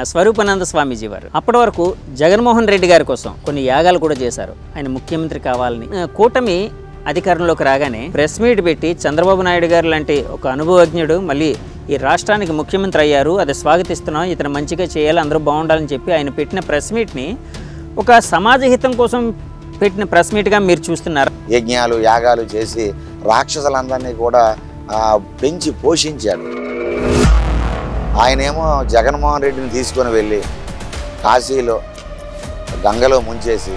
స్వరూపానంద స్వామీజీ వారు అప్పటి వరకు జగన్మోహన్ రెడ్డి గారి కోసం కొన్ని యాగాలు కూడా చేశారు. ఆయన ముఖ్యమంత్రి కావాలని. కూటమి అధికారంలోకి రాగానే ప్రెస్ మీట్ పెట్టి చంద్రబాబు నాయుడు గారు లాంటి ఒక అనుభవజ్ఞుడు మళ్ళీ ఈ రాష్ట్రానికి ముఖ్యమంత్రి అయ్యారు, అది స్వాగతిస్తున్నాం, ఇతను మంచిగా చేయాలి, అందరూ బాగుండాలని చెప్పి ఆయన పెట్టిన ప్రెస్ మీట్ని ఒక సమాజ హితం కోసం పెట్టిన ప్రెస్ మీట్గా మీరు చూస్తున్నారు. యజ్ఞాలు యాగాలు చేసి రాక్షసులందరినీ కూడా పెంచి పోషించాడు. ఆయనేమో జగన్మోహన్ రెడ్డిని తీసుకొని వెళ్ళి కాశీలో గంగలో ముంచేసి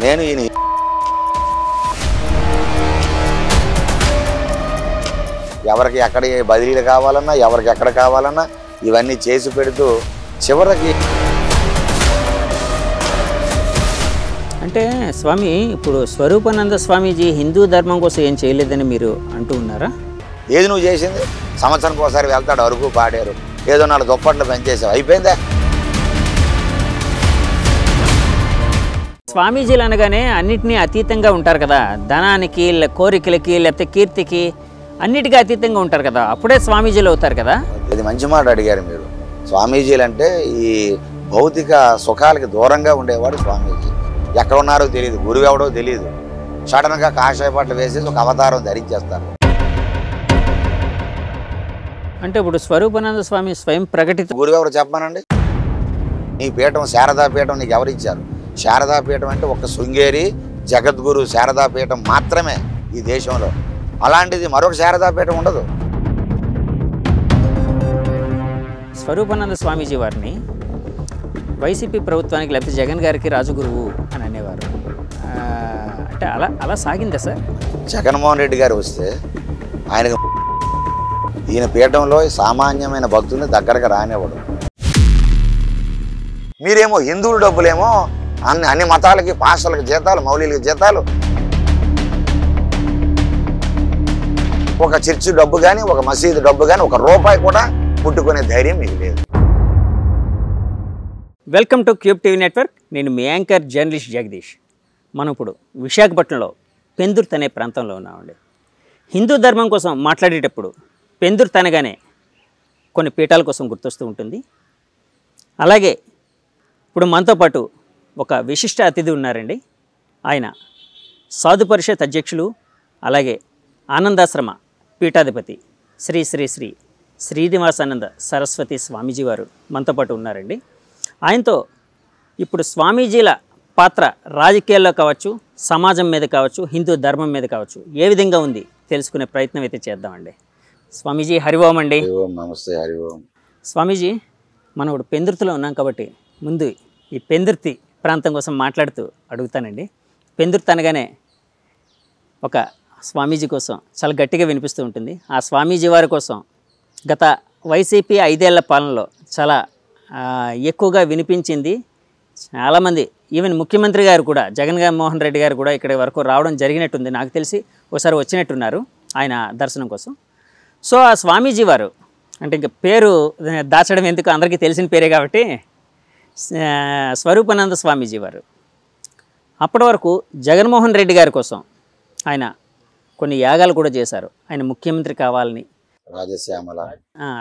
నేను ఈయన ఎవరికి ఎక్కడ బదిలీలు కావాలన్నా ఎవరికి ఎక్కడ కావాలన్నా ఇవన్నీ చేసి పెడుతూ చివరికి అంటే స్వామి ఇప్పుడు స్వరూపానంద స్వామీజీ హిందూ ధర్మం కోసం ఏం చేయలేదని మీరు అంటూ ఉన్నారా? ఏది నువ్వు చేసింది? సంవత్సరానికి ఒకసారి వెళ్తాడు, అరుగు పాడారు, ఏదో నాలుగు దుప్పట్లు పెంచేసావు, అయిపోయిందా? స్వామీజీలు అనగానే అన్నిటినీ అతీతంగా ఉంటారు కదా, ధనానికి కోరికలకి లేకపోతే కీర్తికి అన్నిటికీ అతీతంగా ఉంటారు కదా, అప్పుడే స్వామీజీలు అవుతారు కదా. ఇది మంచి మాట అడిగారు మీరు. స్వామీజీలు అంటే ఈ భౌతిక సుఖాలకి దూరంగా ఉండేవాడు స్వామీజీ. ఎక్కడ ఉన్నారో తెలియదు, గురువు ఎవడో తెలియదు, సడన్గా కాషాయ బట్టలు వేసేసి ఒక అవతారం ధరించేస్తారు. అంటే ఇప్పుడు స్వరూపానంద స్వామి స్వయం ప్రకటిత గురువు ఎవరు చెప్పానండి? నీ పీఠం శారదాపీఠం నీకు ఎవరిచ్చారు? శారదాపీఠం అంటే ఒక శృంగేరి జగద్గురు శారదాపీఠం మాత్రమే ఈ దేశంలో. అలాంటిది మరొక శారదాపీఠం ఉండదు. స్వరూపానంద స్వామీజీ వారిని వైసీపీ ప్రభుత్వానికి లేకపోతే జగన్ గారికి రాజగురువు అని అనేవారు. అంటే అలా అలా సాగిందా సార్? జగన్మోహన్ రెడ్డి గారు వస్తే ఆయనకు ఈయన పీఠంలో సామాన్యమైన భక్తుల్ని దగ్గరగా రానివ్వడు. మీరేమో హిందువుల డబ్బులేమో అన్ని మతాలకి పాస్టర్లకి జీతాలు, మౌలీలకి జీతాలు, ఒక చర్చి డబ్బు కానీ ఒక మసీదు డబ్బు కానీ ఒక రూపాయి కూడా పుట్టుకునే ధైర్యం మీకు లేదు. Welcome to cube TV network. నేను మీ యాంకర్ జర్నలిస్ట్ జగదీష్. మనం ఇప్పుడు విశాఖపట్నంలో పెందుర్తి అనే ప్రాంతంలో ఉన్నామండి. హిందూ ధర్మం కోసం మాట్లాడేటప్పుడు పెందుర్తి అనగానే కొన్ని పీఠాల కోసం గుర్తొస్తూ ఉంటుంది. అలాగే ఇప్పుడు మనతో పాటు ఒక విశిష్ట అతిథి ఉన్నారండి. ఆయన సాధు పరిషత్ అధ్యక్షులు, అలాగే ఆనందాశ్రమ పీఠాధిపతి శ్రీ శ్రీ శ్రీ శ్రీనివాసానంద సరస్వతి స్వామీజీ వారు మనతో పాటు ఉన్నారండి. ఆయనతో ఇప్పుడు స్వామీజీల పాత్ర రాజకీయాల్లో కావచ్చు, సమాజం మీద కావచ్చు, హిందూ ధర్మం మీద కావచ్చు ఏ విధంగా ఉంది తెలుసుకునే ప్రయత్నం అయితే చేద్దామండి. స్వామీజీ హరి ఓం అండి. నమస్తే. హరి ఓం. స్వామీజీ, మనం ఇప్పుడు పెందుర్తిలో ఉన్నాం కాబట్టి ముందు ఈ పెందుర్తి ప్రాంతం కోసం మాట్లాడుతూ అడుగుతానండి. పెందుర్తి అనగానే ఒక స్వామీజీ కోసం చాలా గట్టిగా వినిపిస్తూ ఉంటుంది. ఆ స్వామీజీ వారి కోసం గత వైసీపీ 5 ఏళ్ల పాలనలో చాలా ఎక్కువగా వినిపించింది. చాలామంది ఈవెన్ ముఖ్యమంత్రి గారు కూడా, జగన్మోహన్ రెడ్డి గారు కూడా ఇక్కడి వరకు రావడం జరిగినట్టుంది. నాకు తెలిసి ఒకసారి వచ్చినట్టున్నారు ఆయన దర్శనం కోసం. సో ఆ స్వామీజీ వారు అంటే ఇంకా పేరు దాచడం ఎందుకు, అందరికీ తెలిసిన పేరే కాబట్టి స్వరూపానంద స్వామీజీ వారు అప్పటి వరకు జగన్మోహన్ రెడ్డి గారి కోసం ఆయన కొన్ని యాగాలు కూడా చేశారు. ఆయన ముఖ్యమంత్రి కావాలని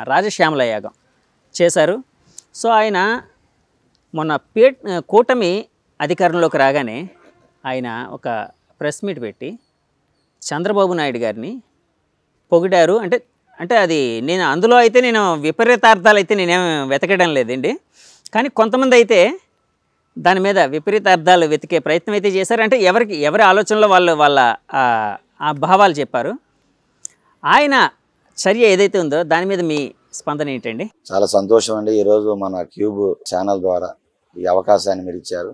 రాజశ్యామల యాగం చేశారు. సో ఆయన మొన్న కూటమి అధికారంలోకి రాగానే ఆయన ఒక ప్రెస్ మీట్ పెట్టి చంద్రబాబు నాయుడు గారిని పొగిడారు. అంటే అది నేను అందులో అయితే నేను విపరీతార్థాలు అయితే నేనేం వెతకడం లేదండి, కానీ కొంతమంది అయితే దాని మీద విపరీతార్థాలు వెతికే ప్రయత్నం అయితే చేశారు. అంటే ఎవరి ఆలోచనలో వాళ్ళ ఆ భావాలు చెప్పారు. ఆయన చర్య ఏదైతే ఉందో దాని మీద మీ స్పందన ఏంటండి? చాలా సంతోషం అండి. ఈరోజు మన క్యూబ్ ఛానల్ ద్వారా ఈ అవకాశాన్ని మీరు ఇచ్చారు.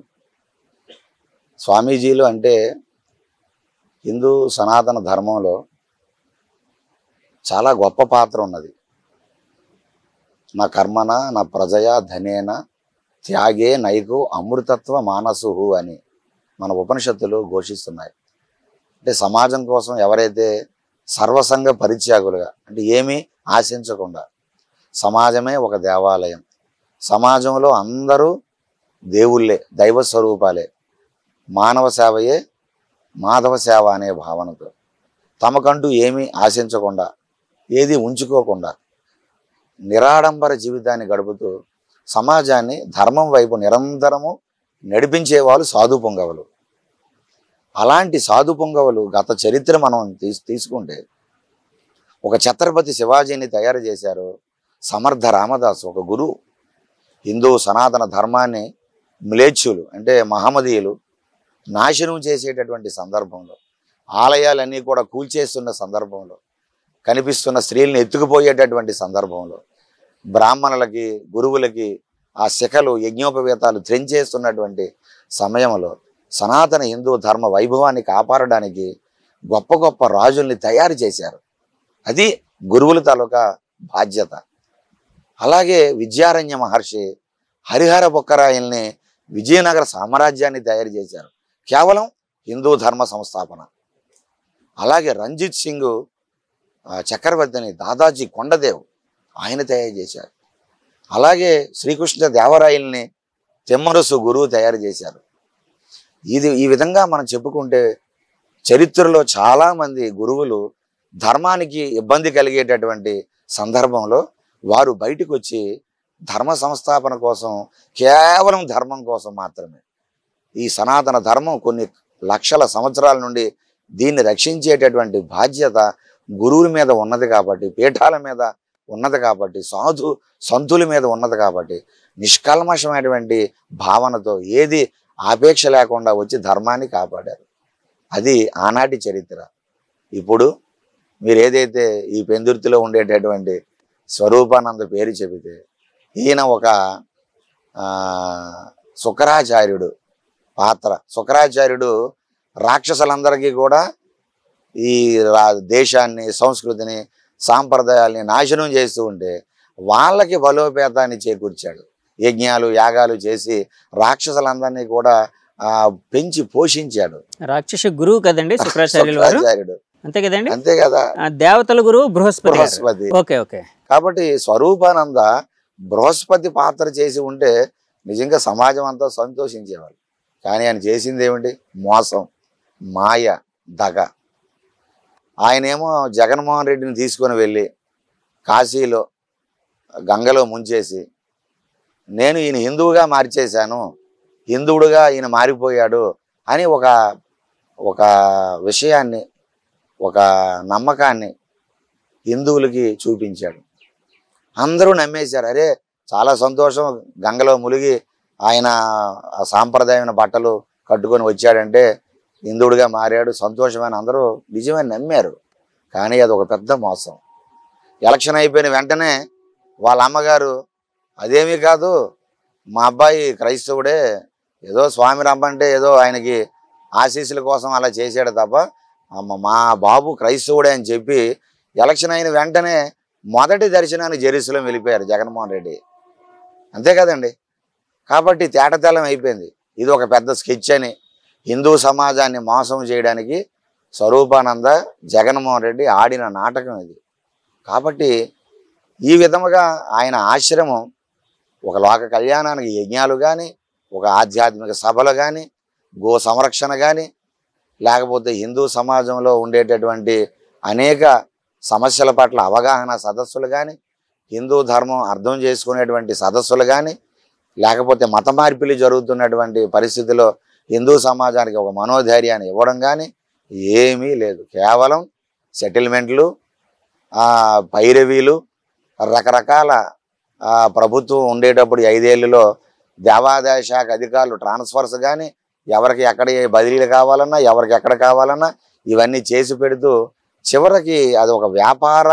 స్వామీజీలు అంటే హిందూ సనాతన ధర్మంలో చాలా గొప్ప పాత్ర ఉన్నది. నా కర్మన నా ప్రజయ ధనేన త్యాగే నైకు అమృతత్వ మానసుహు అని మన ఉపనిషత్తులు ఘోషిస్తున్నాయి. అంటే సమాజం కోసం ఎవరైతే సర్వసంగ పరిత్యాగులుగా, అంటే ఏమీ ఆశించకుండా, సమాజమే ఒక దేవాలయం, సమాజంలో అందరూ దేవుళ్ళే, దైవ స్వరూపాలే, మానవ సేవయే మాధవ సేవ అనే భావనతో తమకంటూ ఏమీ ఆశించకుండా, ఏది ఉంచుకోకుండా నిరాడంబర జీవితాన్ని గడుపుతూ సమాజాన్ని ధర్మం వైపు నిరంతరము నడిపించే వాళ్ళు సాధు పొంగవులు. అలాంటి సాధు పొంగవులు గత చరిత్ర మనం తీసుకుంటే ఒక ఛత్రపతి శివాజీని తయారు చేశారు సమర్థ రామదాసు, ఒక గురువు. హిందూ సనాతన ధర్మాన్ని మ్లేచ్చులు అంటే మహమ్మదీయులు నాశనం చేసేటటువంటి సందర్భంలో, ఆలయాలన్నీ కూడా కూల్చేస్తున్న సందర్భంలో, కనిపిస్తున్న స్త్రీలను ఎత్తుకుపోయేటటువంటి సందర్భంలో, బ్రాహ్మణులకి గురువులకి ఆ శిఖలు యజ్ఞోపవేతాలు త్రెంచేస్తున్నటువంటి సమయంలో సనాతన హిందూ ధర్మ వైభవాన్ని కాపాడడానికి గొప్ప గొప్ప రాజుల్ని తయారు చేశారు. అది గురువుల తాలూకా బాధ్యత. అలాగే విద్యారణ్య మహర్షి హరిహర బొక్కరాయల్ని విజయనగర సామ్రాజ్యాన్ని తయారు చేశారు, కేవలం హిందూ ధర్మ సంస్థాపన. అలాగే రంజిత్ సింగ్ చక్రవర్తిని దాదాజీ కొండదేవ్ ఆయన తయారు చేశారు. అలాగే శ్రీకృష్ణ దేవరాయల్ని తిమ్మరసు గురువు తయారు చేశారు. ఈ విధంగా మనం చెప్పుకుంటే చరిత్రలో చాలామంది గురువులు ధర్మానికి ఇబ్బంది కలిగేటటువంటి సందర్భంలో వారు బయటకు వచ్చి ధర్మ సంస్థాపన కోసం, కేవలం ధర్మం కోసం మాత్రమే, ఈ సనాతన ధర్మం కొన్ని లక్షల సంవత్సరాల నుండి దీన్ని రక్షించేటటువంటి బాధ్యత గురువుల మీద ఉన్నది కాబట్టి, పీఠాల మీద ఉన్నది కాబట్టి, సంతుల మీద ఉన్నది కాబట్టి నిష్కల్మషమైనటువంటి భావనతో ఏది ఆపేక్ష లేకుండా వచ్చి ధర్మాన్ని కాపాడారు. అది ఆనాటి చరిత్ర. ఇప్పుడు మీరు ఏదైతే ఈ పెందుర్తిలో ఉండేటటువంటి స్వరూపానంద పేరు చెబితే, ఈయన ఒక శుక్రాచార్యుడు పాత్ర. శుక్రాచార్యుడు రాక్షసులందరికీ కూడా ఈ దేశాన్ని, సంస్కృతిని, సాంప్రదాయాల్ని నాశనం చేస్తూ ఉంటే వాళ్ళకి బలోపేతాన్ని చేకూర్చాడు. యజ్ఞాలు యాగాలు చేసి రాక్షసులందరినీ కూడా పెంచి పోషించాడు. రాక్షస గురువు కదండి శుక్రాచార్యుడు, అంతే కదండి? అంతే కదా. దేవతల గురువు బృహస్పతి. Okay okay. కాబట్టి స్వరూపానంద బృహస్పతి పాత్ర చేసి ఉంటే నిజంగా సమాజం అంతా సంతోషించేవాళ్ళు. కానీ ఆయన చేసింది ఏమిటి? మోసం, మాయ, దగ. ఆయనేమో జగన్మోహన్ రెడ్డిని తీసుకొని వెళ్ళి కాశీలో గంగలో ముంచేసి, నేను ఈయన హిందువుగా మార్చేశాను, హిందువుడుగా ఈయన మారిపోయాడు అని ఒక విషయాన్ని, ఒక నమ్మకాన్ని హిందువులకి చూపించాడు. అందరూ నమ్మేశారు. అరే చాలా సంతోషం, గంగలో మునిగి ఆయన సాంప్రదాయమైన బట్టలు కట్టుకొని వచ్చాడంటే హిందువుడిగా మారాడు, సంతోషమైన అందరూ నిజమని నమ్మారు. కానీ అది ఒక పెద్ద మోసం. ఎలక్షన్ అయిపోయిన వెంటనే వాళ్ళ అమ్మగారు, అదేమీ కాదు, మా అబ్బాయి క్రైస్తవుడే, ఏదో స్వామి రమ్మంటే ఏదో ఆయనకి ఆశీస్సుల కోసం అలా చేశాడు తప్ప మా బాబు క్రైస్తవుడే అని చెప్పి ఎలక్షన్ అయిన వెంటనే మొదటి దర్శనాన్ని జెరూసలేం వెళ్ళిపోయారు జగన్మోహన్ రెడ్డి. అంతే కదండి. కాబట్టి తేటతెల్లం అయిపోయింది. ఇది ఒక పెద్ద స్కెచ్ అని హిందూ సమాజాన్ని మోసం చేయడానికి స్వరూపానంద జగన్మోహన్ రెడ్డి ఆడిన నాటకం ఇది. కాబట్టి ఈ విధముగా ఆయన ఆశ్రమం ఒక లోక కళ్యాణానికి యజ్ఞాలు కానీ, ఒక ఆధ్యాత్మిక సభలు కానీ, గో సంరక్షణ కానీ, లేకపోతే హిందూ సమాజంలో ఉండేటటువంటి అనేక సమస్యల పట్ల అవగాహన సదస్సులు కానీ, హిందూ ధర్మం అర్థం చేసుకునేటువంటి సదస్సులు కానీ, లేకపోతే మత మార్పిడి జరుగుతున్నటువంటి పరిస్థితిలో హిందూ సమాజానికి ఒక మనోధైర్యాన్ని ఇవ్వడం కానీ ఏమీ లేదు. కేవలం సెటిల్మెంట్లు, పైరవీలు, రకరకాల ప్రభుత్వం ఉండేటప్పుడు 5 ఏళ్ళలో దేవాదాయ శాఖ అధికారులు ట్రాన్స్ఫర్స్ కానీ, ఎవరికి ఎక్కడ బదిలీలు కావాలన్నా, ఎవరికి ఎక్కడ కావాలన్నా ఇవన్నీ చేసి పెడుతూ చివరికి అది ఒక వ్యాపార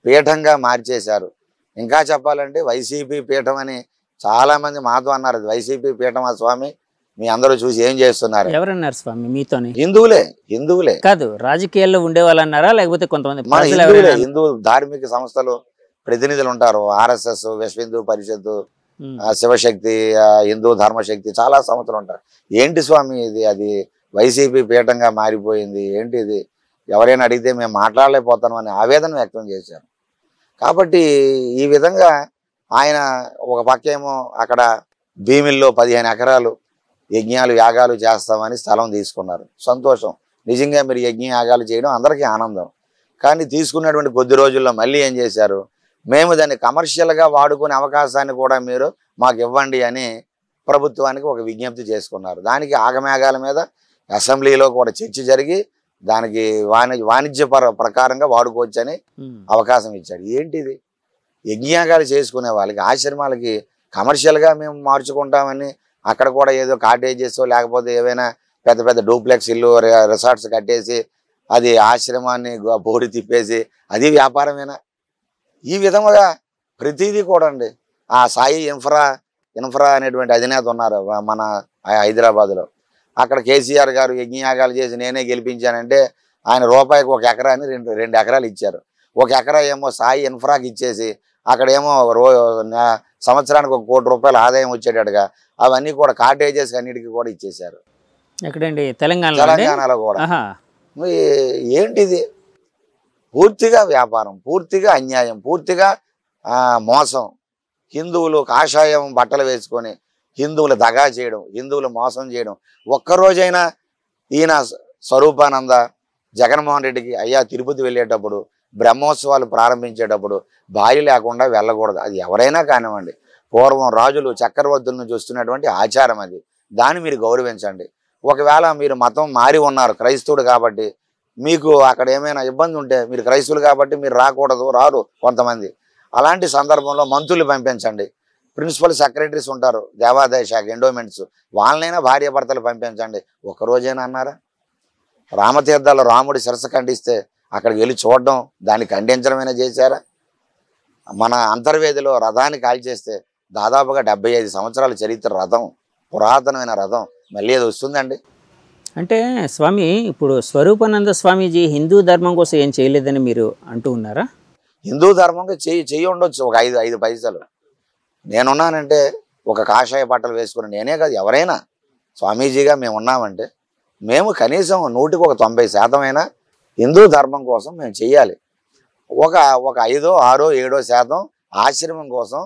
పీఠంగా మార్చేశారు. ఇంకా చెప్పాలంటే వైసీపీ పీఠం అని చాలామంది మాతో అన్నారు. వైసీపీ పీఠం ఆ స్వామి, మీ అందరూ చూసి ఏం చేస్తున్నారు? ఎవరన్నారు స్వామి మీతోని? హిందువులే కాదు, రాజకీయాల్లో ఉండే వాళ్ళు అన్నారా, లేకపోతే కొంతమంది హిందూ ధార్మిక సంస్థలు ప్రతినిధులు ఉంటారు. ఆర్ఎస్ఎస్, విశ్వ హిందూ పరిషత్తు, శివశక్తి, హిందూ ధర్మశక్తి, చాలా సంస్థలు ఉంటారు. ఏంటి స్వామి ఇది, అది వైసీపీ పీఠంగా మారిపోయింది, ఏంటి ఇది, ఎవరైనా అడిగితే మేము మాట్లాడలేకపోతాం అని ఆవేదన వ్యక్తం చేశారు. కాబట్టి ఈ విధంగా ఆయన ఒక పక్కేమో అక్కడ భీమిల్లో 15 ఎకరాలు యజ్ఞాలు యాగాలు చేస్తామని స్థలం తీసుకున్నారు. సంతోషం, నిజంగా మీరు యజ్ఞ యాగాలు చేయడం అందరికీ ఆనందం. కానీ తీసుకున్నటువంటి కొద్ది రోజుల్లో మళ్ళీ ఏం చేశారు, మేము దాన్ని కమర్షియల్గా వాడుకునే అవకాశాన్ని కూడా మీరు మాకు ఇవ్వండి అని ప్రభుత్వానికి ఒక విజ్ఞప్తి చేసుకున్నారు. దానికి ఆగమేఘాల మీద అసెంబ్లీలో కూడా చర్చ జరిగి దానికి వాణిజ్య ప్రకారంగా వాడుకోవచ్చని అవకాశం ఇచ్చాడు. ఏంటిది? యజ్ఞయాగాలు చేసుకునే వాళ్ళకి, ఆశ్రమాలకి కమర్షియల్గా మేము మార్చుకుంటామని అక్కడ కూడా ఏదో కాటేజెస్ లేకపోతే ఏవైనా పెద్ద పెద్ద డూప్లెక్స్ ఇల్లు రిసార్ట్స్ కట్టేసి అది ఆశ్రమాన్ని బోడి తిప్పేసి అది వ్యాపారమేనా? ఈ విధముగా ప్రతిదీ కూడా అండి. ఆ సాయి ఇన్ఫ్రా అనేటువంటి అధినేత ఉన్నారు మన హైదరాబాద్లో. అక్కడ కేసీఆర్ గారు యజ్ఞయాగాలు చేసి నేనే గెలిపించానంటే ఆయన రూపాయికి 1 ఎకరాని 2 ఎకరాలు ఇచ్చారు. 1 ఎకరా ఏమో సాయి ఇన్ఫ్రాకి ఇచ్చేసి అక్కడేమో సంవత్సరానికి 1 కోటి రూపాయల ఆదాయం వచ్చేటట్టుగా అవన్నీ కూడా కాటేజెస్ అన్నిటికీ కూడా ఇచ్చేశారు. ఎక్కడండి? తెలంగాణలో కూడా. ఏంటిది? పూర్తిగా వ్యాపారం, పూర్తిగా అన్యాయం, పూర్తిగా మోసం. హిందువులు కాషాయం బట్టలు వేసుకొని హిందువులు దగా చేయడం, హిందువులు మోసం చేయడం. ఒక్కరోజైనా ఈయన స్వరూపానంద జగన్మోహన్ రెడ్డికి అయ్యా తిరుపతి వెళ్ళేటప్పుడు బ్రహ్మోత్సవాలు ప్రారంభించేటప్పుడు భార్య లేకుండా వెళ్ళకూడదు. అది ఎవరైనా కానివ్వండి. పూర్వం రాజులు చక్రవర్తుల నుంచి వస్తున్నటువంటి ఆచారం అది. దాన్ని మీరు గౌరవించండి. ఒకవేళ మీరు మతం మారి ఉన్నారు, క్రైస్తవుడు కాబట్టి మీకు అక్కడ ఏమైనా ఇబ్బంది ఉంటే, మీరు క్రైస్తవులు కాబట్టి మీరు రారు కొంతమంది. అలాంటి సందర్భంలో మంత్రులు పంపించండి. ప్రిన్సిపల్ సెక్రటరీస్ ఉంటారు దేవాదాయ శాఖ, ఎండోమెంట్స్, వాళ్ళనైనా భార్యాభర్తలు పంపించండి. ఒక్కరోజైనా అన్నారా? రామతీర్థాల్లో రాముడి శిరస్సు ఖండిస్తే అక్కడికి వెళ్ళి చూడడం, దాన్ని ఖండించడమైనా చేశారా? మన అంతర్వేదిలో రథాన్ని కాల్చేస్తే దాదాపుగా 75 సంవత్సరాల చరిత్ర రథం, పురాతనమైన రథం, మళ్ళీ అది వస్తుందండి. అంటే స్వామి, ఇప్పుడు స్వరూపానంద స్వామీజీ హిందూ ధర్మం కోసం ఏం చేయలేదని మీరు అంటూ ఉన్నారా? హిందూ ధర్మంగా చెయ్యి ఉండొచ్చు ఒక 5 పైసలు. నేనున్నానంటే ఒక కాషాయ బట్టలు వేసుకుని నేనే కాదు ఎవరైనా స్వామీజీగా మేము ఉన్నామంటే మేము కనీసం 100కి 90% అయినా హిందూ ధర్మం కోసం మేము చెయ్యాలి. ఒక 5, 6, 7% ఆశ్రమం కోసం,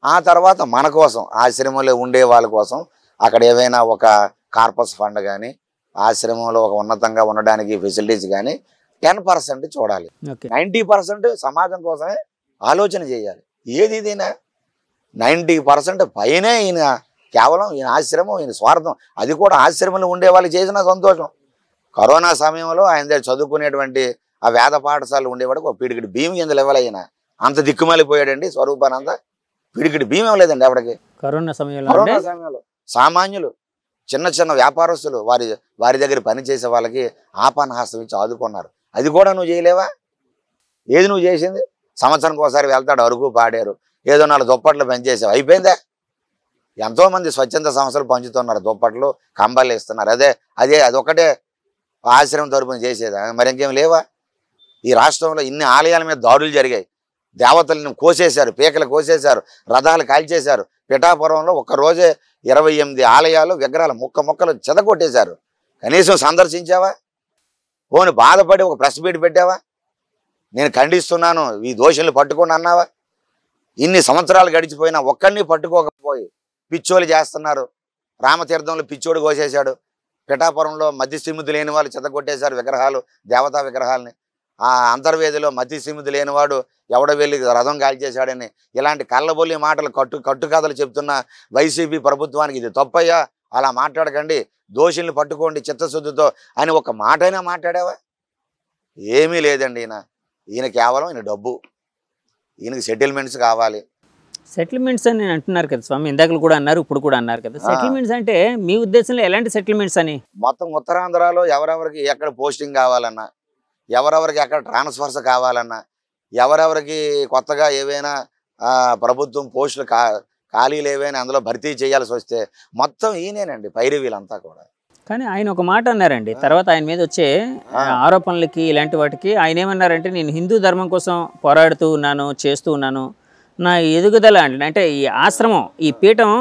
ఆ తర్వాత మన కోసం ఆశ్రమంలో ఉండే వాళ్ళ కోసం అక్కడ ఏవైనా ఒక కార్పస్ ఫండ్ కానీ ఆశ్రమంలో ఒక ఉన్నతంగా ఉండడానికి ఫెసిలిటీస్ కానీ 10% చూడాలి. 90% సమాజం కోసమే ఆలోచన చేయాలి. ఏది ఇదైనా 90% పైనే ఈయన కేవలం ఈయన ఆశ్రమం, ఈయన స్వార్థం. అది కూడా ఆశ్రమంలో ఉండే వాళ్ళు చేసిన సంతోషం. కరోనా సమయంలో ఆయన దగ్గర చదువుకునేటువంటి ఆ వేద పాఠశాలలు ఉండేవాడికి ఒక పిడికిడి బియ్యం కింద ఇవ్వలేయన. అంత దిక్కుమాలిపోయాడండి స్వరూపానంద. పిడికిడి బియ్యం ఇవ్వలేదండి ఎవరికి కరోనా సమయంలో. సామాన్యులు, చిన్న వ్యాపారస్తులు వారి దగ్గర పనిచేసే వాళ్ళకి ఆపానహాసం ఇచ్చి ఆదుకున్నారు. అది కూడా నువ్వు చేయలేవా? ఏది నువ్వు చేసింది? సంవత్సరానికి ఒకసారి వెళ్తాడు, అరుగు పాడారు, ఏదో 4 దుప్పట్లు పనిచేసావు, అయిపోయిందా? ఎంతోమంది స్వచ్ఛంద సంస్థలు పంచుతున్నారు, దుప్పట్లు కంబాలు ఇస్తున్నారు. అదొక్కటే ఆశ్రమం తరపున చేసేదా? మరి ఇంకేం లేవా? ఈ రాష్ట్రంలో ఇన్ని ఆలయాల మీద దాడులు జరిగాయి. దేవతలను కోసేశారు, పీకలు కోసేశారు, రథాలు కాల్చేశారు. పిఠాపురంలో ఒక్కరోజే 28 ఆలయాలు విగ్రహాలు ముక్కలు చెదగొట్టేశారు. కనీసం సందర్శించావా? పోని బాధపడి ఒక ప్రెస్ మీట్ పెట్టావా? నేను ఖండిస్తున్నాను, ఈ దోషుల్ని పట్టుకొని అన్నావా? ఇన్ని సంవత్సరాలు గడిచిపోయినా ఒక్కడిని పట్టుకోకపోయి పిచ్చోలు చేస్తున్నారు. రామతీర్థంలో పిచ్చోడు కోసేశాడు. పిఠాపురంలో మధ్య స్థిమితి లేని వాళ్ళు చెదగొట్టేశారు విగ్రహాలు, దేవతా విగ్రహాలని. ఆ అంతర్వేదిలో మధ్య స్థిమితి లేనివాడు ఎవడ వెళ్ళి రథం కాల్చేశాడని ఇలాంటి కళ్ళబొల్లి మాటలు కట్టుకథలు చెప్తున్న వైసీపీ ప్రభుత్వానికి ఇది తప్పయ్యా, అలా మాట్లాడకండి, దోషుల్ని పట్టుకోండి చిత్తశుద్ధితో అని ఒక మాటైనా మాట్లాడావా? ఏమీ లేదండి. ఈయన కేవలం ఈయన డబ్బు, ఈయనకి సెటిల్మెంట్స్ కావాలి. సెటిల్మెంట్స్ అని అంటున్నారు కదా స్వామి, ఇందాకలు కూడా అన్నారు, ఇప్పుడు కూడా అన్నారు కదా. సెటిల్మెంట్స్ అంటే మీ ఉద్దేశంలో ఎలాంటి సెటిల్మెంట్స్ అని? మొత్తం ఉత్తరాంధ్రలో ఎవరెవరికి ఎక్కడ పోస్టింగ్ కావాలన్నా, ఎవరెవరికి ఎక్కడ ట్రాన్స్ఫర్స్ కావాలన్నా, ఎవరెవరికి కొత్తగా ఏవైనా ప్రభుత్వం పోస్టులు ఖాళీలు ఏవైనా అందులో భర్తీ చేయాల్సి వస్తే మొత్తం ఈయనేనండి పైరు వీళ్ళంతా కూడా. కానీ ఆయన ఒక మాట అన్నారండి, తర్వాత ఆయన మీద వచ్చే ఆరోపణలకి ఇలాంటి వాటికి ఆయన ఏమన్నారంటే, నేను హిందూ ధర్మం కోసం పోరాడుతూ ఉన్నాను, చేస్తూ ఉన్నాను, నా ఎదుగుదల అంటే ఈ ఆశ్రమం, ఈ పీఠం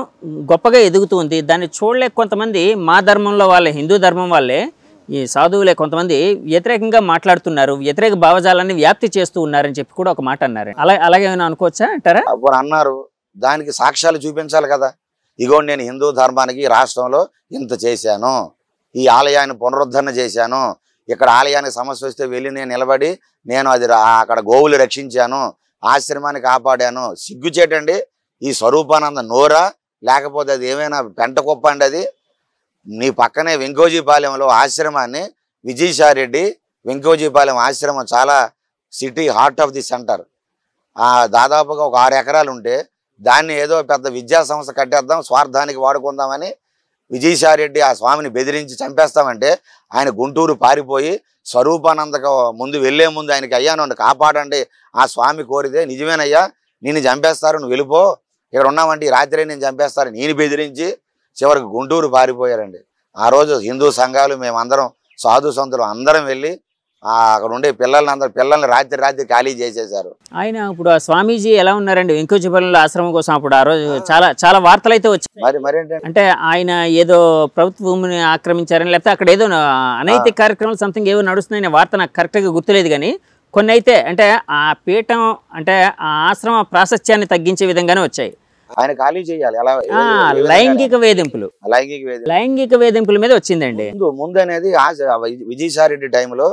గొప్పగా ఎదుగుతుంది, దాన్ని చూడలేక కొంతమంది మా ధర్మంలో వాళ్ళే, హిందూ ధర్మం వాళ్ళే, ఈ సాధువులే కొంతమంది వ్యతిరేకంగా మాట్లాడుతున్నారు, వ్యతిరేక భావజాలాన్ని వ్యాప్తి చేస్తూ ఉన్నారని చెప్పి కూడా ఒక మాట అన్నారు. అలాగేమైనా అనుకోవచ్చా అంటారా? అప్పుడు అన్నారు, దానికి సాక్ష్యాలు చూపించాలి కదా. ఇగో నేను హిందూ ధర్మానికి రాష్ట్రంలో ఇంత చేశాను, ఈ ఆలయాన్ని పునరుద్ధరణ చేశాను, ఇక్కడ ఆలయానికి సమస్య వస్తే వెళ్ళి నేను నిలబడి నేను అది అక్కడ గోవులు రక్షించాను, ఆశ్రమాన్ని కాపాడాను. సిగ్గుచేటండి ఈ స్వరూపానంద నోరా, లేకపోతే అది ఏమైనా పెంట కుప్ప అండి? అది నీ పక్కనే వెంకోజీపాలెంలో ఆశ్రమాన్ని విజయసాయిరెడ్డి వెంకోజీపాలెం ఆశ్రమం చాలా city heart of the centre. దాదాపుగా ఒక 6 ఎకరాలు ఉంటే దాన్ని ఏదో పెద్ద విద్యా సంస్థ కట్టేద్దాం, స్వార్థానికి వాడుకుందామని విజయసాయిరెడ్డి ఆ స్వామిని బెదిరించి చంపేస్తామంటే ఆయన గుంటూరు పారిపోయి స్వరూపానందకు ముందు వెళ్లే ముందు ఆయనకి, అయ్యా నన్ను కాపాడండి, ఆ స్వామి కోరితే నిజమేనయ్యా నిన్ను చంపేస్తారు, నువ్వు వెళ్ళిపో, ఇక్కడ ఉన్నామంటే ఈ రాత్రి నేను చంపేస్తారు నేను బెదిరించి చివరికి గుంటూరు పారిపోయారండి. ఆ రోజు హిందూ సంఘాలు మేమందరం సాధు సంతులు అందరం వెళ్ళి అక్కడ ఉండే పిల్లల్ని రాత్రి ఖాళీ చేసేశారు. ఆయన ఇప్పుడు ఆ స్వామీజీ ఎలా ఉన్నారండి వెంకోజీపాలెంలో ఆశ్రమం కోసం? అప్పుడు ఆ రోజు చాలా వార్తలు అయితే వచ్చాయి. మరేంటంటే అంటే ఆయన ఏదో ప్రభుత్వ భూమిని ఆక్రమించారని, లేకపోతే అక్కడ ఏదో అనైతిక కార్యక్రమాలు సంథింగ్ ఏవో నడుస్తున్నాయనే వార్త నాకు కరెక్ట్గా గుర్తులేదు. కానీ కొన్ని అయితే అంటే ఆ పీఠం అంటే ఆ ఆశ్రమ ప్రాశస్త్యాన్ని తగ్గించే విధంగానే వచ్చాయి. ఆయన ఖాళీ చేయాలి. లైంగిక వేధింపుల మీద వచ్చిందండి. ముందు అనేది విజయసాయిరెడ్డి టైంలో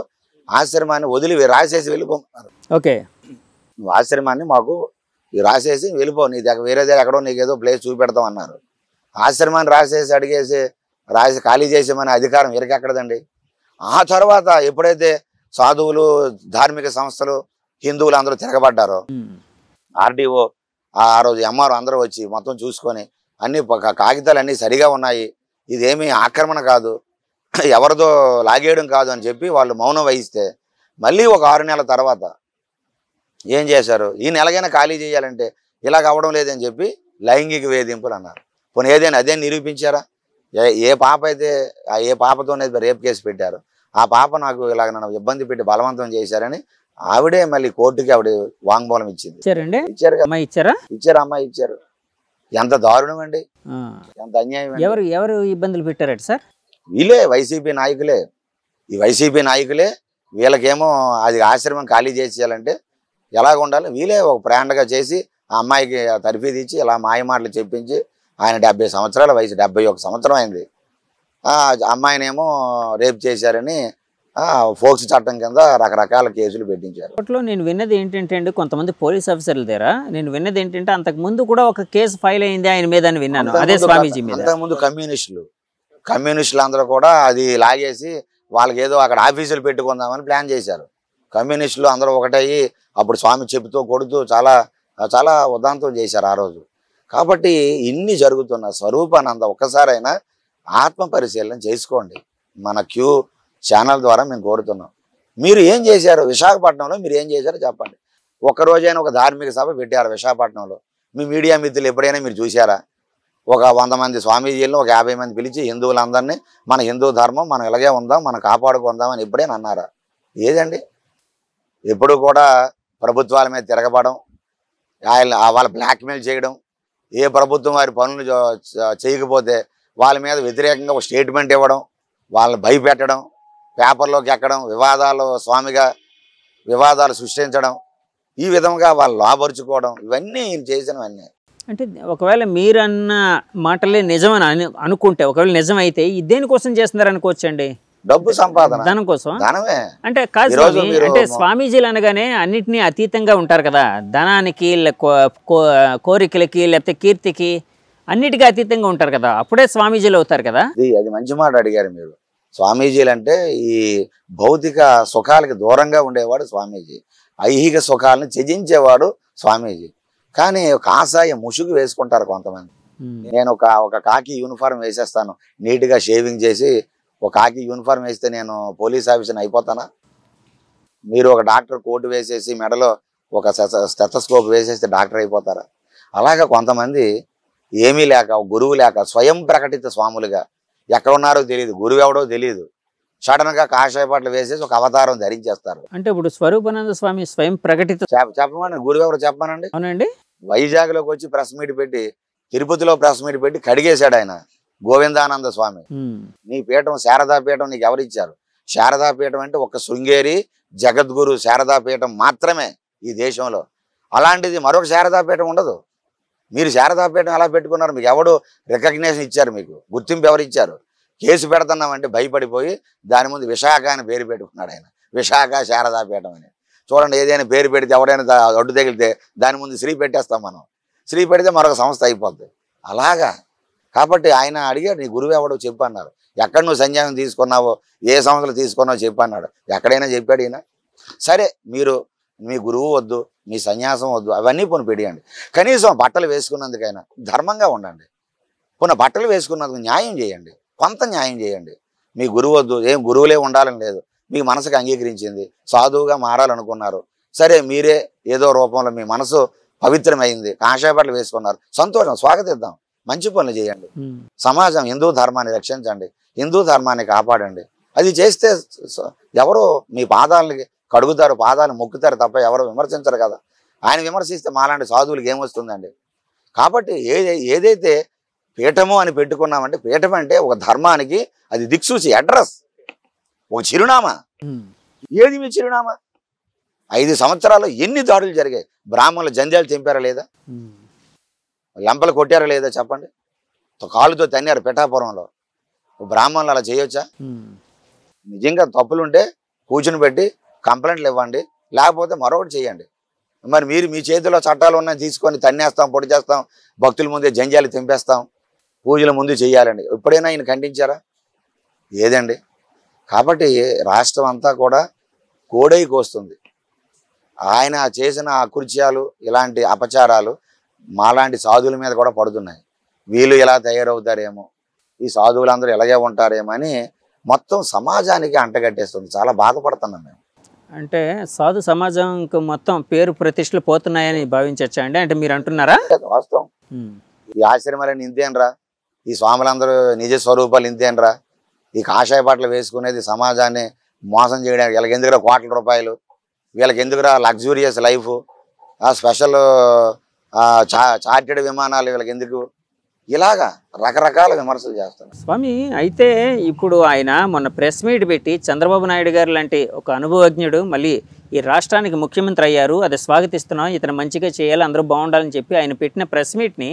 ఆశ్రమాన్ని వదిలి రాసేసి వెళ్ళిపోతున్నారు. ఓకే, నువ్వు ఆశ్రమాన్ని మాకు రాసేసి వెళ్ళిపో, నీ దగ్గర వేరే దగ్గర ఎక్కడో నీకేదో ప్లేస్ చూపెడతాం అన్నారు. ఆశ్రమాన్ని రాసి ఖాళీ చేసేమనే అధికారం ఎక్కడదండి. ఆ తర్వాత ఎప్పుడైతే సాధువులు, ధార్మిక సంస్థలు, హిందువులు అందరూ తిరగబడ్డారో ఆర్డీఓ ఆ రోజు ఎంఆర్ఓ అందరూ వచ్చి మొత్తం చూసుకొని అన్ని కాగితాలు అన్నీ సరిగా ఉన్నాయి, ఇదేమీ ఆక్రమణ కాదు, ఎవరిదో లాగేయడం కాదు అని చెప్పి వాళ్ళు మౌనం వహిస్తే మళ్ళీ ఒక 6 నెలల తర్వాత ఏం చేశారు, ఈ నెలగైనా ఖాళీ చేయాలంటే ఇలాగ అవ్వడం లేదని చెప్పి లైంగిక వేధింపులు అన్నారు. పోనీ అదే నిరూపించారా? ఏ పాప అయితే ఏ పాపతోనే రేప్ కేసు పెట్టారు, ఆ పాప నాకు ఇలాగ నన్ను ఇబ్బంది పెట్టి బలవంతం చేశారని ఆవిడే మళ్ళీ కోర్టుకి ఆవిడ వాంగ్మూలం ఇచ్చింది. ఇచ్చారు కదా, అమ్మాయి ఇచ్చారు. ఎంత దారుణం అండి, ఎంత అన్యాయం. ఎవరు ఇబ్బందులు పెట్టారట సార్? వీళ్ళే వైసీపీ నాయకులే. ఈ వైసీపీ నాయకులే వీళ్ళకేమో అది ఆశ్రమం ఖాళీ చేసేయాలంటే ఎలాగ ఉండాలి, వీళ్ళే ఒక ప్లాన్గా చేసి ఆ అమ్మాయికి తర్ఫీదు ఇచ్చి ఇలా మాయమాటలు చెప్పించి ఆయన 70 సంవత్సరాల వయసు, 71 సంవత్సరం అయింది, అమ్మాయినేమో రేప్ చేశారని ఫోక్స్ చట్టం కింద రకరకాల కేసులు పెట్టించారు. అప్పట్లో నేను విన్నది ఏంటంటే అండి, కొంతమంది పోలీస్ ఆఫీసర్ల దగ్గర నేను విన్నది ఏంటంటే అంతకు ముందు కూడా ఒక కేసు ఫైల్ అయింది ఆయన మీద అని విన్నాను, అదే స్వామీజీ మీద. అంతకుముందు కమ్యూనిస్టులు అందరూ కూడా అది లాగేసి వాళ్ళకి ఏదో అక్కడ ఆఫీసులు పెట్టుకుందామని ప్లాన్ చేశారు. కమ్యూనిస్టులు అందరూ ఒకటయ్యి అప్పుడు స్వామి చెబుతూ కొడుతూ చాలా చాలా ఉదాంతం చేశారు ఆ రోజు. కాబట్టి ఇన్ని జరుగుతున్న స్వరూపానంద ఒక్కసారైనా ఆత్మ పరిశీలన చేసుకోండి. మన క్యూ ఛానల్ ద్వారా మేము కోరుతున్నాం. మీరు ఏం చేశారు విశాఖపట్నంలో, మీరు ఏం చేశారో చెప్పండి. ఒక్కరోజైనా ఒక ధార్మిక సభ పెట్టారు విశాఖపట్నంలో, మీ మీడియా మిత్రులు ఎప్పుడైనా మీరు చూసారా? ఒక 100 మంది స్వామీజీలను ఒక 50 మంది పిలిచి హిందువులందరినీ మన హిందూ ధర్మం మనం ఇలాగే ఉందాం, మనం కాపాడుకుందాం అని ఎప్పుడైనా అన్నారా? ఏదండి, ఎప్పుడు కూడా ప్రభుత్వాల మీద తిరగబడడం, వాళ్ళ బ్లాక్మెయిల్ చేయడం, ఏ ప్రభుత్వం వారి పనులు చేయకపోతే వాళ్ళ మీద వ్యతిరేకంగా ఒక స్టేట్మెంట్ ఇవ్వడం, వాళ్ళని భయపెట్టడం, పేపర్లోకి ఎక్కడం, వివాదాలు సృష్టించడం, ఈ విధంగా వాళ్ళు లాభపరుచుకోవడం, ఇవన్నీ ఈయన చేసినవన్నీ. అంటే ఒకవేళ మీరన్న మాటలే నిజమని అనుకుంటే, ఒకవేళ నిజమైతే దేనికోసం చేస్తున్నారు అనుకోవచ్చండి? డబ్బు సంపాదన, ధనం కోసం. ధనమే అంటే కాదు, అంటే స్వామీజీలు అనగానే అన్నిటినీ అతీతంగా ఉంటారు కదా, ధనానికి, కోరికలకి, లేకపోతే కీర్తికి, అన్నిటికీ అతీతంగా ఉంటారు కదా, అప్పుడే స్వామీజీలు అవుతారు కదా. అది మంచి మాట అడిగారు మీరు. స్వామీజీలు అంటే ఈ భౌతిక సుఖాలకి దూరంగా ఉండేవాడు స్వామీజీ, ఐహిక సుఖాలను త్యజించేవాడు స్వామీజీ. కానీ కాషాయ ముసుగు వేసుకుంటారు కొంతమంది. నేను ఒక కాకి యూనిఫామ్ వేసేస్తాను, నీట్గా షేవింగ్ చేసి ఒక కాకి యూనిఫామ్ వేస్తే నేను పోలీస్ ఆఫీసర్ని అయిపోతానా? మీరు ఒక డాక్టర్ కోటు వేసేసి మెడలో ఒక స్టెథోస్కోప్ వేసేస్తే డాక్టర్ అయిపోతారా? అలాగా కొంతమంది ఏమీ లేక, గురువు లేక, స్వయం ప్రకటిత స్వాములుగా, ఎక్కడ ఉన్నారో తెలియదు, గురువు ఎవడో తెలియదు, సడన్గా కాషాయ బట్టలు వేసేసి ఒక అవతారం ధరించేస్తారు. అంటే ఇప్పుడు స్వరూపానంద స్వామి స్వయం ప్రకటిత చెప్పమని గురువు ఎవరు చెప్పానండి? అవునండి. వైజాగ్లోకి వచ్చి ప్రెస్ మీట్ పెట్టి, తిరుపతిలో ప్రెస్ మీట్ పెట్టి కడిగేశాడు ఆయన గోవిందానంద స్వామి. నీ పీఠం శారదా పీఠం నీకు ఎవరిచ్చారు? శారదా పీఠం అంటే ఒక శృంగేరి జగద్గురు శారదా పీఠం మాత్రమే ఈ దేశంలో. అలాంటిది మరొక శారదా పీఠం ఉండదు. మీరు శారదా పీఠం ఎలా పెట్టుకున్నారు? మీకు ఎవడు రికగ్నేషన్ ఇచ్చారు? మీకు గుర్తింపు ఎవరు ఇచ్చారు? కేసు పెడుతున్నామంటే భయపడిపోయి దాని ముందు విశాఖ అని పేరు పెట్టుకున్నాడు ఆయన, విశాఖ శారదా పీఠం అని. చూడండి ఏదైనా పేరు పెడితే ఎవడైనా అడ్డు తగిలితే దాని ముందు శ్రీ పెట్టేస్తాం మనం. శ్రీ పెడితే మరొక సంస్థ అయిపోద్ది. అలాగా కాబట్టి ఆయన అడిగాడు, నీ గురువు ఎవడో చెప్పు అన్నారు. ఎక్కడ నువ్వు సన్యాసం తీసుకున్నావో, ఏ సంస్థలు తీసుకున్నావో చెప్పు అన్నాడు. ఎక్కడైనా చెప్పాడు ఈయన. సరే మీరు మీ గురువు వద్దు, మీ సన్యాసం వద్దు, అవన్నీ పోను పెడియండి. కనీసం బట్టలు వేసుకున్నందుకైనా ధర్మంగా ఉండండి. పోనీ బట్టలు వేసుకున్నందుకు న్యాయం చేయండి, కొంత న్యాయం చేయండి. మీ గురువు వద్దు, ఏం గురువులే ఉండాలని లేదు, మీ మనసుకు అంగీకరించింది, సాధువుగా మారాలనుకున్నారు. సరే మీరే ఏదో రూపంలో మీ మనసు పవిత్రమైంది, కాషాయ బట్టలు వేసుకున్నారు, సంతోషం, స్వాగతిద్దాం, మంచి పనులు చేయండి. సమాజం హిందూ ధర్మాన్ని రక్షించండి, హిందూ ధర్మాన్ని కాపాడండి. అది చేస్తే ఎవరో మీ పాదాలని కడుగుతారు, పాదాలు మొక్కుతారు తప్ప ఎవరు విమర్శించరు కదా. ఆయన విమర్శిస్తే మాలాంటి సాధువులకు ఏమొస్తుందండి? కాబట్టి ఏదైతే పీఠము అని పెట్టుకున్నామంటే, పీఠం అంటే ఒక ధర్మానికి అది దిక్సూచి, అడ్రస్, ఒక చిరునామా. ఏది మీ చిరునామా? 5 సంవత్సరాల్లో ఎన్ని దాడులు జరిగాయి? బ్రాహ్మణులు జంధ్యాలు తెంపారా లేదా? లంపలు కొట్టారా లేదా చెప్పండి? కాళ్ళతో తన్నారు పిఠాపురంలో. బ్రాహ్మణులు అలా చేయొచ్చా? నిజంగా తప్పులుంటే కూర్చుని పెట్టి కంప్లైంట్లు ఇవ్వండి, లేకపోతే మరొకటి చేయండి. మరి మీరు మీ చేతిలో చట్టాలు ఉన్నాయి తీసుకొని తన్నేస్తాం, పొడి చేస్తాం, భక్తుల ముందే జంధ్యాలు తెంపేస్తాం, పూజల ముందు చేయాలండి. ఎప్పుడైనా ఆయన ఖండించారా? ఏదండి? కాబట్టి రాష్ట్రం అంతా కూడా కోడైకి వస్తుంది. ఆయన చేసిన అకృత్యాలు, ఇలాంటి అపచారాలు మాలాంటి సాధువుల మీద కూడా పడుతున్నాయి. వీళ్ళు ఎలా తయారవుతారేమో, ఈ సాధువులందరూ ఎలాగే ఉంటారేమో అని మొత్తం సమాజానికి అంటగట్టేస్తుంది. చాలా బాధపడుతున్నాం మేము. అంటే సాధు సమాజంకు మొత్తం పేరు ప్రతిష్టలు పోతున్నాయని భావించచ్చా అండి? అంటే మీరు అంటున్నారా? వాస్తవం. ఈ ఆశ్రమాలని ఇంతేనరా, ఈ స్వాములందరూ నిజ స్వరూపాలు ఇంతేనరా, ఈ కాషాయ బట్టలు వేసుకునేది సమాజాన్ని మోసం చేయడానికి. వీళ్ళకి ఎందుకురా కోట్ల రూపాయలు, వీళ్ళకి ఎందుకురా లగ్జూరియస్ లైఫ్, స్పెషల్ చార్టెడ్ విమానాలు వీళ్ళకి ఎందుకు, ఇలాగా రకరకాల విమర్శలు చేస్తారు స్వామి. అయితే ఇప్పుడు ఆయన మొన్న ప్రెస్ మీట్ పెట్టి చంద్రబాబు నాయుడు గారు లాంటి ఒక అనుభవజ్ఞుడు మళ్ళీ ఈ రాష్ట్రానికి ముఖ్యమంత్రి అయ్యారు, అది స్వాగతిస్తున్నాం, ఇతను మంచిగా చేయాలి, అందరూ బాగుండాలని చెప్పి ఆయన పెట్టిన ప్రెస్ మీట్ని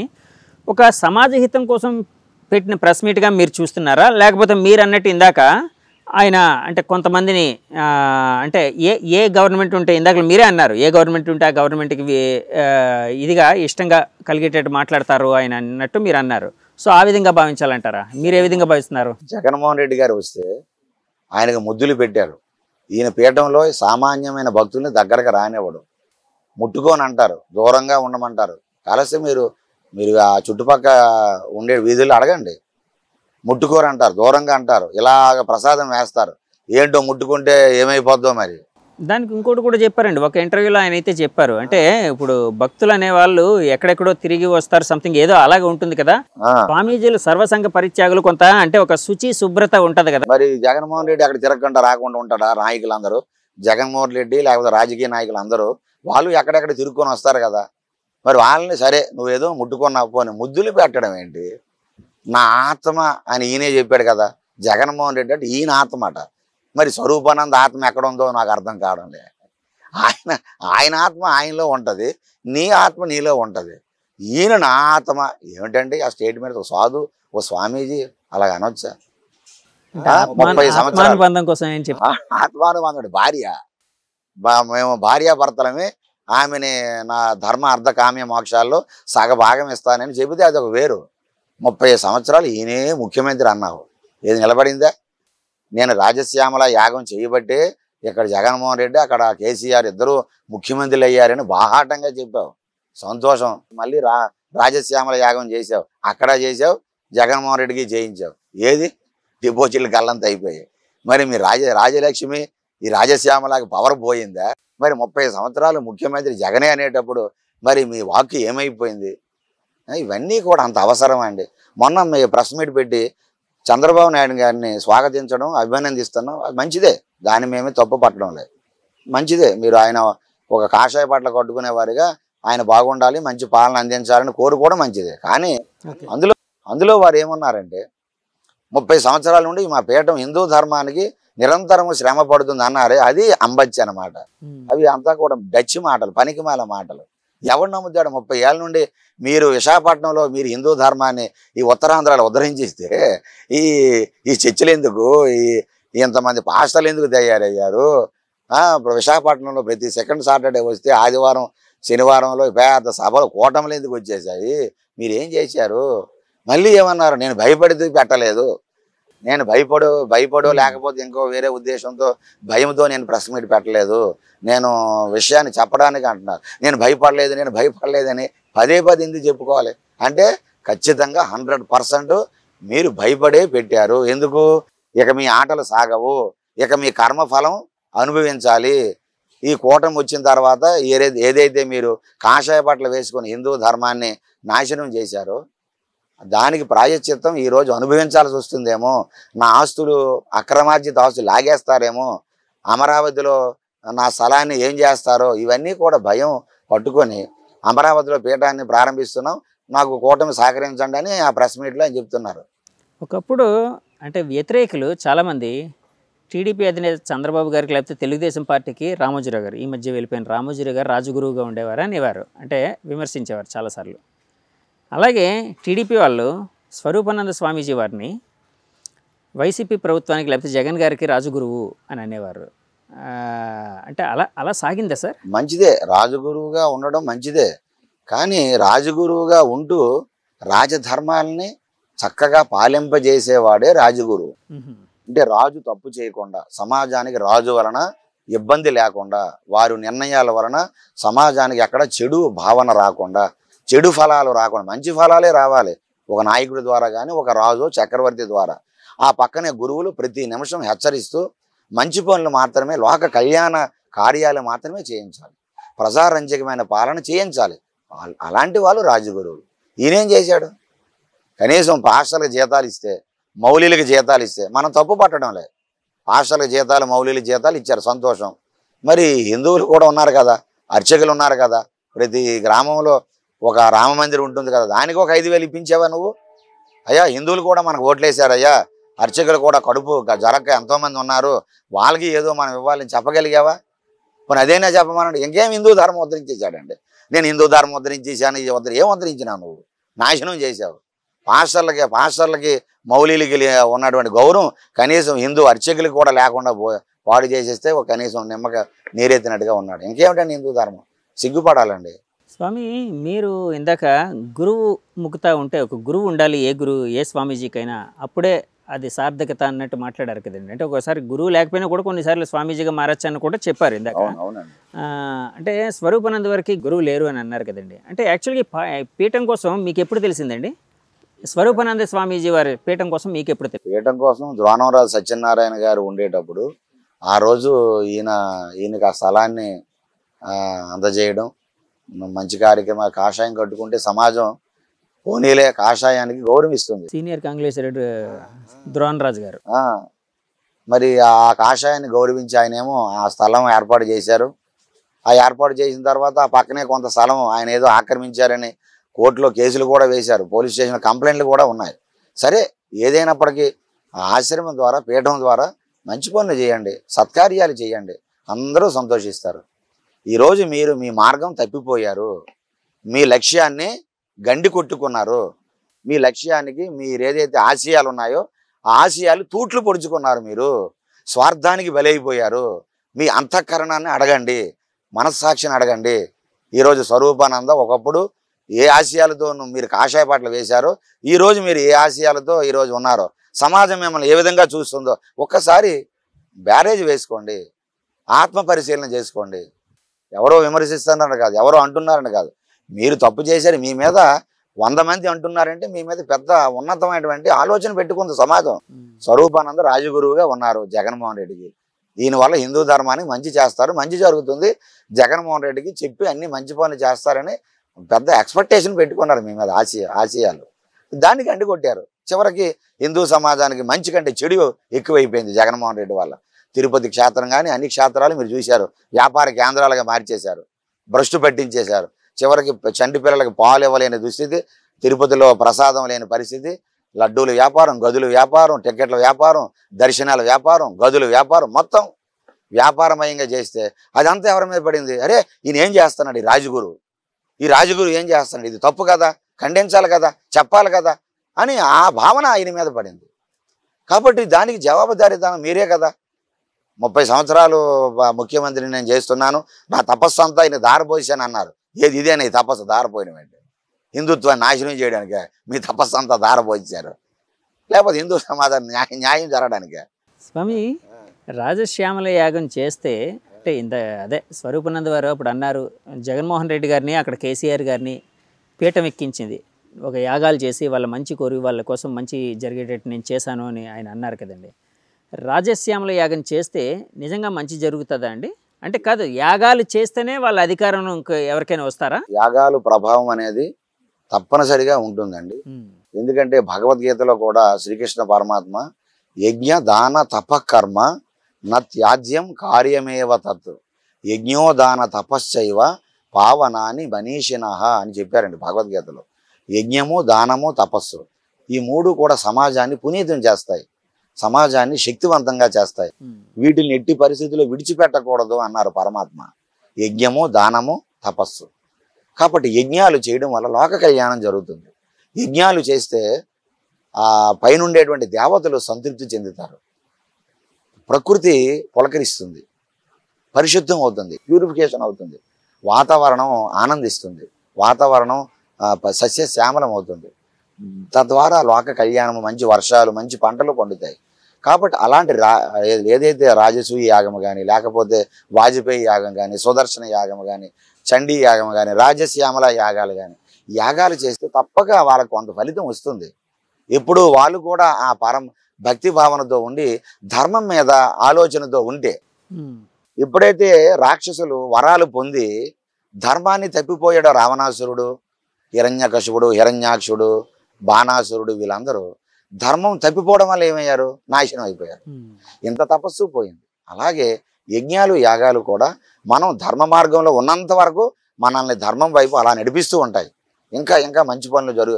ఒక సమాజ హితం కోసం పెట్టిన ప్రెస్ మీట్గా మీరు చూస్తున్నారా? లేకపోతే మీరు అన్నట్టు ఇందాక ఆయన అంటే కొంతమందిని అంటే ఏ గవర్నమెంట్ ఉంటే, ఇందాక మీరే అన్నారు, ఏ గవర్నమెంట్ ఉంటే ఆ గవర్నమెంట్కి ఇదిగా ఇష్టంగా కలిగేటట్టు మాట్లాడతారు ఆయన అన్నట్టు మీరు అన్నారు. సో ఆ విధంగా భావించాలంటారా? మీరు ఏ విధంగా భావిస్తున్నారు? జగన్మోహన్ రెడ్డి గారు వస్తే ఆయనకు ముద్దులు పెట్టారు. ఈయన పీఠంలో సామాన్యమైన భక్తుల్ని దగ్గరకు రానివ్వడు, ముట్టుకొని అంటారు, దూరంగా ఉండమంటారు. కలిసి మీరు ఆ చుట్టుపక్కల ఉండే వీధుల్లో అడగండి, ముట్టుకోరు అంటారు, దూరంగా అంటారు, ఇలాగ ప్రసాదం వేస్తారు. ఏంటో ముట్టుకుంటే ఏమైపోద్దో మరి. దానికి ఇంకోటి కూడా చెప్పారండి ఒక ఇంటర్వ్యూలో, ఆయన అయితే చెప్పారు, అంటే ఇప్పుడు భక్తులు అనే వాళ్ళు ఎక్కడెక్కడో తిరిగి వస్తారు, సంథింగ్ ఏదో అలాగే ఉంటుంది కదా, స్వామీజీలు సర్వసంగ పరిత్యాగులు, కొంత అంటే ఒక శుచి శుభ్రత ఉంటది కదా. మరి జగన్మోహన్ రెడ్డి అక్కడ తిరగకుండా రాకుండా ఉంటాడా? నాయకులందరూ, జగన్మోహన్ రెడ్డి లేకపోతే రాజకీయ నాయకులు అందరూ వాళ్ళు ఎక్కడెక్కడ తిరుక్కొని వస్తారు కదా. మరి వాళ్ళని సరే నువ్వేదో ముట్టుకున్నావు, పోని ముద్దులు పెట్టడం ఏంటి? నా ఆత్మ అని ఈయనే చెప్పాడు కదా జగన్మోహన్ రెడ్డి, అంటే ఈయన ఆత్మ అట. మరి స్వరూపానంద ఆత్మ ఎక్కడ ఉందో నాకు అర్థం కావడం లే. ఆయన ఆత్మ ఆయనలో ఉంటుంది, నీ ఆత్మ నీలో ఉంటుంది. ఈయన నా ఆత్మ ఏమిటండి? ఆ స్టేట్మెంట్ ఒక సాధు, ఓ స్వామీజీ అలాగ అనొచ్చా? 30 సంవత్సరాల కోసం ఏం చెప్పి ఆత్మానుబంధుడు భార్య, మేము భార్యాభర్తలమే, ఆమెని నా ధర్మ అర్ధ కామ్య మోక్షాల్లో సగభాగం ఇస్తానని చెబితే అది ఒక వేరు. 30 సంవత్సరాలు ఈయనే ముఖ్యమంత్రి అన్నావు, ఏది నిలబడిందా? నేను రాజశ్యామల యాగం చేయబట్టే ఇక్కడ జగన్మోహన్ రెడ్డి అక్కడ కేసీఆర్ ఇద్దరు ముఖ్యమంత్రులు అయ్యారని బాహాటంగా చెప్పావు, సంతోషం. మళ్ళీ రాజశ్యామల యాగం చేసావు, అక్కడ చేసావు, జగన్మోహన్ రెడ్డికి చేయించావు. ఏది? డిపాజిట్లు గల్లంత అయిపోయాయి. మరి మీ రాజలక్ష్మి ఈ రాజశ్యామలకి పవర్ పోయిందా? మరి 30 సంవత్సరాలు ముఖ్యమంత్రి జగనే అనేటప్పుడు మరి మీ వాక్కు ఏమైపోయింది? ఇవన్నీ కూడా అంత అవసరం అండి. మొన్న మీ ప్రెస్ మీట్ పెట్టి చంద్రబాబు నాయుడు గారిని స్వాగతించడం, అభినందిస్తున్నాం, అది మంచిదే, దాన్ని మేమే తప్పు పట్టడం లేదు, మంచిదే. మీరు ఆయన ఒక కాషాయ బట్టలు కట్టుకునే వారిగా ఆయన బాగుండాలి, మంచి పాలన అందించాలని కోరుకోవడం మంచిదే. కానీ అందులో వారు ఏమన్నారంటే 30 సంవత్సరాల నుండి మా పీఠం హిందూ ధర్మానికి నిరంతరం శ్రమ పడుతుంది అన్నారే, అది అంబచ్చి అన్నమాట. అవి అంతా కూడా డచ్ మాటలు, పనికిమాల మాటలు. ఎవరు నమ్ముతాడు? 30 ఏళ్ళ నుండి మీరు విశాఖపట్నంలో మీరు హిందూ ధర్మాన్ని ఈ ఉత్తరాంధ్రాలో ఉద్ధరించిస్తే ఈ చర్చలు ఎందుకు, ఇంతమంది పాస్టర్లు ఎందుకు తయారయ్యారు, ఇప్పుడు విశాఖపట్నంలో ప్రతి సెకండ్ సాటర్డే వస్తే ఆదివారం శనివారంలో పెద్ద సభలు కూటమిలు ఎందుకు వచ్చేసాయి? మీరు ఏం చేశారు? మళ్ళీ ఏమన్నారు, నేను భయపడితే పెట్టలేదు, నేను భయపడో లేకపోతే ఇంకో వేరే ఉద్దేశంతో భయంతో నేను ప్రెస్ మీట్ పెట్టలేదు, నేను విషయాన్ని చెప్పడానికి అంటున్నారు. నేను భయపడలేదని పదే ఎందుకు చెప్పుకోవాలి? అంటే ఖచ్చితంగా 100% మీరు భయపడే పెట్టారు. ఎందుకు? ఇక మీ ఆటలు సాగవు, ఇక మీ కర్మఫలం అనుభవించాలి. ఈ కూటమి వచ్చిన తర్వాత ఏదైతే మీరు కాషాయ బట్టలు వేసుకొని హిందూ ధర్మాన్ని నాశనం చేశారో దానికి ప్రాయశ్చిత్తం ఈరోజు అనుభవించాల్సి వస్తుందేమో, నా ఆస్తులు అక్రమార్జిత ఆస్తులు లాగేస్తారేమో, అమరావతిలో నా స్థలాన్ని ఏం చేస్తారో ఇవన్నీ కూడా భయం పట్టుకొని అమరావతిలో పీఠాన్ని ప్రారంభిస్తున్నాం, నాకు కూటమి సహకరించండి అని ఆ ప్రెస్ మీట్లో అని చెప్తున్నారు. ఒకప్పుడు అంటే వ్యతిరేకులు చాలామంది టీడీపీ అధినేత చంద్రబాబు గారికి లేకపోతే తెలుగుదేశం పార్టీకి రామోజీరావు గారు, ఈ మధ్య వెళ్ళిపోయిన రామోజీరావు గారు రాజగురువుగా ఉండేవారు అనేవారు, అంటే విమర్శించేవారు చాలాసార్లు. అలాగే టీడీపీ వాళ్ళు స్వరూపానంద స్వామీజీ వారిని వైసీపీ ప్రభుత్వానికి లేకపోతే జగన్ గారికి రాజగురువు అని అనేవారు. అంటే అలా సాగిందా సార్? మంచిదే, రాజగురువుగా ఉండడం మంచిదే. కానీ రాజగురువుగా ఉంటూ రాజధర్మాలని చక్కగా పాలింపజేసేవాడే రాజగురువు. అంటే రాజు తప్పు చేయకుండా, సమాజానికి రాజు వలన ఇబ్బంది లేకుండా, వారి నిర్ణయాల వలన సమాజానికి ఎక్కడ చెడు భావన రాకుండా, చెడు ఫలాలు రాకుండా మంచి ఫలాలే రావాలి. ఒక నాయకుడి ద్వారా కానీ, ఒక రాజు చక్రవర్తి ద్వారా. ఆ పక్కనే గురువులు ప్రతి నిమిషం హెచ్చరిస్తూ మంచి పనులు మాత్రమే, లోక కళ్యాణ కార్యాలు మాత్రమే చేయించాలి, ప్రజారంజకమైన పాలన చేయించాలి. అలాంటి వాళ్ళు రాజగురువులు. ఈయనేం చేశాడు? కనీసం పాస్టర్లకు జీతాలు ఇస్తే, మౌలీలకు జీతాలు ఇస్తే మనం తప్పు పట్టడం లేదు. పాస్టర్లకు జీతాలు, మౌలీలకు జీతాలు ఇచ్చారు, సంతోషం. మరి హిందువులు కూడా ఉన్నారు కదా, అర్చకులు ఉన్నారు కదా, ప్రతి గ్రామంలో ఒక రామ మందిరం ఉంటుంది కదా, దానికి ఒక 5,000 ఇప్పించావా నువ్వు? అయ్యా హిందువులు కూడా మనకు ఓట్లేశారయ్యా, అర్చకులు కూడా కడుపు జరక్క ఎంతోమంది ఉన్నారు, వాళ్ళకి ఏదో మనం ఇవ్వాలని చెప్పగలిగావా? మరి అదేనా చెప్పమన్నాడు. ఇంకేం హిందూ ధర్మం ఉద్ధరించేశాడండి. నేను హిందూ ధర్మం ఉద్ధరించేశాను, ఏం ఉద్ధరించినావు నువ్వు? నాశనం చేశావు. పాస్టర్లకి మౌలీలకి ఉన్నటువంటి గౌరవం కనీసం హిందూ అర్చకులకి కూడా లేకుండా పాడు చేసేస్తే ఒక కనీసం నిమ్మక నీరెత్తినట్టుగా ఉన్నాడు. ఇంకేమిటండి హిందూ ధర్మం? సిగ్గుపడాలండి. స్వామి, మీరు ఇందాక గురువు ముక్కుతా ఉంటే, ఒక గురువు ఉండాలి, ఏ స్వామీజీకైనా, అప్పుడే అది సార్థకత అన్నట్టు మాట్లాడారు కదండి. అంటే ఒకసారి గురువు లేకపోయినా కూడా కొన్నిసార్లు స్వామీజీగా మారచ్చు అని కూడా చెప్పారు ఇందాక. అంటే స్వరూపానంద వారికి గురువు లేరు అని అన్నారు కదండి. అంటే యాక్చువల్గా పీఠం కోసం మీకు ఎప్పుడు తెలిసిందండి? స్వరూపానంద స్వామీజీ వారి పీఠం కోసం మీకు ఎప్పుడు తెలిసింది? పీఠం కోసం ద్రోణంరాజు సత్యనారాయణ గారు ఉండేటప్పుడు ఆ రోజు ఈయనకి ఆ స్థలాన్ని అందజేయడం మంచి కార్యక్రమం. కాషాయం కట్టుకుంటే సమాజం పోనీలే కాషాయానికి గౌరవిస్తుంది. సీనియర్ కాంగ్రెస్ ద్రోణరాజు గారు మరి ఆ కాషాయాన్ని గౌరవించి ఆయనేమో ఆ స్థలం ఏర్పాటు చేశారు. ఆ ఏర్పాటు చేసిన తర్వాత ఆ పక్కనే కొంత స్థలం ఆయన ఏదో ఆక్రమించారని కోర్టులో కేసులు కూడా వేశారు, పోలీస్ స్టేషన్ కంప్లైంట్లు కూడా ఉన్నాయి. సరే, ఏదైనప్పటికీ ఆశ్రమం ద్వారా, పీఠం ద్వారా మంచి పనులు చేయండి, సత్కార్యాలు చేయండి, అందరూ సంతోషిస్తారు. ఈరోజు మీరు మీ మార్గం తప్పిపోయారు, మీ లక్ష్యాన్ని గండి కొట్టుకున్నారు, మీ లక్ష్యానికి మీరు ఏదైతే ఆశయాలు ఉన్నాయో ఆ ఆశయాలు తూట్లు పొడుచుకున్నారు, మీరు స్వార్థానికి బలైపోయారు. మీ అంతఃకరణాన్ని అడగండి, మనస్సాక్షిని అడగండి. ఈరోజు స్వరూపానంద ఒకప్పుడు ఏ ఆశయాలతో మీరు కాషాయ పాటలు వేశారో, ఈరోజు మీరు ఏ ఆశయాలతో ఈరోజు ఉన్నారో, సమాజం మిమ్మల్ని ఏ విధంగా చూస్తుందో ఒక్కసారి బ్యారేజ్ వేసుకోండి, ఆత్మ పరిశీలన చేసుకోండి. ఎవరో విమర్శిస్తున్నారని కాదు, ఎవరో అంటున్నారని కాదు, మీరు తప్పు చేశారు, మీ మీద 100 మంది అంటున్నారంటే మీ మీద పెద్ద ఉన్నతమైనటువంటి ఆలోచన పెట్టుకుంది సమాజం. స్వరూపానంద రాజగురువుగా ఉన్నారు జగన్మోహన్ రెడ్డికి. ఈయన వల్ల హిందూ ధర్మానికి మంచి చేస్తారు, మంచి జరుగుతుంది, జగన్మోహన్ రెడ్డికి చెప్పి అన్ని మంచి పనులు చేస్తారని పెద్ద ఎక్స్పెక్టేషన్ పెట్టుకున్నారు మీ మీద ఆశయాలు. దానికి అండికొట్టారు. చివరికి హిందూ సమాజానికి మంచి కంటే చెడు ఎక్కువైపోయింది జగన్మోహన్ రెడ్డి వల్ల. తిరుపతి క్షేత్రం కానీ అన్ని క్షేత్రాలు మీరు చూశారు, వ్యాపార కేంద్రాలుగా మార్చేశారు, భ్రష్టు పట్టించేశారు. చివరికి చంటి పిల్లలకి పాలు ఇవ్వలేని దుస్థితి, తిరుపతిలో ప్రసాదం లేని పరిస్థితి, లడ్డూల వ్యాపారం, గదుల వ్యాపారం, టికెట్ల వ్యాపారం, దర్శనాల వ్యాపారం, గదుల వ్యాపారం, మొత్తం వ్యాపారమయంగా చేస్తే అదంతా ఎవరి మీద పడింది? అరే ఈయన ఏం చేస్తున్నాడు, ఈ రాజగురు ఏం చేస్తున్నాడు, ఇది తప్పు కదా, ఖండించాలి కదా, చెప్పాలి కదా అని ఆ భావన ఆయన మీద పడింది. కాబట్టి దానికి జవాబుదారీతనం మీరే కదా. 30 సంవత్సరాలు ముఖ్యమంత్రిని నేను చేస్తున్నాను, నా తపస్సు అంతా ఆయన దారపోసాను అన్నారు. ఏది ఇదే నీ తపస్సు దారపోయిన వెంటనే హిందుత్వాన్ని నాశనం చేయడానికే మీ తపస్సు అంతా దారపోయించారు, లేకపోతే హిందూ సమాజం న్యాయం జరగడానికే. స్వామి, రాజశ్యామల యాగం చేస్తే అంటే అదే స్వరూపానంద వారు అప్పుడు అన్నారు, జగన్మోహన్ రెడ్డి గారిని అక్కడ కేసీఆర్ గారిని పీఠం ఎక్కించింది, ఒక యాగాలు చేసి వాళ్ళ మంచి కోరి వాళ్ళ కోసం మంచి జరిగేటట్టు నేను చేశాను అని ఆయన అన్నారు కదండి. రాజశ్యామల యాగం చేస్తే నిజంగా మంచి జరుగుతుందా అండి? అంటే కాదు, యాగాలు చేస్తేనే వాళ్ళ అధికారం ఎవరికైనా వస్తారా? యాగాలు ప్రభావం అనేది తప్పనిసరిగా ఉంటుందండి. ఎందుకంటే భగవద్గీతలో కూడా శ్రీకృష్ణ పరమాత్మ యజ్ఞ దాన తప కర్మ నత్యాజ్యం కార్యమేవ తత్ యజ్ఞోదాన తపశ్చైవ పావనాని మనీషినః అని చెప్పారండి భగవద్గీతలో. యజ్ఞము, దానము, తపస్సు ఈ మూడు కూడా సమాజాన్ని పునీతం చేస్తాయి, సమాజాన్ని శక్తివంతంగా చేస్తాయి. వీటిని ఎట్టి పరిస్థితుల్లో విడిచిపెట్టకూడదు అన్నారు పరమాత్మ. యజ్ఞము, దానము, తపస్సు. కాబట్టి యజ్ఞాలు చేయడం వల్ల లోక కళ్యాణం జరుగుతుంది. యజ్ఞాలు చేస్తే ఆ పైనుండేటువంటి దేవతలు సంతృప్తి చెందుతారు, ప్రకృతి పులకరిస్తుంది, పరిశుద్ధం అవుతుంది, ప్యూరిఫికేషన్ అవుతుంది, వాతావరణం ఆనందిస్తుంది, వాతావరణం సస్యశ్యామలం అవుతుంది. తద్వారా లోక కళ్యాణం, మంచి వర్షాలు, మంచి పంటలు పండుతాయి. కాబట్టి అలాంటి ఏదైతే రాజసూయ యాగం కానీ, లేకపోతే వాజపేయి యాగం కానీ, సుదర్శన యాగం కానీ, చండీ యాగం కానీ, రాజశ్యామల యాగాలు కానీ యాగాలు చేస్తే తప్పక వాళ్ళకు కొంత ఫలితం వస్తుంది. ఎప్పుడు వాళ్ళు కూడా ఆ భక్తి భావనతో ఉండి ధర్మం మీద ఆలోచనతో ఉంటే. ఎప్పుడైతే రాక్షసులు వరాలు పొంది ధర్మాన్ని తప్పిపోయాడో రావణాసురుడు, హిరణ్యకశిపుడు, హిరణ్యాక్షుడు, బాణాసురుడు, వీళ్ళందరూ ధర్మం తప్పిపోవడం వల్ల ఏమయ్యారు? నాశనం అయిపోయారు. ఇంత తపస్సు పోయింది. అలాగే యజ్ఞాలు, యాగాలు కూడా మనం ధర్మ మార్గంలో ఉన్నంత వరకు మనల్ని ధర్మం వైపు అలా నడిపిస్తూ ఉంటాయి, ఇంకా ఇంకా మంచి పనులు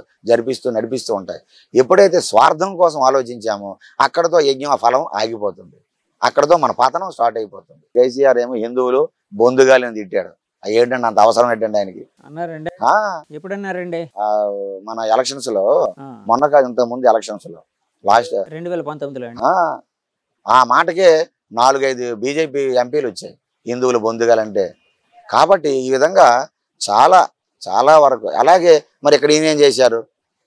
నడిపిస్తూ ఉంటాయి. ఎప్పుడైతే స్వార్థం కోసం ఆలోచించామో అక్కడతో యజ్ఞం ఫలం ఆగిపోతుంది, అక్కడతో మన పతనం స్టార్ట్ అయిపోతుంది. కేసీఆర్ ఏమో హిందువులు బొందుగాలని తిట్టాడు. ఏంటండి అంత అవసరం ఏంటండి ఆయనకి అన్నారండి? ఎప్పుడన్నారండి? మన ఎలక్షన్స్ లో, మొన్న కాదు ఇంతకు ముందు ఎలక్షన్స్ లో, లాస్ట్ 2019లో ఆ మాటకే 4-5 బీజేపీ ఎంపీలు వచ్చాయి హిందువులు బొందుగాలంటే. కాబట్టి ఈ విధంగా చాలా చాలా వరకు. అలాగే మరి ఇక్కడ ఈయన ఏం చేశారు?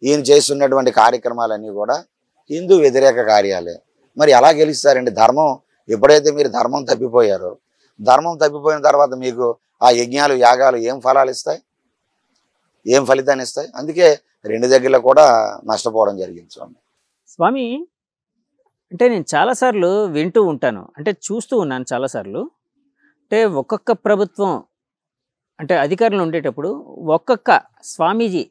ఈయన చేస్తున్నటువంటి కార్యక్రమాలన్నీ కూడా హిందూ వ్యతిరేక కార్యాలే. మరి ఎలా గెలుస్తారండి? ధర్మం ఎప్పుడైతే మీరు ధర్మం తప్పిపోయారో, ధర్మం తప్పిపోయిన తర్వాత మీకు ఆ యజ్ఞాలు, యాగాలు ఏం ఫలాలు ఇస్తాయి, ఏం ఫలితాన్ని ఇస్తాయి? అందుకే 2 దగ్గరలో కూడా నష్టపోవడం జరిగింది. స్వామి, అంటే నేను చాలాసార్లు వింటూ ఉంటాను, అంటే చూస్తూ ఉన్నాను చాలాసార్లు. అంటే ఒక్కొక్క ప్రభుత్వం అంటే అధికారులు ఉండేటప్పుడు ఒక్కొక్క స్వామీజీ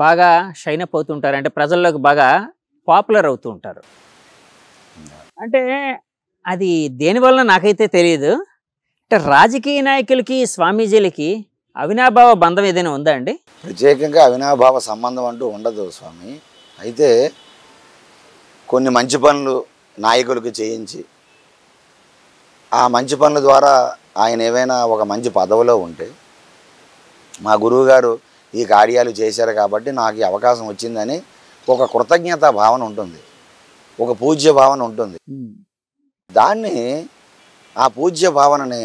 బాగా షైన్ అప్ అవుతుంటారు, అంటే ప్రజల్లోకి బాగా పాపులర్ అవుతూ ఉంటారు. అంటే అది దేనివల్ల నాకైతే తెలియదు. అంటే రాజకీయ నాయకులకి, స్వామీజీలకి అవినాభావ బంధం ఏదైనా ఉందా అండి? ప్రత్యేకంగా అవినాభావ సంబంధం అంటూ ఉండదు స్వామి. అయితే కొన్ని మంచి పనులు నాయకులకు చేయించి ఆ మంచి పనుల ద్వారా ఆయన ఏవైనా ఒక మంచి పదవిలో ఉంటే, మా గురువు గారు ఈ కార్యాలు చేశారు కాబట్టి నాకు ఈ అవకాశం వచ్చిందని ఒక కృతజ్ఞతా భావన ఉంటుంది, ఒక పూజ్య భావన ఉంటుంది. దాన్ని, ఆ పూజ్య భావనని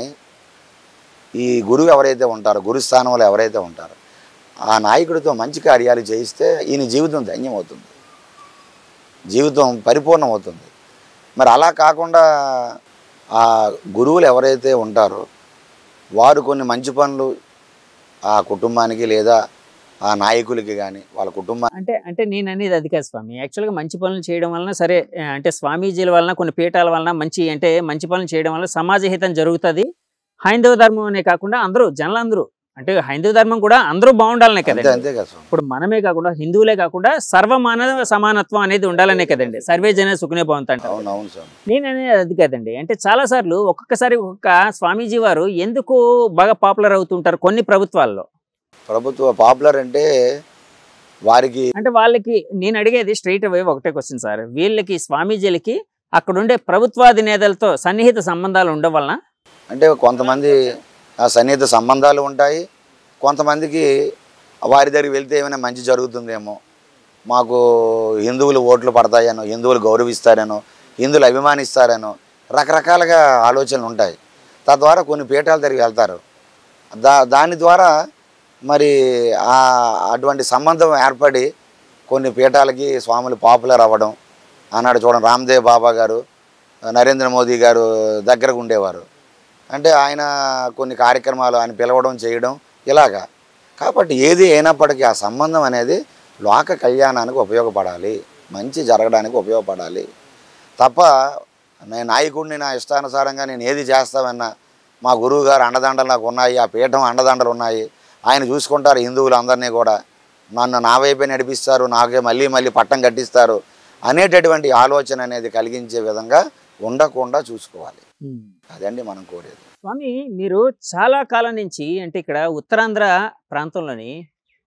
ఈ గురువు ఎవరైతే ఉంటారో, గురుస్థానంలో ఎవరైతే ఉంటారో ఆ నాయకుడితో మంచి కార్యాలు చేయిస్తే ఈయన జీవితం ధన్యమవుతుంది, జీవితం పరిపూర్ణం అవుతుంది. మరి అలా కాకుండా ఆ గురువులు ఎవరైతే ఉంటారో వారు కొన్ని మంచి పనులు ఆ కుటుంబానికి లేదా ఆ నాయకులకి కానీ వాళ్ళ కుటుంబం అంటే నేను అనేది అది కాదు స్వామి. యాక్చువల్గా మంచి పనులు చేయడం వలన సరే, అంటే స్వామీజీల వలన, కొన్ని పీఠాల వలన మంచి పనులు చేయడం వల్ల సమాజ హితం జరుగుతుంది. హైందవ ధర్మం అనే కాకుండా అందరూ, జనులందరూ, అంటే హైందవ ధర్మం కూడా అందరూ బాగుండాలనే కదండి. అంతే కదా. ఇప్పుడు మనమే కాకుండా, హిందువులే కాకుండా సర్వమానవ సమానత్వం అనేది ఉండాలనే కదండి. సర్వే జన సుఖనే బాగుంటారు. నేను అనేది అది కదండి. అంటే చాలాసార్లు ఒక్కొక్కసారి ఒక్కొక్క స్వామీజీ వారు ఎందుకు బాగా పాపులర్ అవుతుంటారు కొన్ని ప్రభుత్వాల్లో? పాపులర్ అంటే వారికి, అంటే వాళ్ళకి నేను అడిగేది స్ట్రైట్ అవే ఒకటే క్వశ్చన్ సార్. వీళ్ళకి, స్వామీజీలకి అక్కడ ఉండే ప్రభుత్వాధినేతలతో సన్నిహిత సంబంధాలు ఉండడం వలన, అంటే కొంతమంది ఆ సన్నిహిత సంబంధాలు ఉంటాయి, కొంతమందికి వారి దగ్గరికి వెళ్తే ఏమైనా మంచి జరుగుతుందేమో, మాకు హిందువులు ఓట్లు పడతాయనో, హిందువులు గౌరవిస్తారనో, హిందువులు అభిమానిస్తారనో రకరకాలుగా ఆలోచనలు ఉంటాయి. తద్వారా కొన్ని పీఠాల దగ్గరికి వెళ్తారు. దాని ద్వారా మరి అటువంటి సంబంధం ఏర్పడి కొన్ని పీఠాలకి స్వాములు పాపులర్ అవ్వడం. ఆనాడు చూడండి రామ్దేవ్ బాబా గారు, నరేంద్ర మోదీ గారు దగ్గరకు ఉండేవారు. అంటే ఆయన కొన్ని కార్యక్రమాలు ఆయన పిలవడం చేయడం ఇలాగా. కాబట్టి ఏది అయినప్పటికీ ఆ సంబంధం అనేది లోక కళ్యాణానికి ఉపయోగపడాలి, మంచి జరగడానికి ఉపయోగపడాలి తప్ప నేను నాయకుడిని నా ఇష్టానుసారంగా నేను ఏది చేస్తామన్నా మా గురువు గారు అండదండలు నాకు ఉన్నాయి, ఆ పీఠం అండదండలు ఉన్నాయి, ఆయన చూసుకుంటారు హిందువులు అందరినీ కూడా, నన్ను నా వైపే నడిపిస్తారు, నాకే మళ్ళీ మళ్ళీ పట్టం కట్టిస్తారు అనేటటువంటి ఆలోచన అనేది కలిగించే విధంగా ఉండకుండా చూసుకోవాలి. అదండి మనం కోరేది. స్వామి, మీరు చాలా కాలం నుంచి అంటే ఇక్కడ ఉత్తరాంధ్ర ప్రాంతంలోని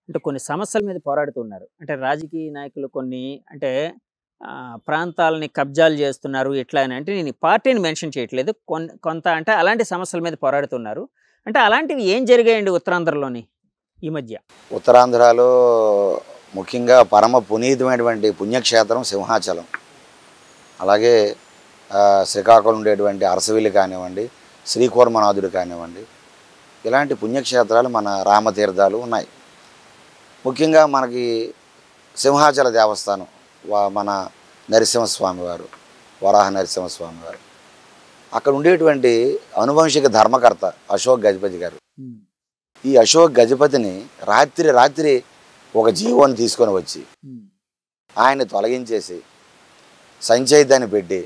అంటే కొన్ని సమస్యల మీద పోరాడుతున్నారు. అంటే రాజకీయ నాయకులు కొన్ని అంటే ప్రాంతాలని కబ్జాలు చేస్తున్నారు ఇట్లా అని. అంటే నేను పార్టీని మెన్షన్ చేయట్లేదు, కొంత అంటే అలాంటి సమస్యల మీద పోరాడుతున్నారు. అంటే అలాంటివి ఏం జరిగాయండి ఉత్తరాంధ్రలోని ఈ మధ్య? ఉత్తరాంధ్రలో ముఖ్యంగా పరమ పునీతమైనటువంటి పుణ్యక్షేత్రం సింహాచలం, అలాగే శ్రీకాకుళం ఉండేటువంటి అరసవిల్లి కానివ్వండి, శ్రీకూర్మనాథుడు కానివ్వండి, ఇలాంటి పుణ్యక్షేత్రాలు మన రామతీర్థాలు ఉన్నాయి. ముఖ్యంగా మనకి సింహాచల దేవస్థానం మన నరసింహస్వామి వారు, వరాహ నరసింహస్వామి వారు, అక్కడ ఉండేటువంటి అనువంశిక ధర్మకర్త అశోక్ గజపతి గారు. ఈ అశోక్ గజపతిని రాత్రి ఒక జీవోని తీసుకొని వచ్చి ఆయన తొలగించేసి సంచయితాన్ని పెట్టి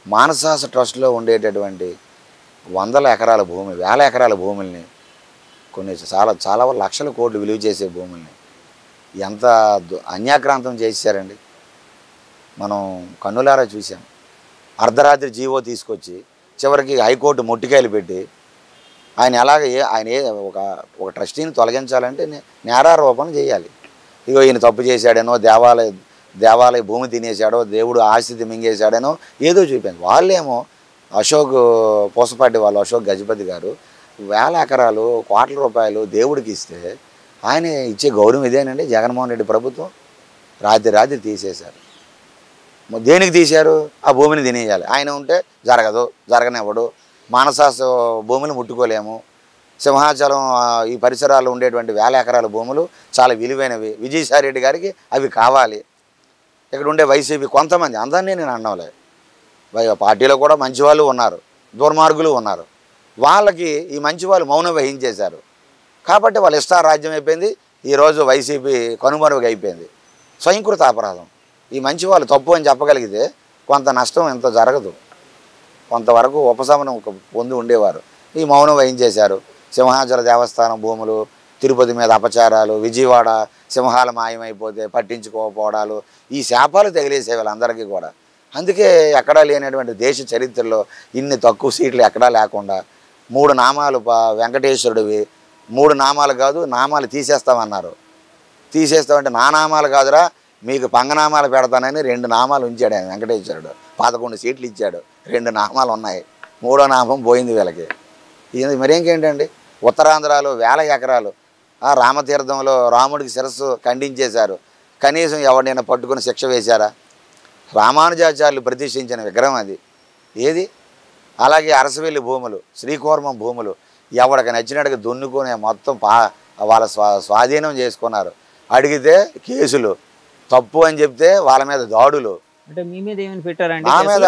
మానసాస ట్రస్ట్లో ఉండేటటువంటి వందల ఎకరాల భూమి, వేల ఎకరాల భూముల్ని, కొన్ని చాలా లక్షల కోట్లు విలువ చేసే భూముల్ని ఎంత అన్యాక్రాంతం చేశారండి. మనం కన్నులారా చూసాం. అర్ధరాత్రి జీవో తీసుకొచ్చి చివరికి హైకోర్టు మొట్టికాయలు పెట్టి ఆయన ఒక ట్రస్టీని తొలగించాలంటే నేరారోపణ చేయాలి. ఇగో ఈయన తప్పు చేశాడనో, దేవాలయ భూమి తినేశాడో, దేవుడు ఆస్తి మింగేశాడనో ఏదో చూపింది. వాళ్ళేమో పూసపాటి వాళ్ళు అశోక్ గజపతి గారు వేల ఎకరాలు కోట్ల రూపాయలు దేవుడికి ఇస్తే ఆయన ఇచ్చే గౌరవం ఇదేనండి. జగన్మోహన్ రెడ్డి ప్రభుత్వం రాత్రి తీసేశారు. దేనికి తీశారు? ఆ భూమిని తినేయాలి. ఆయన ఉంటే జరగనివ్వడు. మానసాస భూములు ముట్టుకోలేము. సింహాచలం ఈ పరిసరాల్లో ఉండేటువంటి వేల ఎకరాల భూములు చాలా విలువైనవి. విజయసాయి రెడ్డి గారికి అవి కావాలి. ఇక్కడ ఉండే వైసీపీ కొంతమంది, అందరినీ నేను అనడంలే, పార్టీలో కూడా మంచి వాళ్ళు ఉన్నారు, దుర్మార్గులు ఉన్నారు. వాళ్ళకి ఈ మంచి వాళ్ళు మౌనం వహించేశారు. కాబట్టి వాళ్ళ ఇష్టారాజ్యం అయిపోయింది. ఈరోజు వైసీపీ కనుమరుగు అయిపోయింది. స్వయంకృత అపరాధం. ఈ మంచి వాళ్ళు తప్పు అని చెప్పగలిగితే కొంత నష్టం ఎంత జరగదు, కొంతవరకు ఉపశమనం పొంది ఉండేవారు. ఈ మౌనం వహించేశారు. సింహాచల దేవస్థానం భూములు, తిరుపతి మీద అపచారాలు, విజయవాడ సింహాలు మాయమైపోతే పట్టించుకోకపోవడాలు, ఈ శాపాలు తగిలేసే వాళ్ళందరికీ కూడా. అందుకే ఎక్కడా లేనటువంటి దేశ చరిత్రలో ఇన్ని తక్కువ సీట్లు ఎక్కడా లేకుండా 3 నామాలు వెంకటేశ్వరుడివి, 3 నామాలు కాదు నామాలు తీసేస్తామన్నారు. తీసేస్తామంటే నా నామాలు కాదురా మీకు పంగనామాలు పెడతానని 2 నామాలు ఉంచాడు ఆయన వెంకటేశ్వరుడు. 11 సీట్లు ఇచ్చాడు, 2 నామాలు ఉన్నాయి, 3వ నామం పోయింది వీళ్ళకి. ఇది మరేంకేంటండి? ఉత్తరాంధ్రలో వేల ఎకరాలు రామతీర్థంలో రాముడికి శిరస్సు ఖండించేశారు. కనీసం ఎవరినైనా పట్టుకుని శిక్ష వేశారా? రామానుజాచార్యులు ప్రతిష్ఠించిన విగ్రహం అది ఏది? అలాగే అరసవెల్లి భూములు, శ్రీకూర్మం భూములు ఎవరికి నచ్చినట్టుగా దున్నుకొని మొత్తం వాళ్ళ స్వాధీనం చేసుకున్నారు. అడిగితే కేసులు, తప్పు అని చెప్తే వాళ్ళ మీద దాడులు. అంటే మీ మీద ఏమైనా పెట్టారండి? నా మీద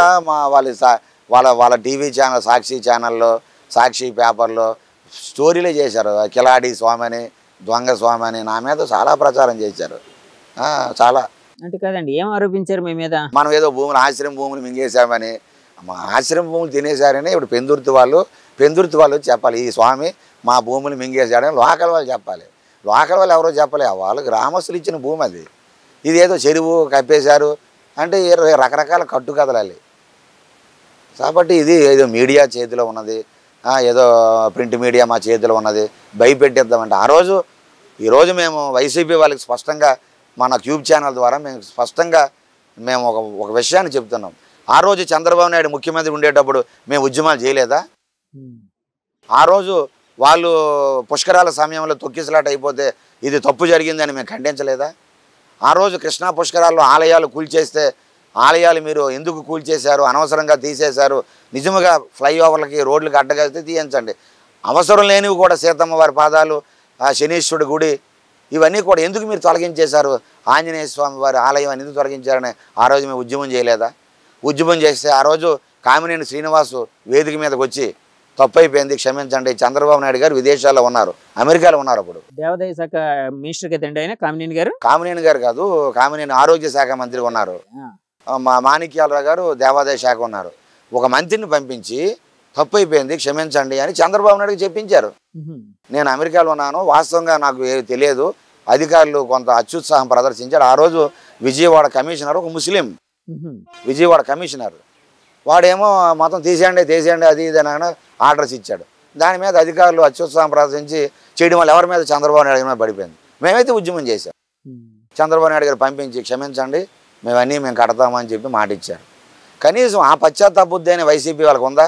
వాళ్ళ టీవీ ఛానల్, సాక్షి ఛానల్లో, సాక్షి పేపర్లో స్టోరీలే చేశారు. కిలాడి స్వామి అని, దొంగ స్వామి అని నా మీద చాలా ప్రచారం చేశారు. చాలా అంటే కాదండి, ఏం ఆరోపించారు మీ మీద? మనం ఏదో ఆశ్రమ భూములు మింగేశామని, మా ఆశ్రమ భూములు తినేశారని ఇప్పుడు పెందుర్తి వాళ్ళు చెప్పాలి, ఈ స్వామి మా భూములు మింగేశాడని లోకల్ వాళ్ళు చెప్పాలి. లోకల్ వాళ్ళు ఎవరో చెప్పలే, వాళ్ళు గ్రామస్తులు ఇచ్చిన భూమి అది. ఇదేదో చెరువు కప్పేశారు అంటే రకరకాల కట్టుకథలు. కాబట్టి ఇది ఏదో మీడియా చేతిలో ఉన్నది, ఏదో ప్రింట్ మీడియా మా చేతిలో ఉన్నది, భయపెట్టేద్దామంటే ఈరోజు మేము వైసీపీ వాళ్ళకి స్పష్టంగా మన ట్యూబ్ ఛానల్ ద్వారా మేము స్పష్టంగా ఒక విషయాన్ని చెప్తున్నాం. ఆ రోజు చంద్రబాబు నాయుడు ముఖ్యమంత్రి ఉండేటప్పుడు మేము ఉద్యమాలు చేయలేదా? ఆ రోజు వాళ్ళు పుష్కరాల సమయంలో తొక్కిసలాట అయిపోతే ఇది తప్పు జరిగిందని మేము ఖండించలేదా? ఆ రోజు కృష్ణా పుష్కరాల్లో ఆలయాలు కూల్చేస్తే ఆలయాలు మీరు ఎందుకు కూల్చేశారు, అనవసరంగా తీసేశారు, నిజముగా ఫ్లైఓవర్లకి రోడ్లకి అడ్డగలిస్తే తీయించండి. అవసరం లేనివి కూడా సీతమ్మ వారి పాదాలు, శనీశ్వరుడి గుడి, ఇవన్నీ కూడా ఎందుకు మీరు తొలగించేశారు, ఆంజనేయ స్వామి వారి ఆలయం అని ఎందుకు తొలగించారని ఆ రోజు మేము ఉద్యమం చేయలేదా? ఉద్యమం చేస్తే ఆ రోజు కామినేని శ్రీనివాసు వేదిక మీదకి వచ్చి తప్పైపోయింది క్షమించండి, చంద్రబాబు నాయుడు గారు విదేశాల్లో ఉన్నారు, అమెరికాలో ఉన్నారు, అప్పుడు దేవాదాయ శాఖ మినిస్టర్ కదండి ఆయన కామినేని గారు కాదు, కామినేని ఆరోగ్య శాఖ మంత్రి ఉన్నారు, మా మాణిక్యాలరావు గారు దేవాదాయ శాఖ ఉన్నారు. ఒక మంత్రిని పంపించి తప్పైపోయింది క్షమించండి అని చంద్రబాబు నాయుడుకి చెప్పించారు. నేను అమెరికాలో ఉన్నాను, వాస్తవంగా నాకు తెలియదు, అధికారులు కొంత అత్యుత్సాహం ప్రదర్శించారు. ఆ రోజు విజయవాడ కమిషనర్, ఒక ముస్లిం విజయవాడ కమిషనర్, వాడేమో మొత్తం తీసేయండి అది ఇది అని ఆర్డర్స్ ఇచ్చాడు. దాని మీద అధికారులు అత్యుత్సాహం ప్రదర్శించి చేయడం వల్ల ఎవరి మీద, చంద్రబాబు నాయుడు మీద పడిపోయింది. మేమైతే ఉద్యమం చేశాం. చంద్రబాబు నాయుడు గారు పంపించి క్షమించండి మేము కడతామని చెప్పి మాట ఇచ్చారు. కనీసం ఆ పశ్చాత్తాప బుద్ధి అయిన వైసీపీ వాళ్ళకు ఉందా?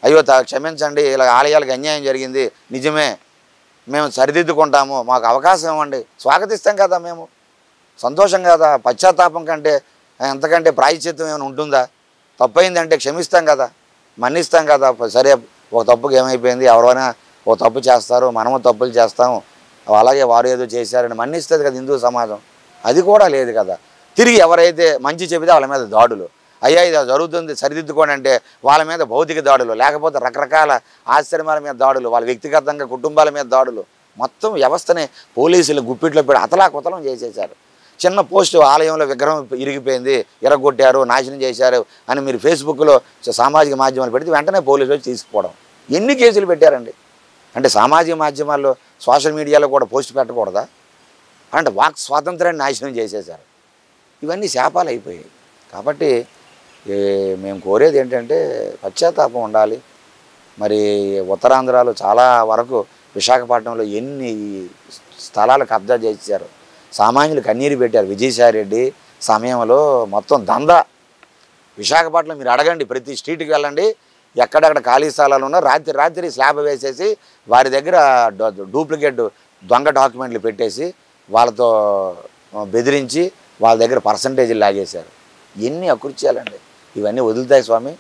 అయ్యో క్షమించండి, ఇలా ఆలయాలకు అన్యాయం జరిగింది, నిజమే, మేము సరిదిద్దుకుంటాము, మాకు అవకాశం ఇవ్వండి, స్వాగతిస్తాం కదా, మేము సంతోషం కదా. పశ్చాత్తాపం కంటే ఎంతకంటే ప్రాయశ్చిత్తం ఏమైనా ఉంటుందా? తప్పైందంటే క్షమిస్తాం కదా, మన్నిస్తాం కదా. సరే, ఒక తప్పుకి ఏమైపోయింది, ఎవరైనా ఒక తప్పు చేస్తారు, మనము తప్పులు చేస్తాము, అలాగే వారు ఏదో చేశారని మన్నిస్తుంది కదా హిందూ సమాజం. అది కూడా లేదు కదా. తిరిగి ఎవరైతే మంచి చెబితే వాళ్ళ మీద దాడులు, అయ్యా ఇది జరుగుతుంది సరిదిద్దుకోండి అంటే వాళ్ళ మీద భౌతిక దాడులు, లేకపోతే రకరకాల ఆశ్రమాల మీద దాడులు, వాళ్ళ వ్యక్తిగతంగా కుటుంబాల మీద దాడులు, మొత్తం వ్యవస్థని పోలీసులు గుప్పిట్లో పెట్టి అతలాకుతలం చేసేశారు. చిన్న పోస్టు, ఆలయంలో విగ్రహం ఇరిగిపోయింది, ఇరగొట్టారు, నాశనం చేశారు అని మీరు ఫేస్బుక్లో సామాజిక మాధ్యమాలు పెడితే వెంటనే పోలీసులు వచ్చి తీసుకుపోవడం. ఎన్ని కేసులు పెట్టారండి? అంటే సామాజిక మాధ్యమాల్లో, సోషల్ మీడియాలో కూడా పోస్ట్ పెట్టకూడదా? అంటే వాక్ స్వాతంత్రాన్ని నాశనం చేసేశారు. ఇవన్నీ శాపాలు అయిపోయాయి. కాబట్టి మేము కోరేది ఏంటంటే పశ్చాత్తాపం ఉండాలి. మరి ఉత్తరాంధ్రలో చాలా వరకు విశాఖపట్నంలో ఎన్ని స్థలాలు కబ్జా చేశారు, సామాన్యులు కన్నీరు పెట్టారు. విజయసాయి రెడ్డి సమయంలో మొత్తం దందా. విశాఖపట్నం మీరు అడగండి, ప్రతి స్ట్రీట్కి వెళ్ళండి, ఎక్కడెక్కడ ఖాళీ స్థలాలు ఉన్నా రాత్రి స్లాబ్ వేసేసి వారి దగ్గర డూప్లికేట్ దొంగ డాక్యుమెంట్లు పెట్టేసి వాళ్ళతో బెదిరించి వాళ్ళ దగ్గర పర్సంటేజీలు లాగేశారు. ఎన్ని అకృత్యాలండి. ఇవన్నీ వదులుతాయి స్వామి.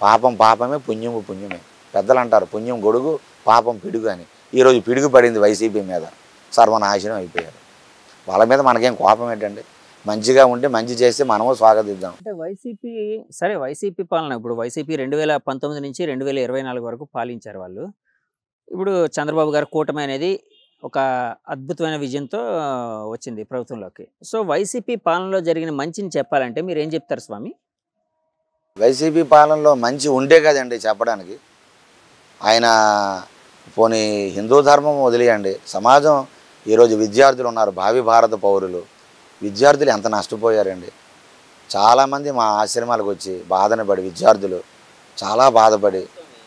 పాపం పాపమే, పుణ్యము పుణ్యమే. పెద్దలు అంటారు పుణ్యం గొడుగు, పాపం పిడుగు అని. ఈరోజు పిడుగు పడింది వైసీపీ మీద, సర్వనాశనం అయిపోయారు. వాళ్ళ మీద మనకేం కోపం ఏంటండి? మంచిగా ఉంటే మంచి చేస్తే మనము స్వాగతిద్దాం. అంటే వైసీపీ పాలన, ఇప్పుడు వైసీపీ 2019 నుంచి 2024 వరకు పాలించారు వాళ్ళు. ఇప్పుడు చంద్రబాబు గారు కూటమి అనేది ఒక అద్భుతమైన విజయంతో వచ్చింది ప్రభుత్వంలోకి. సో వైసీపీ పాలనలో జరిగిన మంచిని చెప్పాలంటే మీరు ఏం చెప్తారు స్వామి? వైసీపీ పాలనలో మంచి ఉండే కదండి చెప్పడానికి. ఆయన పోనీ హిందూ ధర్మం వదిలేయండి, సమాజం ఈరోజు విద్యార్థులు ఉన్నారు, భావి భారత పౌరులు. విద్యార్థులు ఎంత నష్టపోయారండి. చాలామంది మా ఆశ్రమాలకు వచ్చి బాధన పడి, విద్యార్థులు చాలా బాధపడి,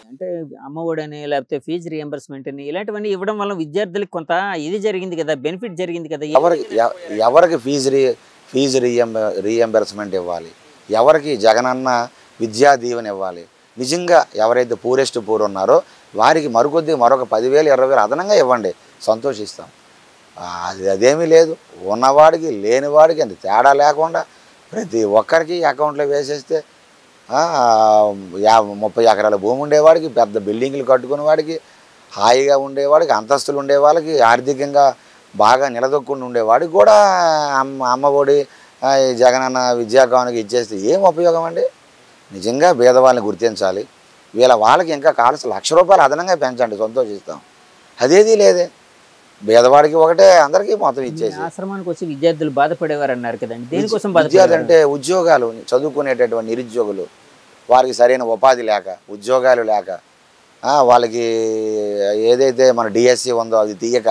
అంటే అమ్మఒడని లేకపోతే ఫీజు రియంబర్స్మెంట్ అని ఇలాంటివన్నీ ఇవ్వడం వల్ల విద్యార్థులకు కొంత ఇది జరిగింది కదా, బెనిఫిట్ జరిగింది కదా. ఎవరికి ఫీజు రియంబర్స్మెంట్ ఇవ్వాలి, ఎవరికి జగనన్న విద్యా దీవెన ఇవ్వాలి. నిజంగా ఎవరైతే పూరెస్ట్ పూర్ ఉన్నారో వారికి మరొక 10,000 20,000 అదనంగా ఇవ్వండి, సంతోషిస్తాం. అదేమీ లేదు. ఉన్నవాడికి లేనివాడికి అంత తేడా లేకుండా ప్రతి ఒక్కరికి అకౌంట్లో వేసేస్తే 30 ఎకరాల భూమి ఉండేవాడికి, పెద్ద బిల్డింగ్లు కట్టుకునే వాడికి, హాయిగా ఉండేవాడికి, అంతస్తులు ఉండే వాళ్ళకి, ఆర్థికంగా బాగా నిలదొక్కుని ఉండేవాడికి కూడా అమ్మఒడి జగనన్న విద్యాకానికి ఇచ్చేస్తే ఏం ఉపయోగం అండి? నిజంగా పేదవాళ్ళని గుర్తించాలి. వాళ్ళకి ఇంకా కావాల్సిన ₹1,00,000 అదనంగా పెంచండి, సంతోషిస్తాం. అదేది లేదే. పేదవాడికి ఒకటే, అందరికీ మొత్తం ఇచ్చేసి. ఆశ్రమానికి వచ్చి విద్యార్థులు బాధపడేవారు అన్నారు కదండి, దేనికోసం? విద్యార్థి అంటే ఉద్యోగాలు, చదువుకునేటటువంటి నిరుద్యోగులు, వారికి సరైన ఉపాధి లేక, ఉద్యోగాలు లేక, వాళ్ళకి ఏదైతే మన డిఎస్సి ఉందో అది తీయక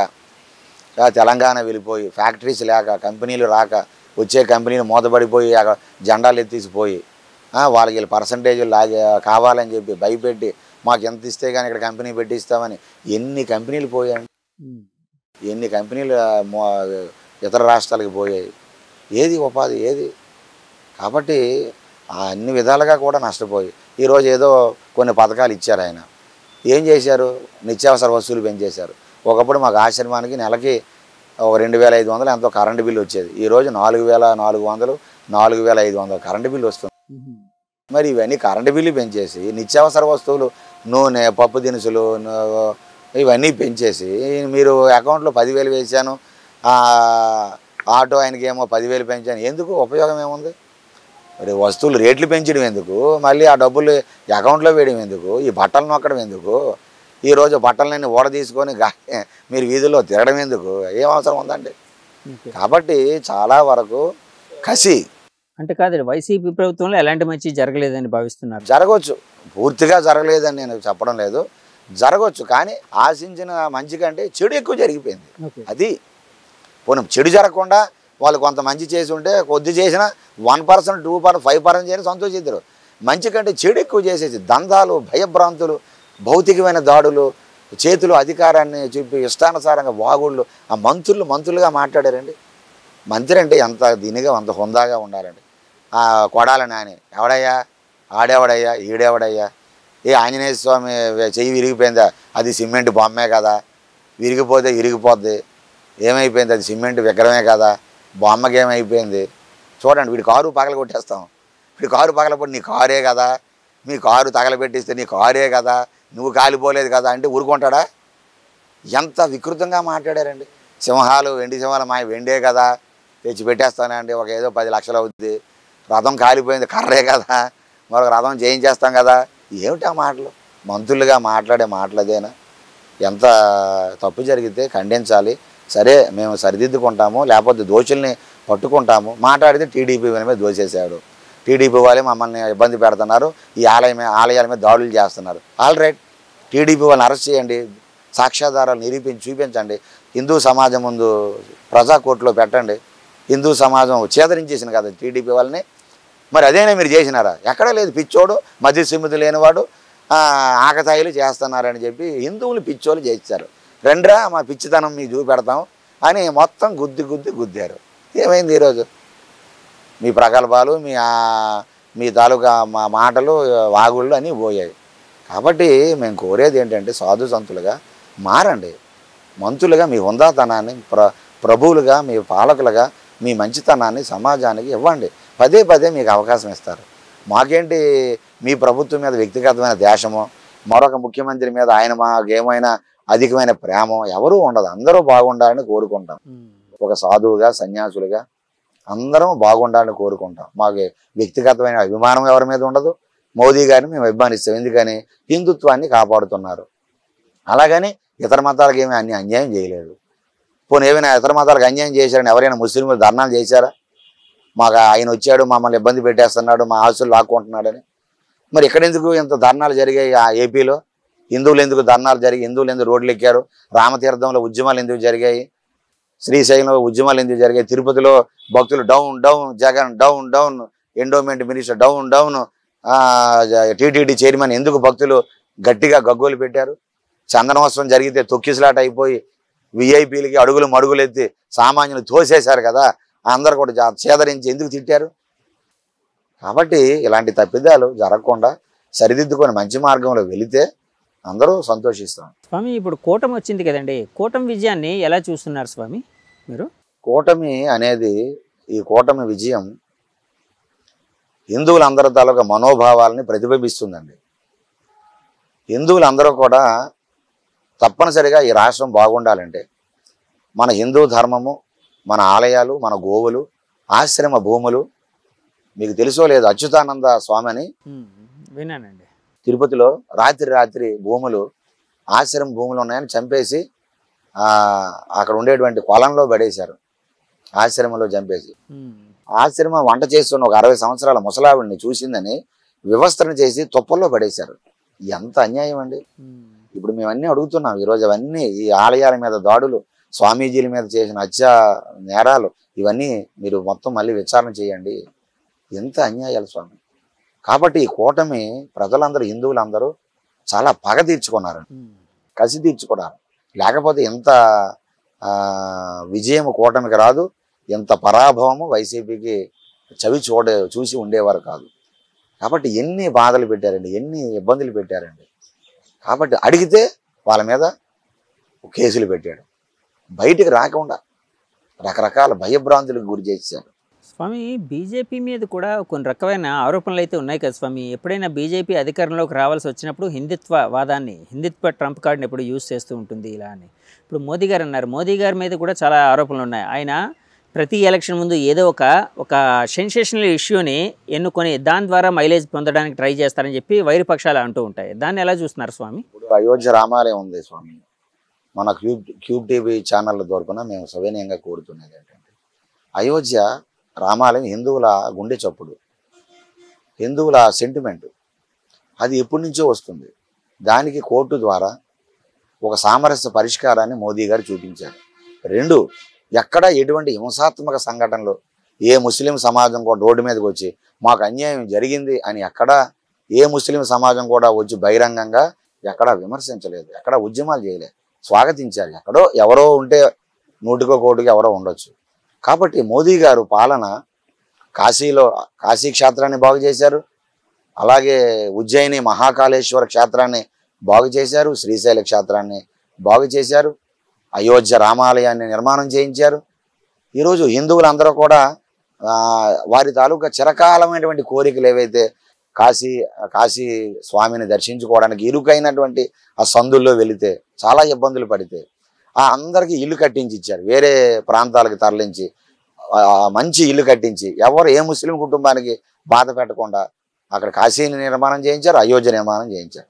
తెలంగాణ వెళ్ళిపోయి, ఫ్యాక్టరీస్ లేక, కంపెనీలు రాక, వచ్చే కంపెనీలు మూతపడిపోయి జెండాలు ఎత్తేసిపోయి, వాళ్ళకి పర్సంటేజీలు కావాలని చెప్పి భయపెట్టి మాకు ఎంత ఇస్తే కానీ ఇక్కడ కంపెనీ పెట్టిస్తామని ఎన్ని కంపెనీలు పోయాయండి, ఎన్ని కంపెనీలు ఇతర రాష్ట్రాలకు పోయాయి. ఏది ఉపాధి ఏది? కాబట్టి అన్ని విధాలుగా కూడా నష్టపోయి ఈరోజు ఏదో కొన్ని పథకాలు ఇచ్చారు. ఆయన ఏం చేశారు? నిత్యావసర వస్తువులు పెంచేశారు. ఒకప్పుడు మాకు ఆశ్రమానికి నెలకి 2,500 ఎంతో కరెంటు బిల్లు వచ్చేది. ఈరోజు 4,400, 4500 కరెంటు బిల్లు వస్తుంది. మరి ఇవన్నీ కరెంటు బిల్లు పెంచేసి నిత్యావసర వస్తువులు నూనె, పప్పు దినుసులు ఇవన్నీ పెంచేసి మీరు అకౌంట్లో 10,000 వేసాను, ఆటో ఆయనకి ఏమో 10,000 పెంచాను, ఎందుకు ఉపయోగం ఏముంది? మరి వస్తువులు రేట్లు పెంచడం ఎందుకు, మళ్ళీ ఆ డబ్బులు అకౌంట్లో వేయడం ఎందుకు, ఈ బట్టలు నొక్కడం ఎందుకు, ఈరోజు బట్టలన్నీ ఓడ తీసుకొని మీరు వీధుల్లో తిరగడం ఎందుకు, ఏం అవసరం ఉందండి? కాబట్టి చాలా వరకు కసి అంటే కాదు, వైసీపీ ప్రభుత్వంలో ఎలాంటి మంచి జరగలేదని భావిస్తున్నారు? జరగవచ్చు, పూర్తిగా జరగలేదని నేను చెప్పడం లేదు, జరగవచ్చు. కానీ ఆశించిన మంచి కంటే చెడు ఎక్కువ జరిగిపోయింది. అది పోనీ చెడు జరగకుండా వాళ్ళు కొంత మంచి చేసి ఉంటే కొద్ది చేసినా 1%, 2%, 5% చేయని సంతోషిద్దరు. మంచి కంటే చెడు ఎక్కువ చేసేసి దందాలు, భయభ్రాంతులు, భౌతికమైన దాడులు, చేతులు అధికారాన్ని చూపి ఇష్టానుసారంగా వాగుళ్ళు. ఆ మంత్రులుగా మాట్లాడారండి. మంత్రి అంటే ఎంత దీనిగా అంత హుందాగా ఉండాలండి. కొడాల నాని ఎవడయ్యా, ఆడేవాడయ్యా, ఈడేవాడయ్యా, ఏ ఆంజనేయ స్వామి చెయ్యి విరిగిపోయిందా, అది సిమెంట్ బొమ్మే కదా, విరిగిపోతే విరిగిపోద్ది, ఏమైపోయింది, అది సిమెంట్ విగ్రహమే కదా, బొమ్మకి ఏమైపోయింది చూడండి. వీడి కారు పగలగొట్టేస్తాం, వీడి కారు పగలబట్టి నీ కారే కదా, మీ కారు తగలబెట్టిస్తే నీ కారే కదా, నువ్వు కాలిపోలేదు కదా అంటే ఊరుకుంటాడా? ఎంత వికృతంగా మాట్లాడారండి. సింహాలు, వెండి సింహాలు మా వెండే కదా, తెచ్చి పెట్టేస్తానండి, ఒక ఏదో 10 లక్షలు అవుద్ది, రథం కాలిపోయింది, కర్రే కదా, మరొక రథం చేయించేస్తాం కదా. ఏమిటి ఆ మాటలు? మంత్రులుగా మాట్లాడే మాటలదేనా? ఎంత తప్పు జరిగితే ఖండించాలి, సరే మేము సరిదిద్దుకుంటాము, లేకపోతే దోషుల్ని పట్టుకుంటాము. మాట్లాడితే టీడీపీ మీద దోసేశాడు, టీడీపీ వాళ్ళే మమ్మల్ని ఇబ్బంది పెడుతున్నారు, ఈ ఆలయాల మీద దాడులు చేస్తున్నారు. ఆల్ రైట్, టీడీపీ వాళ్ళని అరెస్ట్ చేయండి, సాక్ష్యాధారాలు నిరూపించి చూపించండి, హిందూ సమాజం ముందు ప్రజా కోర్టులో పెట్టండి. హిందూ సమాజం చేదరించేసింది కదా టీడీపీ వాళ్ళని. మరి అదేనా మీరు చేసినారా? ఎక్కడా లేదు. పిచ్చోడు, మధ్య సిమ్మిది లేనివాడు, ఆకతాయిలు చేస్తున్నారని చెప్పి హిందువులు పిచ్చోళ్ళు చేయించారు. రెండ్రా మా పిచ్చితనం మీకు చూపెడతాం అని మొత్తం గుద్దారు. ఏమైంది ఈరోజు? మీ ప్రగల్భాలు, మీ తాలూకా మాటలు, వాగుళ్ళు అన్నీ పోయాయి. కాబట్టి మేము కోరేది ఏంటంటే సాధు సంతులుగా మారండి, మంత్రులుగా మీ హుందాతనాన్ని, ప్రభువులుగా, మీ పాలకులుగా మీ మంచితనాన్ని సమాజానికి ఇవ్వండి. పదే మీకు అవకాశం ఇస్తారు. మాకేంటి మీ ప్రభుత్వం మీద వ్యక్తిగతమైన ద్వేషమో, మరొక ముఖ్యమంత్రి మీద మాకేమైనా అధికమైన ప్రేమో ఎవరూ ఉండదు. అందరూ బాగుండాలని కోరుకుంటాం. ఒక సాధువుగా, సన్యాసులుగా అందరం బాగుండాలని కోరుకుంటాం. మాకు వ్యక్తిగతమైన అభిమానం ఎవరి మీద ఉండదు. మోదీ గారిని మేము అభిమానిస్తాం, ఎందుకని హిందుత్వాన్ని కాపాడుతున్నారు. అలాగని ఇతర మతాలకు ఏమీ అన్యాయం చేయలేదు. పోనీ ఏమైనా ఇతర మతాలకు అన్యాయం చేశారని ఎవరైనా ముస్లింలు ధర్నాలు చేశారా? మాకు ఆయన వచ్చాడు, మమ్మల్ని ఇబ్బంది పెట్టేస్తున్నాడు, మా ఆస్తులు లాక్కుంటున్నాడని. మరి ఎక్కడెందుకు ఇంత ధర్నాలు జరిగాయి? ఆ ఏపీలో హిందువులు ఎందుకు ధర్నాలు జరిగి, హిందువులు ఎందుకు రోడ్లు ఎక్కారు? రామతీర్థంలో ఉద్యమాలు ఎందుకు జరిగాయి? శ్రీశైలంలో ఉద్యమాలు ఎందుకు జరిగాయి? తిరుపతిలో భక్తులు down Jagan down, endowment minister down, TTD chairman ఎందుకు భక్తులు గట్టిగా గగ్గోలు పెట్టారు? చందనోత్సవం జరిగితే తొక్కిసలాట అయిపోయి విఐపీలకి అడుగులు మడుగులు ఎత్తి సామాన్యులు తోసేశారు కదా, అందరూ కూడా చేదరించి ఎందుకు తిట్టారు? కాబట్టి ఇలాంటి తప్పిదాలు జరగకుండా సరిదిద్దుకొని మంచి మార్గంలో వెళితే అందరూ సంతోషిస్తాం. స్వామి, ఇప్పుడు కూటమి వచ్చింది కదండి, కూటమి విజయాన్ని ఎలా చూస్తున్నారు స్వామి మీరు? కూటమి అనేది, ఈ కూటమి విజయం హిందువులందరి తాలూకా మనోభావాలని ప్రతిబింబిస్తుందండి. హిందువులందరూ కూడా తప్పనిసరిగా ఈ రాష్ట్రం బాగుండాలంటే మన హిందూ ధర్మము, మన ఆలయాలు, మన గోవులు, ఆశ్రమ భూములు, మీకు తెలుసో లేదు, అచ్యుతానంద స్వామి అని విన్నానండి, తిరుపతిలో రాత్రి భూములు, ఆశ్రమ భూములు ఉన్నాయని చంపేసి అక్కడ ఉండేటువంటి కొలంలో పడేశారు, ఆశ్రమంలో చంపేసి. ఆశ్రమం వంట చేస్తున్న ఒక 60 సంవత్సరాల ముసలావిడిని చూసిందని వివస్త్రణ చేసి తుప్పల్లో పడేశారు. ఎంత అన్యాయం అండి! ఇప్పుడు మేమన్నీ అడుగుతున్నాం ఈరోజు. అవన్నీ ఈ ఆలయాల మీద దాడులు, స్వామీజీల మీద చేసిన హత్యా నేరాలు, ఇవన్నీ మీరు మొత్తం మళ్ళీ విచారణ చేయండి. ఎంత అన్యాయాలు స్వామి! కాబట్టి ఈ కూటమి ప్రజలందరూ, హిందువులందరూ చాలా పగ తీర్చుకున్నారు, కసి తీర్చుకున్నారు. లేకపోతే ఎంత విజయం కూటమికి రాదు, ఎంత పరాభవము వైసీపీకి చూసి ఉండేవారు కాదు. కాబట్టి ఎన్ని బాధలు పెట్టారండి, ఎన్ని ఇబ్బందులు పెట్టారండి. కాబట్టి అడిగితే వాళ్ళ మీద కేసులు పెట్టాడు, బయటికి రాకుండా రకరకాల భయభ్రాంతులకు గురి చేశారు. స్వామి, బీజేపీ మీద కూడా కొన్ని రకమైన ఆరోపణలు అయితే ఉన్నాయి కదా స్వామి. ఎప్పుడైనా బీజేపీ అధికారంలోకి రావాల్సి వచ్చినప్పుడు హిందుత్వ ట్రంప్ కార్డుని ఎప్పుడు యూజ్ చేస్తూ ఉంటుంది ఇలా అని. ఇప్పుడు మోదీ గారు అన్నారు, మోదీ గారి మీద కూడా చాలా ఆరోపణలు ఉన్నాయి. ఆయన ప్రతి ఎలక్షన్ ముందు ఏదో ఒక సెన్సేషనల్ ఇష్యూని ఎన్నుకొని దాని ద్వారా మైలేజ్ పొందడానికి ట్రై చేస్తారని చెప్పి వైరుపక్షాలు అంటూ ఉంటాయి. దాన్ని ఎలా చూస్తున్నారు స్వామి? ఇప్పుడు అయోధ్య రామాలయం ఉంది స్వామి, మన క్యూబ్ టీవీ ఛానళ్ళ ద్వారా మేము సవినయంగా కోరుతున్నది ఏంటంటే, అయోధ్య రామాలయం హిందువుల గుండె చప్పుడు, హిందువుల సెంటిమెంట్. అది ఎప్పటి నుంచో వస్తుంది. దానికి కోర్టు ద్వారా ఒక సామరస్య పరిష్కారాన్ని మోదీ గారు చూపించారు. రెండు, ఎక్కడ ఎటువంటి హింసాత్మక సంఘటనలు ఏ ముస్లిం సమాజం కూడా రోడ్డు మీదకి వచ్చి మాకు అన్యాయం జరిగింది అని ఎక్కడా ఏ ముస్లిం సమాజం కూడా వచ్చి బహిరంగంగా ఎక్కడా విమర్శించలేదు, ఎక్కడ ఉద్యమాలు చేయలేదు, స్వాగతించారు. ఎక్కడో ఎవరో ఉంటే నూటికో కోటికి ఎవరో ఉండొచ్చు. కాబట్టి మోదీ గారు పాలన కాశీ క్షేత్రాన్ని బాగు చేశారు, అలాగే ఉజ్జయిని మహాకాళేశ్వర క్షేత్రాన్ని బాగు చేశారు, శ్రీశైల క్షేత్రాన్ని బాగు చేశారు, అయోధ్య రామాలయాన్ని నిర్మాణం చేయించారు. ఈరోజు హిందువులందరూ కూడా వారి తాలూకా చిరకాలమైనటువంటి కోరికలు ఏవైతే కాశీ స్వామిని దర్శించుకోవడానికి ఇరుకైనటువంటి ఆ సందుల్లో వెళితే చాలా ఇబ్బందులు పడితే అందరికీ ఇల్లు కట్టించి ఇచ్చారు. వేరే ప్రాంతాలకు తరలించి మంచి ఇల్లు కట్టించి ఎవరు ఏ ముస్లిం కుటుంబానికి బాధ పెట్టకుండా అక్కడ కాశీని నిర్మాణం చేయించారు, అయోధ్య నిర్మాణం చేయించారు.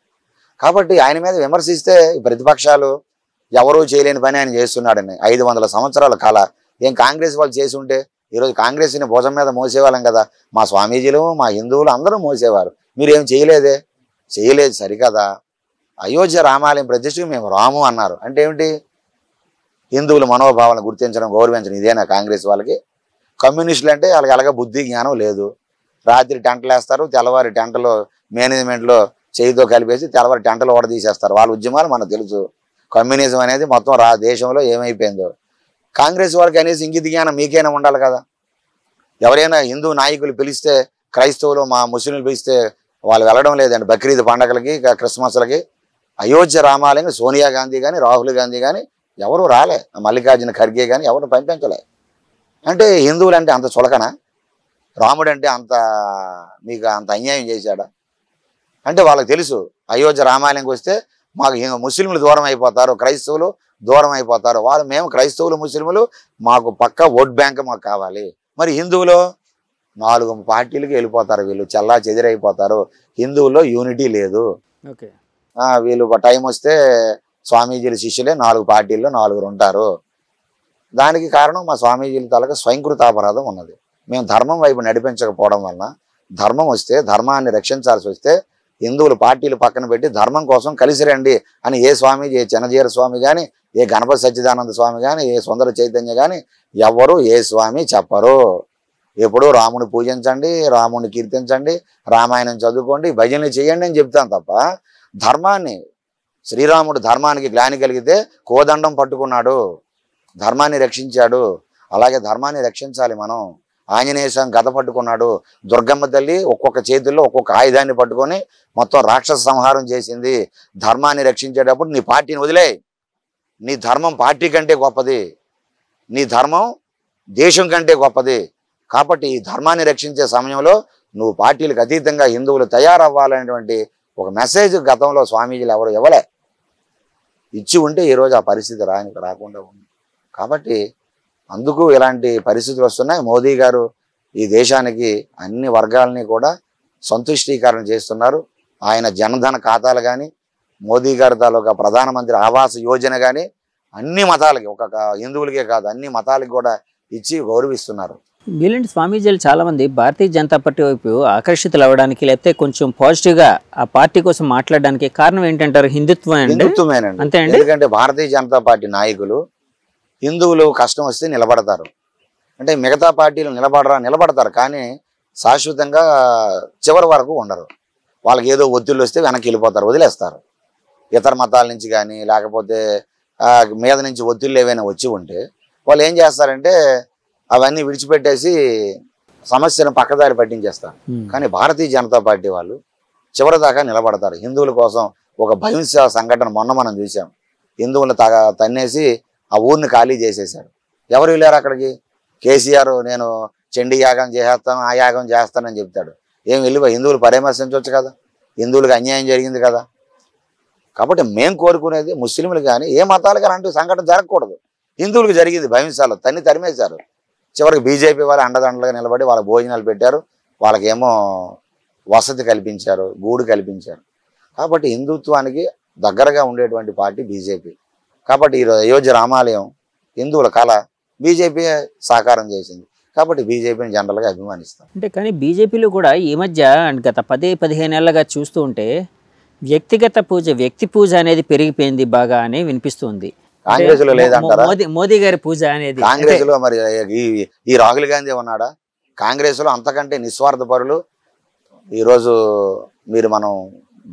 కాబట్టి ఆయన మీద విమర్శిస్తే ప్రతిపక్షాలు ఎవరూ చేయలేని పని ఆయన చేస్తున్నాడని 500 సంవత్సరాల కాల ఏం కాంగ్రెస్ వాళ్ళు చేసి ఉంటే ఈరోజు కాంగ్రెస్ని భుజం మీద మోసేవాళ్ళం కదా. మా స్వామీజీలు మా హిందువులు అందరూ మోసేవారు, మీరేం చేయలేదు సరికదా. అయోధ్య రామాలయం ప్రతిష్టకు మేము రాము అన్నారు అంటే ఏమిటి? హిందువుల మనోభావాలను గుర్తించడం, గౌరవించడం ఇదేనా కాంగ్రెస్ వాళ్ళకి? కమ్యూనిస్టులు అంటే వాళ్ళకి అలాగే బుద్ధి జ్ఞానం లేదు. రాత్రి టెంటలు వేస్తారు, తెల్లవారి టెంటలో మేనేజ్మెంట్లో చేయితో కలిపేసి తెల్లవారి టెంటలు ఓడ తీసేస్తారు. వాళ్ళ ఉద్యమాలు మనకు తెలుసు. కమ్యూనిజం అనేది మొత్తం దేశంలో ఏమైపోయిందో. కాంగ్రెస్ వాళ్ళకి అనేసి ఇంగిత జ్ఞానం మీకైనా ఉండాలి కదా. ఎవరైనా హిందూ నాయకులు పిలిస్తే, క్రైస్తవులు మా ముస్లింలు పిలిస్తే వాళ్ళు వెళ్ళడం లేదండి. బక్రీద్ పండగలకి, క్రిస్మస్లకి అయోధ్య రామాలయం సోనియా గాంధీ కానీ, రాహుల్ గాంధీ కానీ ఎవరు రాలే, మల్లికార్జున ఖర్గే కానీ ఎవరు పంపించలే. అంటే హిందువులు అంటే అంత చులకనా? రాముడు అంటే మీకు అంత అన్యాయం చేశాడా? అంటే వాళ్ళకి తెలుసు అయోధ్య రామాలయంకి వస్తే మాకు ముస్లింలు దూరం అయిపోతారు, క్రైస్తవులు దూరం అయిపోతారు. మేము క్రైస్తవులు ముస్లింలు మాకు పక్క ఓట్ బ్యాంక్ మాకు కావాలి. మరి హిందువులు 4 పార్టీలకి వెళ్ళిపోతారు, వీళ్ళు చల్లా చెదిరైపోతారు. హిందువుల్లో యూనిటీ లేదు. వీళ్ళు టైం వస్తే స్వామీజీల శిష్యులే 4 పార్టీల్లో 4 ఉంటారు. దానికి కారణం మా స్వామీజీల తాలూకా స్వయంకృతాపరాధం ఉన్నది. మేము ధర్మం వైపు నడిపించకపోవడం వలన, ధర్మం వస్తే ధర్మాన్ని రక్షించాల్సి వస్తే హిందువులు పార్టీలు పక్కన పెట్టి ధర్మం కోసం కలిసి రండి అని ఏ స్వామీజీ, ఏ చిన్నజీర స్వామి కానీ, ఏ గణపతి సచ్చిదానంద స్వామి కానీ, ఏ సుందర చైతన్య కానీ ఎవరు ఏ స్వామి చెప్పరు. ఎప్పుడూ రాముని పూజించండి, రాముని కీర్తించండి, రామాయణం చదువుకోండి, భజనలు చేయండి అని చెప్తాను తప్ప ధర్మాన్ని, శ్రీరాముడు ధర్మానికి గ్లాని కలిగితే కోదండం పట్టుకున్నాడు, ధర్మాన్ని రక్షించాడు. అలాగే ధర్మాన్ని రక్షించాలి మనం. ఆంజనేయ స్వామి గద పట్టుకున్నాడు, దుర్గమ్మ తల్లి ఒక్కొక్క చేతుల్లో ఒక్కొక్క ఆయుధాన్ని పట్టుకొని మొత్తం రాక్షస సంహారం చేసింది. ధర్మాన్ని రక్షించేటప్పుడు నీ పార్టీని వదిలే. నీ ధర్మం పార్టీ కంటే గొప్పది, నీ ధర్మం దేశం కంటే గొప్పది. కాబట్టి ఈ ధర్మాన్ని రక్షించే సమయంలో నువ్వు పార్టీలకు అతీతంగా హిందువులు తయారవ్వాలనేటువంటి ఒక మెసేజ్ గతంలో స్వామీజీలు ఎవరు ఇవ్వలే. ఇచ్చి ఉంటే ఈరోజు ఆ పరిస్థితి రాకుండా ఉంది. కాబట్టి అందుకు ఇలాంటి పరిస్థితులు వస్తున్నాయి. మోదీ గారు ఈ దేశానికి అన్ని వర్గాలని కూడా సంతుష్టీకరణ చేస్తున్నారు. ఆయన జనధన ఖాతాలు కానీ, మోదీ గారి తాలూకా ప్రధానమంత్రి ఆవాస్ యోజన కానీ అన్ని మతాలకి, ఒక హిందువులకే కాదు అన్ని మతాలకి కూడా ఇచ్చి గౌరవిస్తున్నారు. వీళ్ళంటి స్వామీజీలు చాలామంది భారతీయ జనతా పార్టీ వైపు ఆకర్షితులు అవ్వడానికి, లేకపోతే కొంచెం పాజిటివ్గా ఆ పార్టీ కోసం మాట్లాడడానికి కారణం ఏంటంటారు? హిందుత్వమేనండి. అంతే అండి. ఎందుకంటే భారతీయ జనతా పార్టీ నాయకులు హిందువులు కష్టం వస్తే నిలబడతారు. అంటే మిగతా పార్టీలు నిలబడతారు కానీ శాశ్వతంగా చివరి వరకు ఉండరు. వాళ్ళకి ఏదో ఒత్తిళ్ళు వస్తే వెనక్కి వెళ్ళిపోతారు, వదిలేస్తారు. ఇతర మతాల నుంచి కానీ లేకపోతే మీద నుంచి ఒత్తిళ్ళు ఏవైనా వచ్చి ఉంటే వాళ్ళు ఏం చేస్తారంటే అవన్నీ విడిచిపెట్టేసి సమస్యను పక్కదారి పట్టించేస్తారు. కానీ భారతీయ జనతా పార్టీ వాళ్ళు చివరి దాకా నిలబడతారు. హిందువుల కోసం ఒక భహింస సంఘటన మొన్న మనం చూసాం. హిందువులను తన్నేసి ఆ ఊరిని ఖాళీ చేసేశారు. ఎవరు వెళ్ళారు అక్కడికి? కేసీఆర్ నేను చండీ యాగం చేసేస్తాం, ఆ యాగం చేస్తానని చెప్తాడు. ఏం వెళ్ళి హిందువులు పరామర్శించవచ్చు కదా, హిందువులకు అన్యాయం జరిగింది కదా. కాబట్టి మేము కోరుకునేది ముస్లింలు కానీ ఏ మతాలు కానీ అంటూ సంఘటన జరగకూడదు. హిందువులకు జరిగింది భవించాలు తరిమేశారు. చివరికి బీజేపీ వాళ్ళు అండదండలుగా నిలబడి వాళ్ళ భోజనాలు పెట్టారు, వాళ్ళకేమో వసతి కల్పించారు, గూడు కల్పించారు. కాబట్టి హిందుత్వానికి దగ్గరగా ఉండేటువంటి పార్టీ బీజేపీ. కాబట్టి ఈరోజు అయోధ్య రామాలయం హిందువుల కళ బీజేపీ సాకారం చేసింది. కాబట్టి బీజేపీని జనరల్గా అభిమానిస్తాం. అంటే కానీ బీజేపీలో కూడా ఈ మధ్య గత 10-15 ఏళ్ళగా చూస్తూ ఉంటే వ్యక్తిగత పూజ, వ్యక్తి పూజ అనేది పెరిగిపోయింది బాగా అని వినిపిస్తుంది. కాంగ్రెస్ లో లేదంటారా? మోదీ గారి పూజ అనేది కాంగ్రెస్ లో మరి ఈ రాహుల్ గాంధీ ఉన్నాడా? కాంగ్రెస్ లో అంతకంటే నిస్వార్థ పరులు. ఈరోజు మనం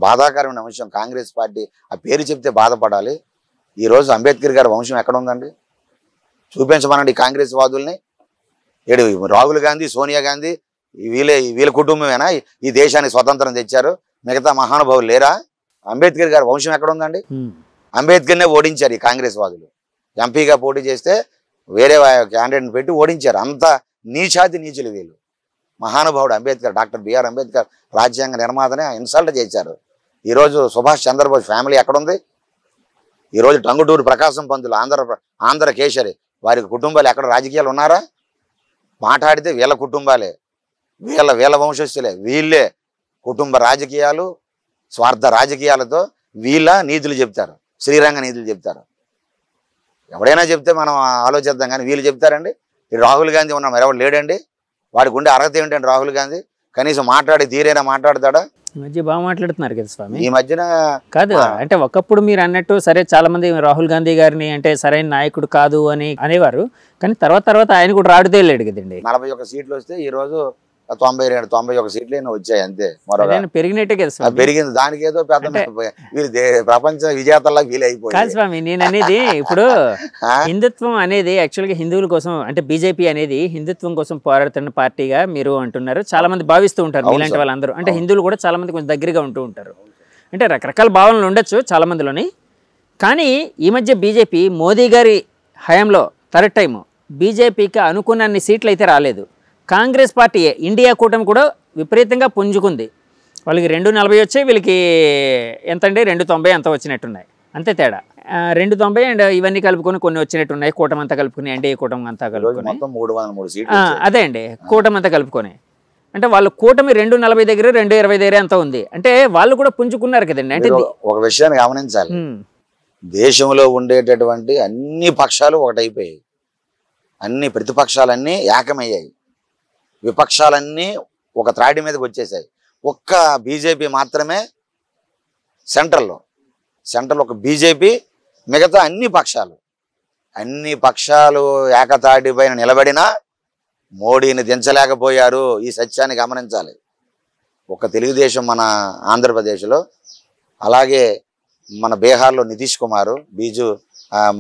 బాధాకరమైన అంశం, కాంగ్రెస్ పార్టీ ఆ పేరు చెప్తే బాధపడాలి. ఈరోజు అంబేద్కర్ గారి వంశం ఎక్కడ ఉందండి? చూపించమనండి కాంగ్రెస్ వాదుల్ని. ఏడు రాహుల్ గాంధీ, సోనియా గాంధీ వీళ్ళ కుటుంబమేనా ఈ దేశానికి స్వతంత్రం తెచ్చారు? మిగతా మహానుభావులు లేరా? అంబేద్కర్ గారి వంశం ఎక్కడ ఉందండి? అంబేద్కర్నే ఓడించారు ఈ కాంగ్రెస్ వాదులు. ఎంపీగా పోటీ చేస్తే వేరే క్యాండిడేట్ని పెట్టి ఓడించారు. అంత నీచాతి నీచులు వీళ్ళు. మహానుభావుడు అంబేద్కర్, డాక్టర్ బిఆర్ అంబేద్కర్ రాజ్యాంగ నిర్మాతనే ఇన్సల్ట్ చేశారు. ఈరోజు సుభాష్ చంద్రబోస్ ఫ్యామిలీ ఎక్కడుంది? ఈరోజు టంగుటూరు ప్రకాశం పంతులు ఆంధ్ర కేసరి వారి కుటుంబాలు ఎక్కడ రాజకీయాలు ఉన్నారా? మాట్లాడితే వీళ్ళ కుటుంబాలే, వీళ్ళ వంశస్థులే, వీళ్ళే కుటుంబ రాజకీయాలు, స్వార్థ రాజకీయాలతో వీళ్ళ నీతులు చెప్తారు, శ్రీరంగ నీతులు చెప్తారు. ఎవడైనా చెప్తే మనం ఆలోచిద్దాం, కానీ వీళ్ళు చెప్తారండి. రాహుల్ గాంధీ ఉన్నాం, ఎవరు లేడండి? వాడికి ఉండే అర్హత ఏంటండి? రాహుల్ గాంధీ కనీసం మాట్లాడి తీరైనా మాట్లాడతాడా? ఈ మధ్య బాగా మాట్లాడుతున్నారు కదా స్వామి. ఈ మధ్యన కాదు అంటే ఒకప్పుడు మీరు అన్నట్టు సరే చాలా మంది రాహుల్ గాంధీ గారిని అంటే సరైన నాయకుడు కాదు అని అనేవారు, కానీ తర్వాత ఆయన కూడా రాడుదే లేడు కదండి. 41 సీట్లు వస్తే ఈ రోజు 91 సీట్లు వచ్చాయి అంతే. పెరిగినట్టే కదా స్వామి. పెరిగింది దానికి ఏదో పెద్ద వీళ్ళు ప్రపంచ విజేతల్లా వీలు అయిపోయింది. కాదు స్వామి, నేను అనేది ఇప్పుడు హిందుత్వం అనేది యాక్చువల్గా హిందువుల కోసం, అంటే బీజేపీ అనేది హిందుత్వం కోసం పోరాడుతున్న పార్టీగా మీరు అంటున్నారు. చాలా మంది భావిస్తూ ఉంటారు ఇలాంటి వాళ్ళందరూ. అంటే హిందువులు కూడా చాలా మంది కొంచెం దగ్గరగా ఉంటూ ఉంటారు. అంటే రకరకాల భావనలు ఉండొచ్చు చాలా మందిలోని. కానీ ఈ మధ్య బీజేపీ మోదీ గారి హయాంలో థర్డ్ టైం బీజేపీకి అనుకున్నన్ని సీట్లు అయితే రాలేదు. కాంగ్రెస్ పార్టీ ఇండియా కూటమి కూడా విపరీతంగా పుంజుకుంది. వాళ్ళకి 240 వచ్చాయి, వీళ్ళకి ఎంత అంటే 290 అంత వచ్చినట్టున్నాయి, అంతే తేడా. 290 అండ్ ఇవన్నీ కలుపుకొని కొన్ని వచ్చినట్టున్నాయి, కూటమి అంతా కలుపుకొని, ఎన్డీఏ కూటమి అంతా కలుపుకొని. అదే అండి, కూటమి అంతా కలుపుకొని. అంటే వాళ్ళు కూటమి 240 దగ్గర 220 దగ్గర అంత ఉంది. అంటే వాళ్ళు కూడా పుంజుకున్నారు కదండి. అంటే ఒక విషయాన్ని గమనించాలి, దేశంలో ఉండేటటువంటి అన్ని పక్షాలు ఒకటైపోయాయి, అన్ని ప్రతిపక్షాలన్నీ ఏకమయ్యాయి, విపక్షాలన్నీ ఒక త్రాడి మీదకి వచ్చేసాయి. ఒక్క బీజేపీ మాత్రమే సెంట్రల్ ఒక బీజేపీ, మిగతా అన్ని పక్షాలు ఏకతాటి పైన నిలబడినా మోడీని దించలేకపోయారు. ఈ సత్యాన్ని గమనించాలి. ఒక తెలుగుదేశం మన ఆంధ్రప్రదేశ్లో, అలాగే మన బీహార్లో నితీష్ కుమార్,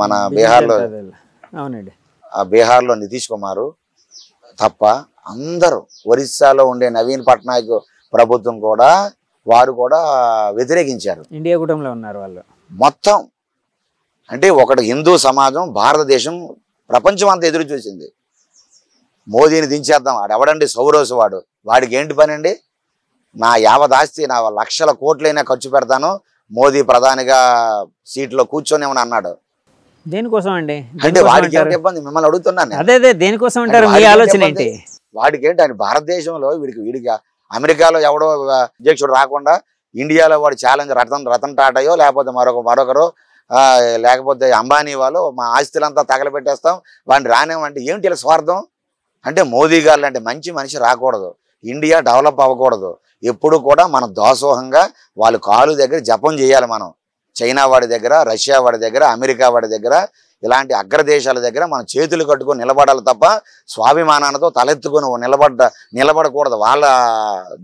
మన బీహార్లో నితీష్ కుమార్ తప్ప అందరూ, ఒరిస్సాలో ఉండే నవీన్ పట్నాయక్ ప్రభుత్వం కూడా వారు కూడా వ్యతిరేకించారు. ఇండియా కూటమిలో ఉన్నారు వాళ్ళు మొత్తం. అంటే ఒకటి హిందూ సమాజం, భారతదేశం, ప్రపంచం అంతా ఎదురు చూసింది. మోదీని దించేద్దాం, ఎవడండి సౌరోసు వాడికి ఏంటి పని అండి? నా యావదాస్తి, నా లక్షల కోట్లైనా ఖర్చు పెడతాను, మోదీ ప్రధానిగా సీట్లో కూర్చొని అన్నాడు. దేనికోసం అండి? అంటే వాడికి ఏంటి ఇబ్బంది? మిమ్మల్ని అడుగుతున్నాను. అదే దేనికోసం అంటారు, మీ ఆలోచన ఏంటి? వాడికి ఏంటి? ఆయన భారతదేశంలో వీడికి అమెరికాలో ఎవడో అధ్యక్షుడు రాకుండా ఇండియాలో వాడు ఛాలెంజ్ రతన్ టాటాయో లేకపోతే మరొకరు లేకపోతే అంబానీ వాళ్ళు మా ఆస్తులంతా తగలబెట్టేస్తాం వాడిని రానేమంటే ఏంటి ఇలా స్వార్థం? అంటే మోదీ గారు లాంటి మంచి మనిషి రాకూడదు, ఇండియా డెవలప్ అవ్వకూడదు. ఎప్పుడు కూడా మనం దోసోహంగా వాళ్ళ కాలు దగ్గర జపం చేయాలి. మనం చైనా వాడి దగ్గర, రష్యా వాడి దగ్గర, అమెరికా వాడి దగ్గర, ఇలాంటి అగ్రదేశాల దగ్గర మనం చేతులు కట్టుకొని నిలబడాలి తప్ప స్వాభిమానాలతో తలెత్తుకొని నిలబడకూడదు. వాళ్ళ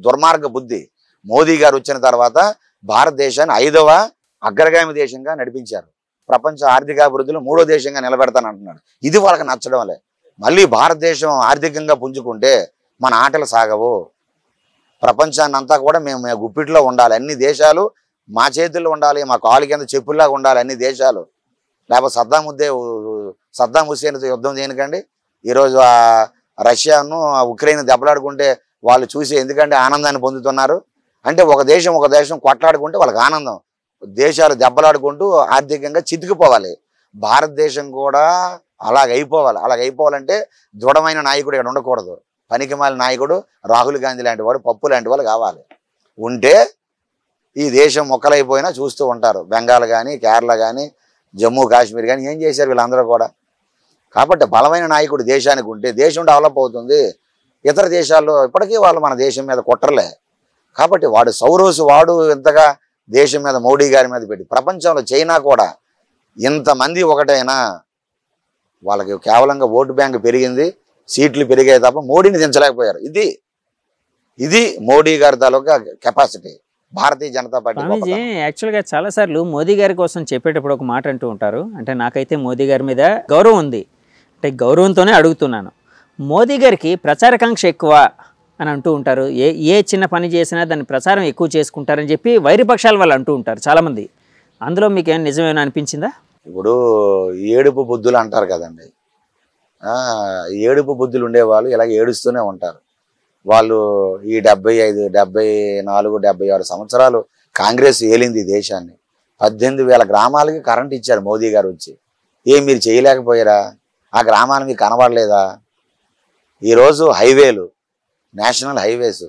దుర్మార్గ బుద్ధి. మోదీ గారు వచ్చిన తర్వాత భారతదేశాన్ని 5వ అగ్రగామి దేశంగా నడిపించారు. ప్రపంచ ఆర్థికాభివృద్ధిలో 3వ దేశంగా నిలబెడతానంటున్నాడు. ఇది వాళ్ళకి నచ్చడం లే. మళ్ళీ భారతదేశం ఆర్థికంగా పుంజుకుంటే మన ఆటలు సాగవు. ప్రపంచాన్ని అంతా కూడా మేము గుప్పిట్లో ఉండాలి, అన్ని దేశాలు మా చేతుల్లో ఉండాలి, మా కాలు కింద చెప్పుల్లాగా ఉండాలి అన్ని దేశాలు. లేకపోతే సద్దాం హుస్సేన్తో యుద్ధం దేనికండి? ఈరోజు రష్యాను ఉక్రెయిన్ దెబ్బలాడుకుంటే వాళ్ళు చూసి ఎందుకంటే ఆనందాన్ని పొందుతున్నారు అంటే ఒక దేశం కొట్లాడుకుంటే వాళ్ళకి ఆనందం. దేశాలు దెబ్బలాడుకుంటూ ఆర్థికంగా చితికిపోవాలి. భారతదేశం కూడా అలాగైపోవాలంటే దృఢమైన నాయకుడు ఇక్కడ ఉండకూడదు. పనికిమాలిన నాయకుడు రాహుల్ గాంధీ లాంటి వాడు, పప్పు లాంటి వాళ్ళు కావాలి. ఉంటే ఈ దేశం మొక్కలైపోయినా చూస్తూ ఉంటారు. బెంగాల్ కానీ, కేరళ కానీ, జమ్మూ కాశ్మీర్ కానీ ఏం చేశారు వీళ్ళందరూ కూడా. కాబట్టి బలమైన నాయకుడు దేశానికి ఉంటే దేశం డెవలప్ అవుతుంది. ఇతర దేశాల్లో ఇప్పటికీ వాళ్ళు మన దేశం మీద కుట్రలే. కాబట్టి వాడు సౌరోసు వాడు ఇంతగా దేశం మీద మోడీ గారి మీద పెట్టి ప్రపంచంలో చైనా కూడా ఇంతమంది ఒకటైనా వాళ్ళకి కేవలంగా ఓటు బ్యాంక్ పెరిగింది, సీట్లు పెరిగాయి తప్ప మోడీని దించలేకపోయారు. ఇది మోడీ గారి తాలూకా కెపాసిటీ. భారతీయ జనతా పార్టీ స్వామీజీ యాక్చువల్గా చాలాసార్లు మోదీ గారి కోసం చెప్పేటప్పుడు ఒక మాట అంటూ ఉంటారు. అంటే నాకైతే మోదీ గారి మీద గౌరవం ఉంది, అంటే గౌరవంతోనే అడుగుతున్నాను. మోదీ గారికి ప్రచారకాంక్ష ఎక్కువ అని అంటూ ఉంటారు. ఏ చిన్న పని చేసినా దాన్ని ప్రచారం ఎక్కువ చేసుకుంటారని చెప్పి వైరపక్షాల వాళ్ళు అంటూ ఉంటారు చాలామంది. అందులో మీకు ఏమైనా నిజమేమైనా అనిపించిందా? ఇప్పుడు ఏడుపు బుద్ధులు అంటారు కదండి. ఏడుపు బుద్ధులు ఉండేవాళ్ళు ఇలాగ ఏడుస్తూనే ఉంటారు. వాళ్ళు ఈ 75, 74, 76 సంవత్సరాలు కాంగ్రెస్ ఏలింది దేశాన్ని. 18,000 గ్రామాలకి కరెంట్ ఇచ్చారు మోదీ గారు వచ్చి. మీరు చేయలేకపోయారా? ఆ గ్రామాన్ని మీకు కనబడలేదా? ఈరోజు హైవేలు, నేషనల్ హైవేస్,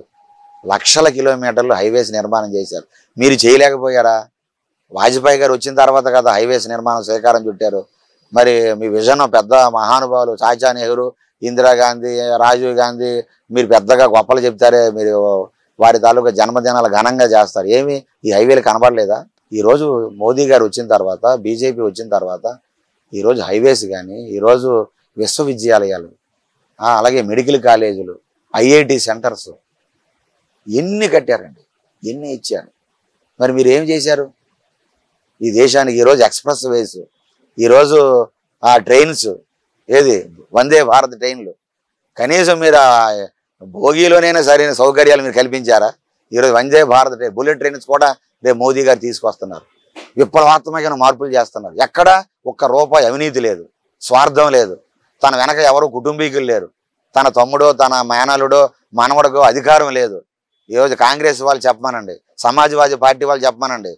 లక్షల కిలోమీటర్లు హైవేస్ నిర్మాణం చేశారు. మీరు చేయలేకపోయారా? వాజ్పేయి గారు వచ్చిన తర్వాత కదా హైవేస్ నిర్మాణం శ్రీకారం చుట్టారు. మరి మీ విజన్ పెద్ద మహానుభావులు చాచా నెహ్రూ, ఇందిరాగాంధీ, రాజీవ్ గాంధీ మీరు పెద్దగా గొప్పలు చెప్తారే, మీరు వారి తాలూకా జన్మదినాలు ఘనంగా చేస్తారు. ఈ హైవేలు కనబడలేదా? ఈరోజు మోదీ గారు వచ్చిన తర్వాత, బీజేపీ వచ్చిన తర్వాత ఈరోజు హైవేస్ కానీ, ఈరోజు విశ్వవిద్యాలయాలు, అలాగే మెడికల్ కాలేజీలు, ఐఐటి సెంటర్స్ ఎన్ని కట్టారండి, ఎన్ని ఇచ్చారు. మరి మీరు ఏం చేశారు ఈ దేశానికి? ఈరోజు ఎక్స్ప్రెస్ వేస్, ఈరోజు ట్రైన్స్, వందే భారత్ ట్రైన్లు, కనీసం మీరు భోగిలోనైనా సరైన సౌకర్యాలు మీరు కల్పించారా? ఈరోజు Vande Bharat train, bullet trains కూడా రేపు మోదీ గారు తీసుకొస్తున్నారు. విప్లవాత్మకమైన మార్పులు చేస్తున్నారు. ఎక్కడ ఒక్క రూపాయి అవినీతి లేదు, స్వార్థం లేదు, తన వెనక ఎవరు కుటుంబీకులు లేరు, తన తమ్ముడో తన మేనలుడో మనవడికో అధికారం లేదు. ఈరోజు కాంగ్రెస్ వాళ్ళు చెప్పమనండి, సమాజ్వాదీ పార్టీ వాళ్ళు చెప్పమనండి,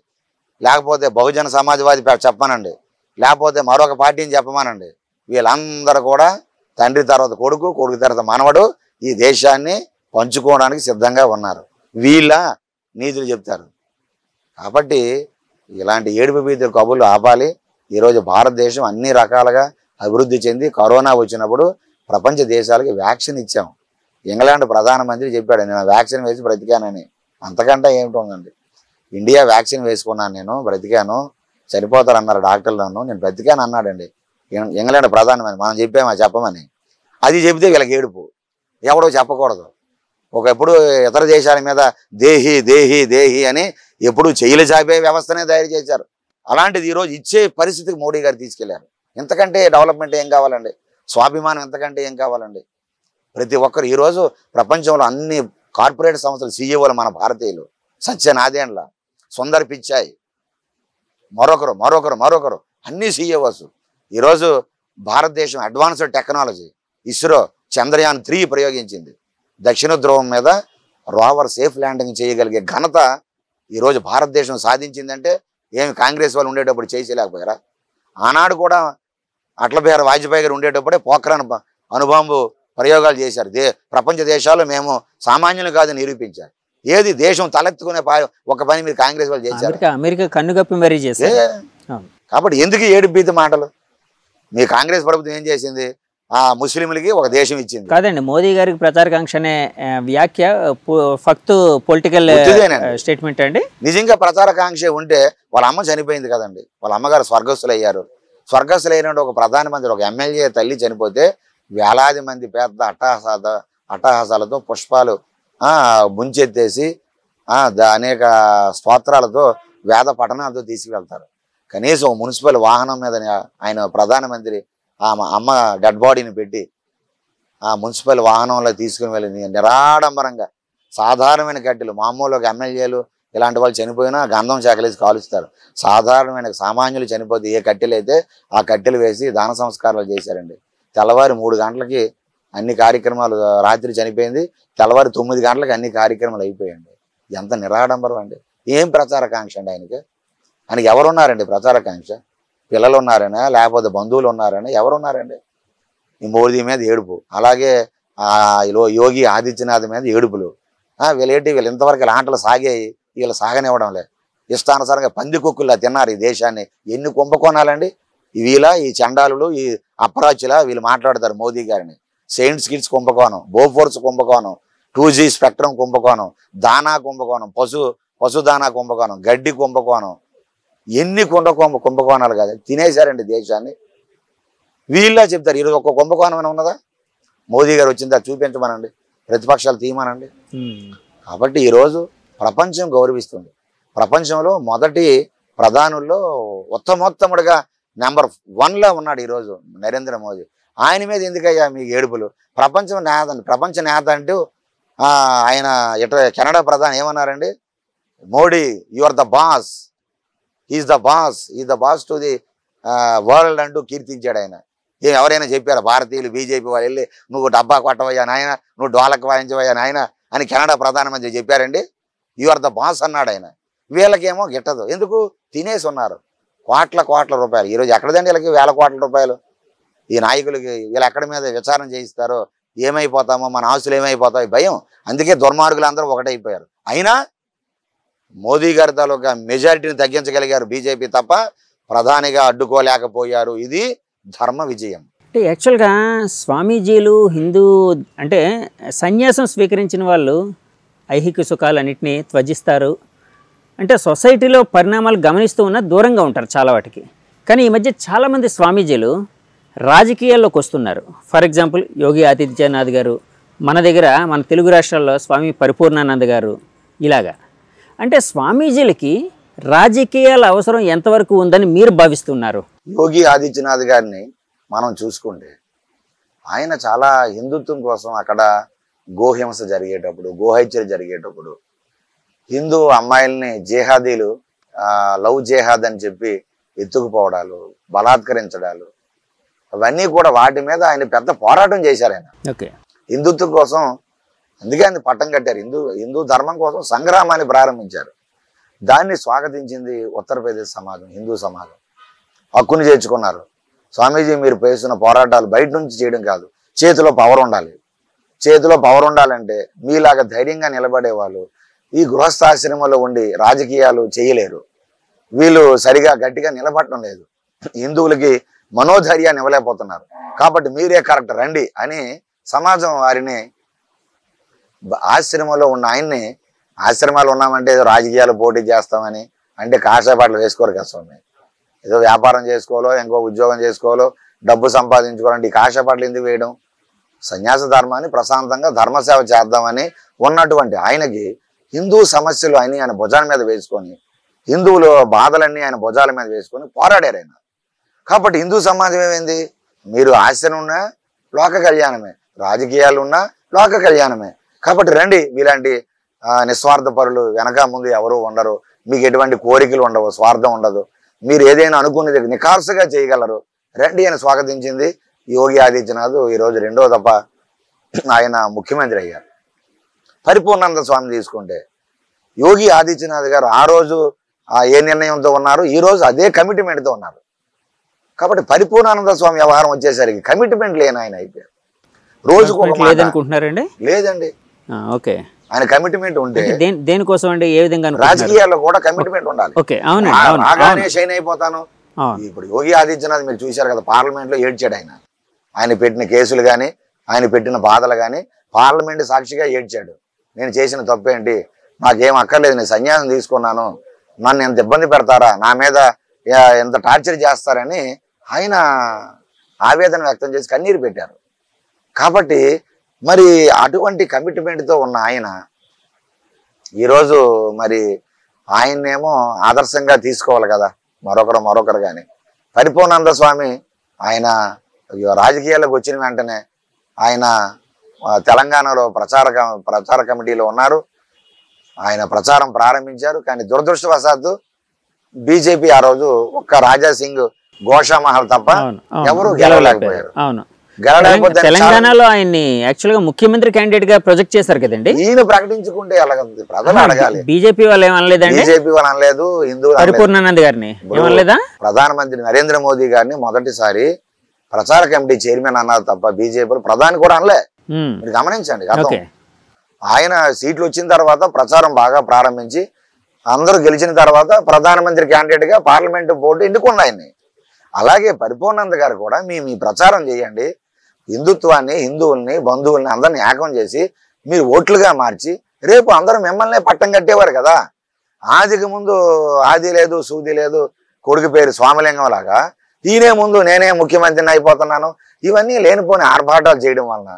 లేకపోతే బహుజన సమాజ్వాదీ చెప్పమనండి, లేకపోతే మరొక పార్టీని చెప్పమనండి. వీళ్ళందరూ కూడా తండ్రి తర్వాత కొడుకు, కొడుకు తర్వాత మనవడు ఈ దేశాన్ని పంచుకోవడానికి సిద్ధంగా ఉన్నారు. వీళ్ళ నీతులు చెప్తారు. కాబట్టి ఇలాంటి ఏడుపు బీతుల కబుర్లు ఆపాలి. ఈరోజు భారతదేశం అన్ని రకాలుగా అభివృద్ధి చెంది కరోనా వచ్చినప్పుడు ప్రపంచ దేశాలకి వ్యాక్సిన్ ఇచ్చాం. ఇంగ్లాండ్ ప్రధానమంత్రి చెప్పాడు, నేను వ్యాక్సిన్ వేసి బ్రతికానని. అంతకంటే ఏమిటి ఉందండి? ఇండియా వ్యాక్సిన్ వేసుకున్నాను, నేను బ్రతికాను, చనిపోతారన్నారు డాక్టర్లు, నేను బ్రతికాను అన్నాడండి ఇంగ్లాండ్ ప్రధానమంత్రి. మనం చెప్పమని అది చెబితే వీళ్ళకి ఏడుపు. ఎవడో చెప్పకూడదు. ఒకప్పుడు ఇతర దేశాల మీద దేహి దేహి దేహి అని ఎప్పుడు చెయ్యిలు చాపే వ్యవస్థనే తయారు చేశారు. అలాంటిది ఈరోజు ఇచ్చే పరిస్థితికి మోడీ గారు తీసుకెళ్లారు. ఇంతకంటే డెవలప్మెంట్ ఏం కావాలండి? స్వాభిమానం ఎంతకంటే ఏం కావాలండి? ప్రతి ఒక్కరు ఈరోజు ప్రపంచంలో అన్ని కార్పొరేట్ సంస్థలు సీఈఓలు మన భారతీయులు. సత్యనాదేండ్ల, సుందర్ పిచాయ్, మరొకరు అన్ని సీఈఓస్. ఈరోజు భారతదేశం అడ్వాన్స్డ్ టెక్నాలజీ, ఇస్రో చంద్రయాన్ 3 ప్రయోగించింది. దక్షిణ ధ్రువం మీద రోవర్ సేఫ్ ల్యాండింగ్ చేయగలిగే ఘనత ఈరోజు భారతదేశం సాధించిందంటే కాంగ్రెస్ వాళ్ళు ఉండేటప్పుడు చేయలేకపోయారా? ఆనాడు కూడా అటల్ బిహారీ వాజ్పేయి గారు ఉండేటప్పుడే పోఖ్రాన్ అణుబాంబు ప్రయోగాలు చేశారు. ప్రపంచ దేశాలు మేము సామాన్యులు కాదని నిరూపించారు. దేశం తలెత్తుకునే ఒక పని మీరు కాంగ్రెస్ వాళ్ళు చేశారు. అమెరికా కన్నుగప్పి మరీ చేశారు. కాబట్టి ఎందుకు ఏడుపీతి మాటలు? మీ కాంగ్రెస్ ప్రభుత్వం ఏం చేసింది? ముస్లింలకి ఒక దేశం ఇచ్చింది కాదండి. మోదీ గారికి ప్రచారకాంక్ష అనే వ్యాఖ్య ఫక్తు పొలిటికల్ స్టేట్మెంట్ అండి. నిజంగా ప్రచారకాంక్ష ఉంటే వాళ్ళ అమ్మ చనిపోయింది కదండి, వాళ్ళ అమ్మగారు స్వర్గస్థులు అయ్యారు. స్వర్గస్థులు అయినట్టు ఒక ప్రధానమంత్రి, ఒక ఎమ్మెల్యే తల్లి చనిపోతే వేలాది మంది పెద్ద అట్టహాసాలతో పుష్పాలు ముంచెత్తేసి అనేక స్తోత్రాలతో వేద పఠనాలతో తీసుకువెళ్తారు. కనీసం మున్సిపల్ వాహనం మీద ఆయన ప్రధానమంత్రి అమ్మ డెడ్ బాడీని పెట్టి మున్సిపల్ వాహనంలో తీసుకుని వెళ్ళి నిరాడంబరంగా సాధారణమైన కట్టెలు, మామూలు ఒక ఎమ్మెల్యేలు ఇలాంటి వాళ్ళు చనిపోయినా గంధం చాకలేసి కాలుస్తారు. సాధారణమైన సామాన్యులు చనిపోతే ఏ కట్టెలు అయితే ఆ కట్టెలు వేసి దాన సంస్కారాలు చేశారండి. తెల్లవారి 3 గంటలకి అన్ని కార్యక్రమాలు రాత్రి చనిపోయింది, తెల్లవారి 9 గంటలకు అన్ని కార్యక్రమాలు అయిపోయాయండి. ఎంత నిరాడంబరం అండి. ఏం ప్రచారకాంక్ష అండి ఆయనకి ఎవరున్నారండి ప్రచారకాంక్ష? పిల్లలు ఉన్నారనా, లేకపోతే బంధువులు ఉన్నారనా, ఎవరున్నారండి? ఈ మోదీ మీద ఏడుపు, అలాగే యోగి ఆదిత్యనాథ్ మీద ఏడుపులు. వీళ్ళు ఇంతవరకు ఆటలు సాగాయి, వీళ్ళు సాగనివ్వడం లేదు. ఇష్టానుసారంగా పందికొక్కుల్లా తిన్నారు ఈ దేశాన్ని. ఎన్ని కుంభకోణాలండి వీళ్ళ, ఈ చండాలులు, ఈ అపరాచుల వీళ్ళు మాట్లాడతారు మోదీ గారిని. సెయింట్ స్కిట్స్ కుంభకోణం, బోఫోర్స్ కుంభకోణం, 2G స్పెక్ట్రమ్ కుంభకోణం, దానా కుంభకోణం, పశు దానా కుంభకోణం, గడ్డి కుంభకోణం, ఎన్ని కుంభకోణాలు కాదు, తినేశారండి దేశాన్ని. వీళ్ళ చెప్తారు. ఈరోజు ఒక్క కుంభకోణం అని ఉన్నదా? మోదీ గారు వచ్చిందా చూపించమనండి, ప్రతిపక్షాలు తీయమనండి. కాబట్టి ఈరోజు ప్రపంచం గౌరవిస్తుంది. ప్రపంచంలో మొదటి ప్రధానుల్లో ఉత్తమోత్తముడిగా నెంబర్ 1లో ఉన్నాడు ఈరోజు నరేంద్ర మోదీ. ఆయన మీద ఎందుకయ్యా మీకు ఏడుపులు? ప్రపంచ నేత అంటూ ఆయన కెనడా ప్రధాని ఏమన్నారండి? Modi you are the boss, is the boss to the world అంటూ కీర్తించాడు ఆయన. ఎవరైనా చెప్పారా? భారతీయులు బీజేపీ వాళ్ళు వెళ్ళి నువ్వు డబ్బా కొట్టవయ్యా నాయన, నువ్వు డోలకు వాయించవయ్యా నాయన అని కెనడా ప్రధానమంత్రి చెప్పారండి? యు ఆర్ ద బాస్ అన్నాడు ఆయన. వీళ్ళకేమో గిట్టదు. ఎందుకు? తినేసి ఉన్నారు కోట్ల రూపాయలు. ఈరోజు ఎక్కడదండి వీళ్ళకి వేల కోట్ల రూపాయలు? ఈ నాయకులకి వీళ్ళు ఎక్కడి మీద విచారణ చేయిస్తారో, ఏమైపోతామో, మన ఆస్తులు ఏమైపోతాయి భయం. అందుకే దుర్మార్గులు అందరూ ఒకటైపోయారు. అయినా మోదీ గారి తాలూకా మెజారిటీని తగ్గించగలిగారు బీజేపీ తప్ప, ప్రధానిగా అడ్డుకోలేకపోయారు. ఇది ధర్మ విజయం. అంటే యాక్చువల్గా స్వామీజీలు హిందూ అంటే సన్యాసం స్వీకరించిన వాళ్ళు ఐహిక సుఖాలన్నింటినీ త్వజిస్తారు. అంటే సొసైటీలో పరిణామాలు గమనిస్తూ ఉన్న దూరంగా ఉంటారు చాలా వాటికి. కానీ ఈ మధ్య చాలామంది స్వామీజీలు రాజకీయాల్లోకి వస్తున్నారు. ఫర్ ఎగ్జాంపుల్ యోగి ఆదిత్యనాథ్ గారు, మన దగ్గర మన తెలుగు రాష్ట్రాల్లో స్వామి పరిపూర్ణానంద గారు, ఇలాగా. అంటే స్వామీజీలకి రాజకీయాల అవసరం ఎంతవరకు ఉందని మీరు భావిస్తున్నారు? యోగి ఆదిత్యనాథ్ గారిని మనం చూసుకుంటే ఆయన చాలా హిందుత్వం కోసం అక్కడ గోహింస జరిగేటప్పుడు, గోహత్యలు జరిగేటప్పుడు హిందూ అమ్మాయిల్ని జేహాదీలు లవ్ జేహాద్ అని చెప్పి ఎత్తుకుపోవడాలు, బలాత్కరించడాలు, అవన్నీ కూడా వాటి మీద ఆయన పెద్ద పోరాటం చేశారు ఆయన. హిందుత్వం కోసం. అందుకే ఆయన పట్టం కట్టారు. హిందూ ధర్మం కోసం సంగ్రామాన్ని ప్రారంభించారు. దాన్ని స్వాగతించింది ఉత్తరప్రదేశ్ సమాజం, హిందూ సమాజం. హక్కుని చేర్చుకున్నారు. స్వామీజీ మీరు చేస్తున్న పోరాటాలు బయట నుంచి చేయడం కాదు, చేతిలో పవర్ ఉండాలి. చేతిలో పవర్ ఉండాలంటే మీలాగా ధైర్యంగా నిలబడే వాళ్ళు ఈ గృహస్థాశ్రమంలో ఉండి రాజకీయాలు చేయలేరు. వీళ్ళు సరిగా గట్టిగా నిలబడటం లేదు. హిందువులకి మనోధైర్యాన్ని ఇవ్వలేకపోతున్నారు. కాబట్టి మీరే కరెక్ట్ రండి అని సమాజం వారిని, ఆశ్రమంలో ఉన్న ఆయన్ని, ఆశ్రమాలు ఉన్నామంటే ఏదో రాజకీయాలు పోటీ చేస్తామని అంటే కాషాయపాట్లు వేసుకోరు కదా స్వామి. ఏదో వ్యాపారం చేసుకోవాలో, ఇంకో ఉద్యోగం చేసుకోవాలో, డబ్బు సంపాదించుకోవాలంటే ఈ కాషాయపాట్లు ఎందుకు వేయడం? సన్యాస ధర్మాన్ని ప్రశాంతంగా ధర్మసేవ చేద్దామని ఉన్నటువంటి ఆయనకి హిందూ సమస్యలు అన్నీ ఆయన భుజాల మీద వేసుకొని, హిందువుల బాధలన్నీ ఆయన భుజాల మీద వేసుకొని పోరాడారు ఆయన. కాబట్టి హిందూ సమాజం ఏమైంది? మీరు ఆశ్రమం ఉన్నా లోక కళ్యాణమే, రాజకీయాలు ఉన్నా లోక కళ్యాణమే. కాబట్టి రండి, మీలాంటి నిస్వార్థ పరులు వెనక ముందు ఎవరు ఉండరు, మీకు ఎటువంటి కోరికలు ఉండవు, స్వార్థం ఉండదు, మీరు ఏదైనా అనుకునేది నిఖార్సుగా చేయగలరు, రండి అని స్వాగతించింది యోగి ఆదిత్యనాథ్. ఈరోజు 2వ దఫ ఆయన ముఖ్యమంత్రి అయ్యారు. పరిపూర్ణానంద స్వామి తీసుకుంటే యోగి ఆదిత్యనాథ్ గారు ఆ రోజు ఏ నిర్ణయంతో ఉన్నారు, ఈ రోజు అదే కమిట్మెంట్తో ఉన్నారు. కాబట్టి పరిపూర్ణానంద స్వామి వ్యవహారం వచ్చేసరికి కమిట్మెంట్ లేని ఆయన అయిపోయారు. రోజుకు లేదండి. ఓకే, ఆయన కమిట్మెంట్ ఉంటే దేనికోసం అండి? ఏ విధంగా? రాజకీయాల్లో కూడా కమిట్మెంట్ ఉండాలి. రాగానే షైన్ అయిపోతాను. ఇప్పుడు యోగి ఆదిత్యనాథ్ మీరు చూశారు కదా, పార్లమెంట్ లో ఏడ్చాడు ఆయన. ఆయన పెట్టిన కేసులు కానీ, ఆయన పెట్టిన బాధలు కానీ పార్లమెంట్ సాక్షిగా ఏడ్చాడు. నేను చేసిన తప్పేంటి, నాకేం అక్కర్లేదు, నేను సన్యాసం తీసుకున్నాను, నన్ను ఎంత ఇబ్బంది పెడతారా, నా మీద ఎంత టార్చర్ చేస్తారని ఆయన ఆవేదన వ్యక్తం చేసి కన్నీరు పెట్టారు. కాబట్టి మరి అటువంటి కమిట్మెంట్తో ఉన్న ఆయన ఈరోజు మరి ఆయన్నేమో ఆదర్శంగా తీసుకోవాలి కదా మరొకరు కానీ. పరిపూర్ణానంద స్వామి ఆయన రాజకీయాల్లోకి వచ్చిన వెంటనే ఆయన తెలంగాణలో ప్రచార కమిటీలో ఉన్నారు. ఆయన ప్రచారం ప్రారంభించారు. కానీ దురదృష్టవశాత్తు బీజేపీ ఆ రోజు ఒక్క రాజా సింగ్ గోషామహల్ తప్ప ఎవరు గెలవలేకపోయారు. గెలలేకపోతే తెలంగాణలో ఆయన్ని యాక్చువల్ గా ముఖ్యమంత్రి క్యాండిడేట్ గా ప్రొజెక్ట్ చేశారు కదండి. ఈయన ప్రకటించుకుంటే అలాగ ప్రజలు అడగాలి. బీజేపీ వాళ్ళు ఏమనలేదండి? బీజేపీ వాళ్ళు అనలేదు, హిందువులు పరిపూర్ణానంద గారిని ఏమనలేదా? ప్రధానమంత్రి నరేంద్ర మోదీ గారిని మొదటిసారి ప్రచార కమిటీ చైర్మన్ అన్నారు తప్ప బీజేపీ ప్రధాని కూడా అనలే. మీరు గమనించండి. ఆయన సీట్లు వచ్చిన తర్వాత ప్రచారం బాగా ప్రారంభించి అందరూ గెలిచిన తర్వాత ప్రధానమంత్రి క్యాండిడేట్ గా పార్లమెంటు పోటీ ఎన్నుకున్న ఆయన్ని. అలాగే పరిపూర్ణానంద గారు కూడా మీ ప్రచారం చేయండి, హిందుత్వాన్ని, హిందువుల్ని, బంధువుల్ని అందరిని ఏకం చేసి మీరు ఓట్లుగా మార్చి రేపు అందరూ మిమ్మల్ని పట్టం కట్టేవారు కదా. ఆదికి ముందు ఆది లేదు, సూది లేదు, కొడుకు పేరు స్వామిలింగం లాగా ఈయనే ముందు నేనే ముఖ్యమంత్రిని అయిపోతున్నాను, ఇవన్నీ లేనిపోని ఆర్భాటాలు చేయడం వలన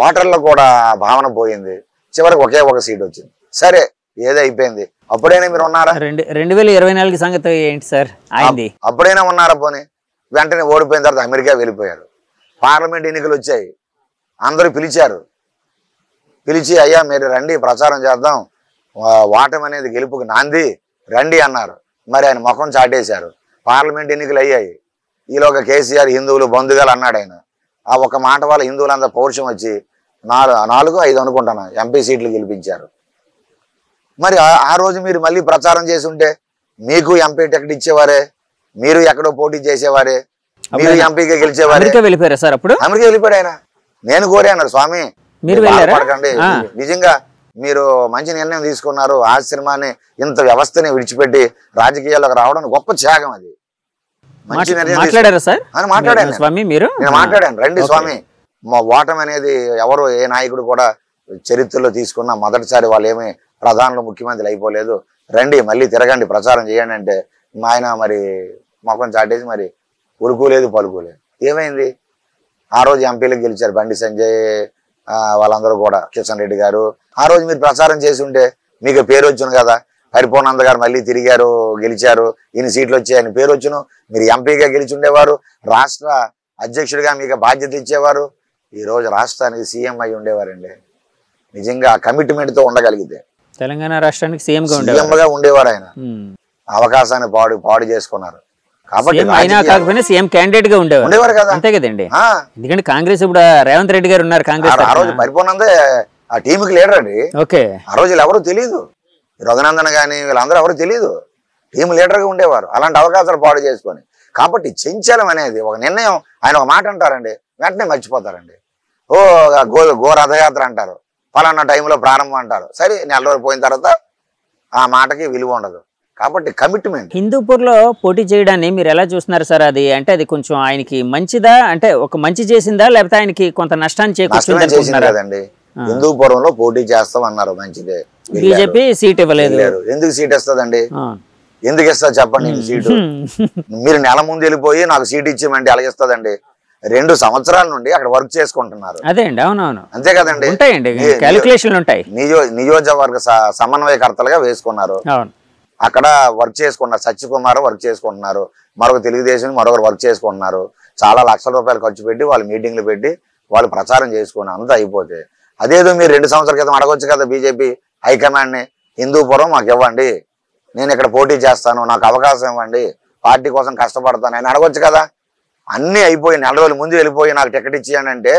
ఓటర్లో కూడా భావన పోయింది. చివరికి ఒకే ఒక సీట్ వచ్చింది. సరే ఏదో అయిపోయింది. అప్పుడైనా మీరు ఉన్నారా? 2024 సంగతి ఏంటి సార్ ఆయనది? అప్పుడైనా ఉన్నారా? పోనీ వెంటనే ఓడిపోయిన తర్వాత అమెరికా వెళ్ళిపోయారు. పార్లమెంట్ ఎన్నికలు వచ్చాయి, అందరూ పిలిచారు. పిలిచి అయ్యా మీరు రండి ప్రచారం చేద్దాం, ఓటమి అనేది గెలుపుకి నాంది రండి అన్నారు. మరి ఆయన ముఖం చాటేశారు. పార్లమెంట్ ఎన్నికలు అయ్యాయి. ఈలోగా కేసీఆర్ హిందువులు బంధుగాలు అన్నాడు ఆయన. ఆ ఒక్క మాట వల్ల హిందువులంతా పౌరుషం వచ్చి 4-5 అనుకుంటాను ఎంపీ సీట్లు గెలిపించారు. మరి ఆ రోజు మీరు మళ్ళీ ప్రచారం చేసి ఉంటే మీకు ఎంపీ టికెట్ ఇచ్చేవారే, మీరు ఎక్కడో పోటీ చేసేవారే, మీరు ఎంపీగా గెలిచేవారే. వెళ్ళిపోయారా సార్? అప్పుడు అమెరికా వెళ్ళిపోయాడు ఆయన. నేను కోరాను, స్వామి మీరు పడకండి, నిజంగా మీరు మంచి నిర్ణయం తీసుకున్నారు, ఆశ్రమాన్ని ఇంత వ్యవస్థని విడిచిపెట్టి రాజకీయాల్లోకి రావడం గొప్ప త్యాగం. అది మంచి నిర్ణయం మాట్లాడారా సార్? మాట్లాడాను స్వామి, మీరు నేను మాట్లాడాను. రండి స్వామి, మా ఓటమి అనేది ఎవరు ఏ నాయకుడు కూడా చరిత్రలో తీసుకున్న మొదటిసారి వాళ్ళు ఏమి ప్రధానులు ముఖ్యమంత్రి అయిపోలేదు, రండి మళ్ళీ తిరగండి ప్రచారం చేయండి అంటే మా ఆయన మరి ముఖం చాటేసి మరి ఉరుకోలేదు పలుకోలేదు. ఏమైంది? ఆ రోజు ఎంపీలకు గెలిచారు బండి సంజయ్, వాళ్ళందరూ కూడా, కిషన్ రెడ్డి గారు. ఆ రోజు మీరు ప్రచారం చేసి ఉంటే మీకు పేరు వచ్చును కదా. పరిపూర్ణానంద గారు మళ్ళీ తిరిగారు, గెలిచారు, ఇన్ని సీట్లు వచ్చాయి, ఆయన పేరు వచ్చును. మీరు ఎంపీగా గెలిచి ఉండేవారు, రాష్ట్ర అధ్యక్షుడిగా మీకు బాధ్యత ఇచ్చేవారు, ఈ రోజు రాష్ట్రానికి సీఎం అయి ఉండేవారండి. నిజంగా ఆ కమిట్మెంట్తో ఉండగలిగితే తెలంగాణ రాష్ట్రానికి సీఎంగా ఉండేవారు. ఆయన అవకాశాన్ని పాడు చేసుకున్నారు కాబట్టి కాకపోయినా సీఎం క్యాండిడేట్ గా ఉండేవారు కదా. అంతే కదండి. ఎందుకంటే కాంగ్రెస్ ఇప్పుడు రేవంత్ రెడ్డి గారు ఉన్నారు కాంగ్రెస్. ఆ రోజు పరిపూర్ణందే ఆ టీంకి లీడర్ అండి. ఓకే, ఆ రోజు ఎవరు తెలియదు, రఘునందన్ గాని వీళ్ళందరూ ఎవరు తెలియదు, టీం లీడర్ గా ఉండేవారు. అలాంటి అవకాశాలు పాడు చేసుకొని కాబట్టి చెంచలం అనేది ఒక నిర్ణయం. ఆయన ఒక మాట అంటారండి, వెంటనే మర్చిపోతారండి. గో రథయాత్ర అంటారు, ఫలానా టైంలో ప్రారంభం అంటారు. సరే నెల రోజులు పోయిన తర్వాత ఆ మాటకి విలువ ఉండదు. కాబట్టి కమిట్మెంట్. హిందూపూర్ లో పోటీ చేయడాన్ని మీరు ఎలా చూస్తున్నారు సార్? అది అంటే అది కొంచెం ఆయనకి మంచిదా, అంటే ఒక మంచి చేసిందా, లేకపోతే ఆయనకి కొంత నష్టాన్ని చేసింది కదండి. హిందూపురంలో పోటీ చేస్తాం అన్నారు, మంచిదే. బీజేపీ సీట్ ఇవ్వలేదు. ఎందుకు సీట్ ఇస్తుందండి? ఎందుకు ఇస్తా చెప్పండి సీటు? మీరు నెల ముందు వెళ్ళిపోయి నాకు సీట్ ఇచ్చేమంటే ఎలాగిస్తుందండి? 2 సంవత్సరాల నుండి అక్కడ వర్క్ చేసుకుంటున్నారు. అదే అండి, అవునవును, అంతే కదండి. నియోజకవర్గ సమన్వయకర్తలుగా వేసుకున్నారు, అక్కడ వర్క్ చేసుకున్నారు. సత్యకుమార్ వర్క్ చేసుకుంటున్నారు, మరొక తెలుగుదేశం మరొకరు వర్క్ చేసుకుంటున్నారు. చాలా లక్షల రూపాయలు ఖర్చు పెట్టి వాళ్ళు మీటింగ్లు పెట్టి వాళ్ళు ప్రచారం చేసుకుని అంతా అయిపోతే, అదేదో మీరు 2 సంవత్సరాల క్రితం అడగొచ్చు కదా బీజేపీ హైకమాండ్ని, హిందూపురం మాకు ఇవ్వండి, నేను ఇక్కడ పోటీ చేస్తాను, నాకు అవకాశం ఇవ్వండి, పార్టీ కోసం కష్టపడతాను అని అడగొచ్చు కదా. అన్నీ అయిపోయి నెల రోజుల ముందు వెళ్ళిపోయి నాకు టికెట్ ఇచ్చేయండి అంటే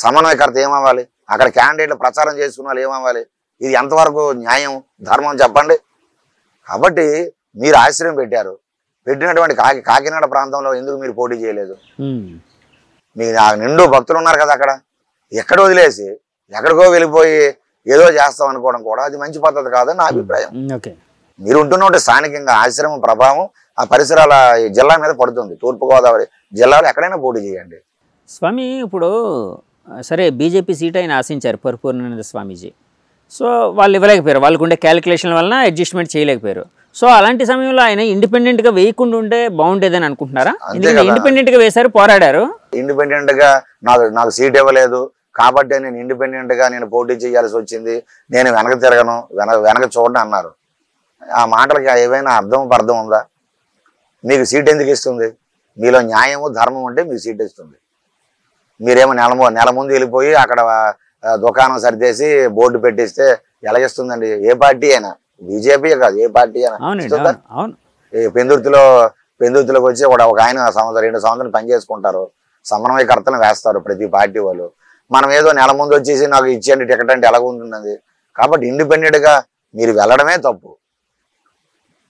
సమన్వయకర్త ఏమవ్వాలి? అక్కడ క్యాండిడేట్లు ప్రచారం చేసుకున్న వాళ్ళు ఏమవ్వాలి? ఇది ఎంతవరకు న్యాయం, ధర్మం చెప్పండి. కాబట్టి మీరు ఆశ్రయం పెట్టినటువంటి కాకినాడ ప్రాంతంలో ఎందుకు మీరు పోటీ చేయలేదు? మీకు నిండు భక్తులు ఉన్నారు కదా అక్కడ, ఎక్కడ వదిలేసి ఎక్కడికో వెళ్ళిపోయి ఏదో చేస్తాం అనుకోవడం కూడా అది మంచి పద్ధతి కాదని నా అభిప్రాయం. మీరు ఉంటున్నట్టు స్థానికంగా ఆశ్రమం ప్రభావం ఆ పరిసరాల జిల్లా మీద పడుతుంది. తూర్పుగోదావరి జిల్లాలో ఎక్కడైనా పోటీ చేయండి. స్వామి, ఇప్పుడు సరే బీజేపీ సీట్ ఆయన ఆశించారు పరిపూర్ణానంద స్వామీజీ. సో వాళ్ళు ఇవ్వలేకపోయారు, వాళ్ళకు ఉండే క్యాలిక్యులేషన్ వలన అడ్జస్ట్మెంట్ చేయలేకపోయారు. సో అలాంటి సమయంలో ఆయన ఇండిపెండెంట్గా వేయకుండా ఉంటే బాగుండేదని అనుకుంటున్నారా? ఇండిపెండెంట్గా వేశారు, పోరాడారు. ఇండిపెండెంట్గా నాకు సీట్ ఇవ్వలేదు కాబట్టి నేను ఇండిపెండెంట్గా నేను పోటీ చేయాల్సి వచ్చింది, నేను వెనక తిరగను, వెనక చూడను అన్నారు. ఆ మాటలకి ఏవైనా అర్థం ఉందా? మీకు సీట్ ఎందుకు ఇస్తుంది? మీలో న్యాయము ధర్మం ఉంటే మీకు సీట్ ఇస్తుంది. మీరేమో నెల ముందు వెళ్ళిపోయి అక్కడ దుకాణం సరిదేసి బోర్డు పెట్టిస్తే ఎలాగిస్తుందండి? ఏ పార్టీ అయినా, బీజేపీ కాదు, ఏ పార్టీ అయినా. పెందుర్తిలోకి వచ్చి ఒక ఆయన 2 సంవత్సరాలు పని చేసుకుంటారు, సమన్వయకర్తలను వేస్తారు ప్రతి పార్టీ వాళ్ళు. మనం ఏదో నెల ముందు వచ్చేసి నాకు ఇచ్చేయండి టికెట్ అంటే ఎలాగ ఉంటుంది. కాబట్టి ఇండిపెండెంట్గా మీరు వెళ్ళడమే తప్పు.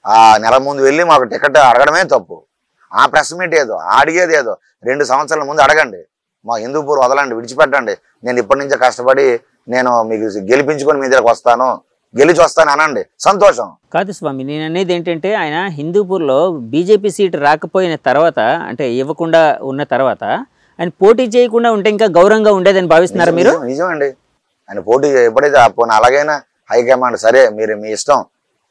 ఆ నెల ముందు వెళ్ళి మాకు టికెట్ అడగడమే తప్పు. ఆ ప్రెస్ మీట్ ఏదో అడిగేది ఏదో 2 సంవత్సరాల ముందు అడగండి. మా హిందూపూర్ వదలండి, విడిచిపెట్టండి, నేను ఇప్పటి నుంచే కష్టపడి నేను మీకు గెలిపించుకొని మీ దగ్గరకు వస్తాను, గెలిచి వస్తాను అనండి, సంతోషం. కాదు స్వామి, నేను అనేది ఏంటంటే ఆయన హిందూపూర్లో బీజేపీ సీటు రాకపోయిన తర్వాత, అంటే ఇవ్వకుండా ఉన్న తర్వాత ఆయన పోటీ చేయకుండా ఉంటే ఇంకా గౌరవంగా ఉండేదని భావిస్తున్నారు మీరు? నిజమండి, ఆయన పోటీ ఎప్పుడైతే పోనీ అలాగైనా హైకమాండ్ సరే మీరు మీ ఇష్టం,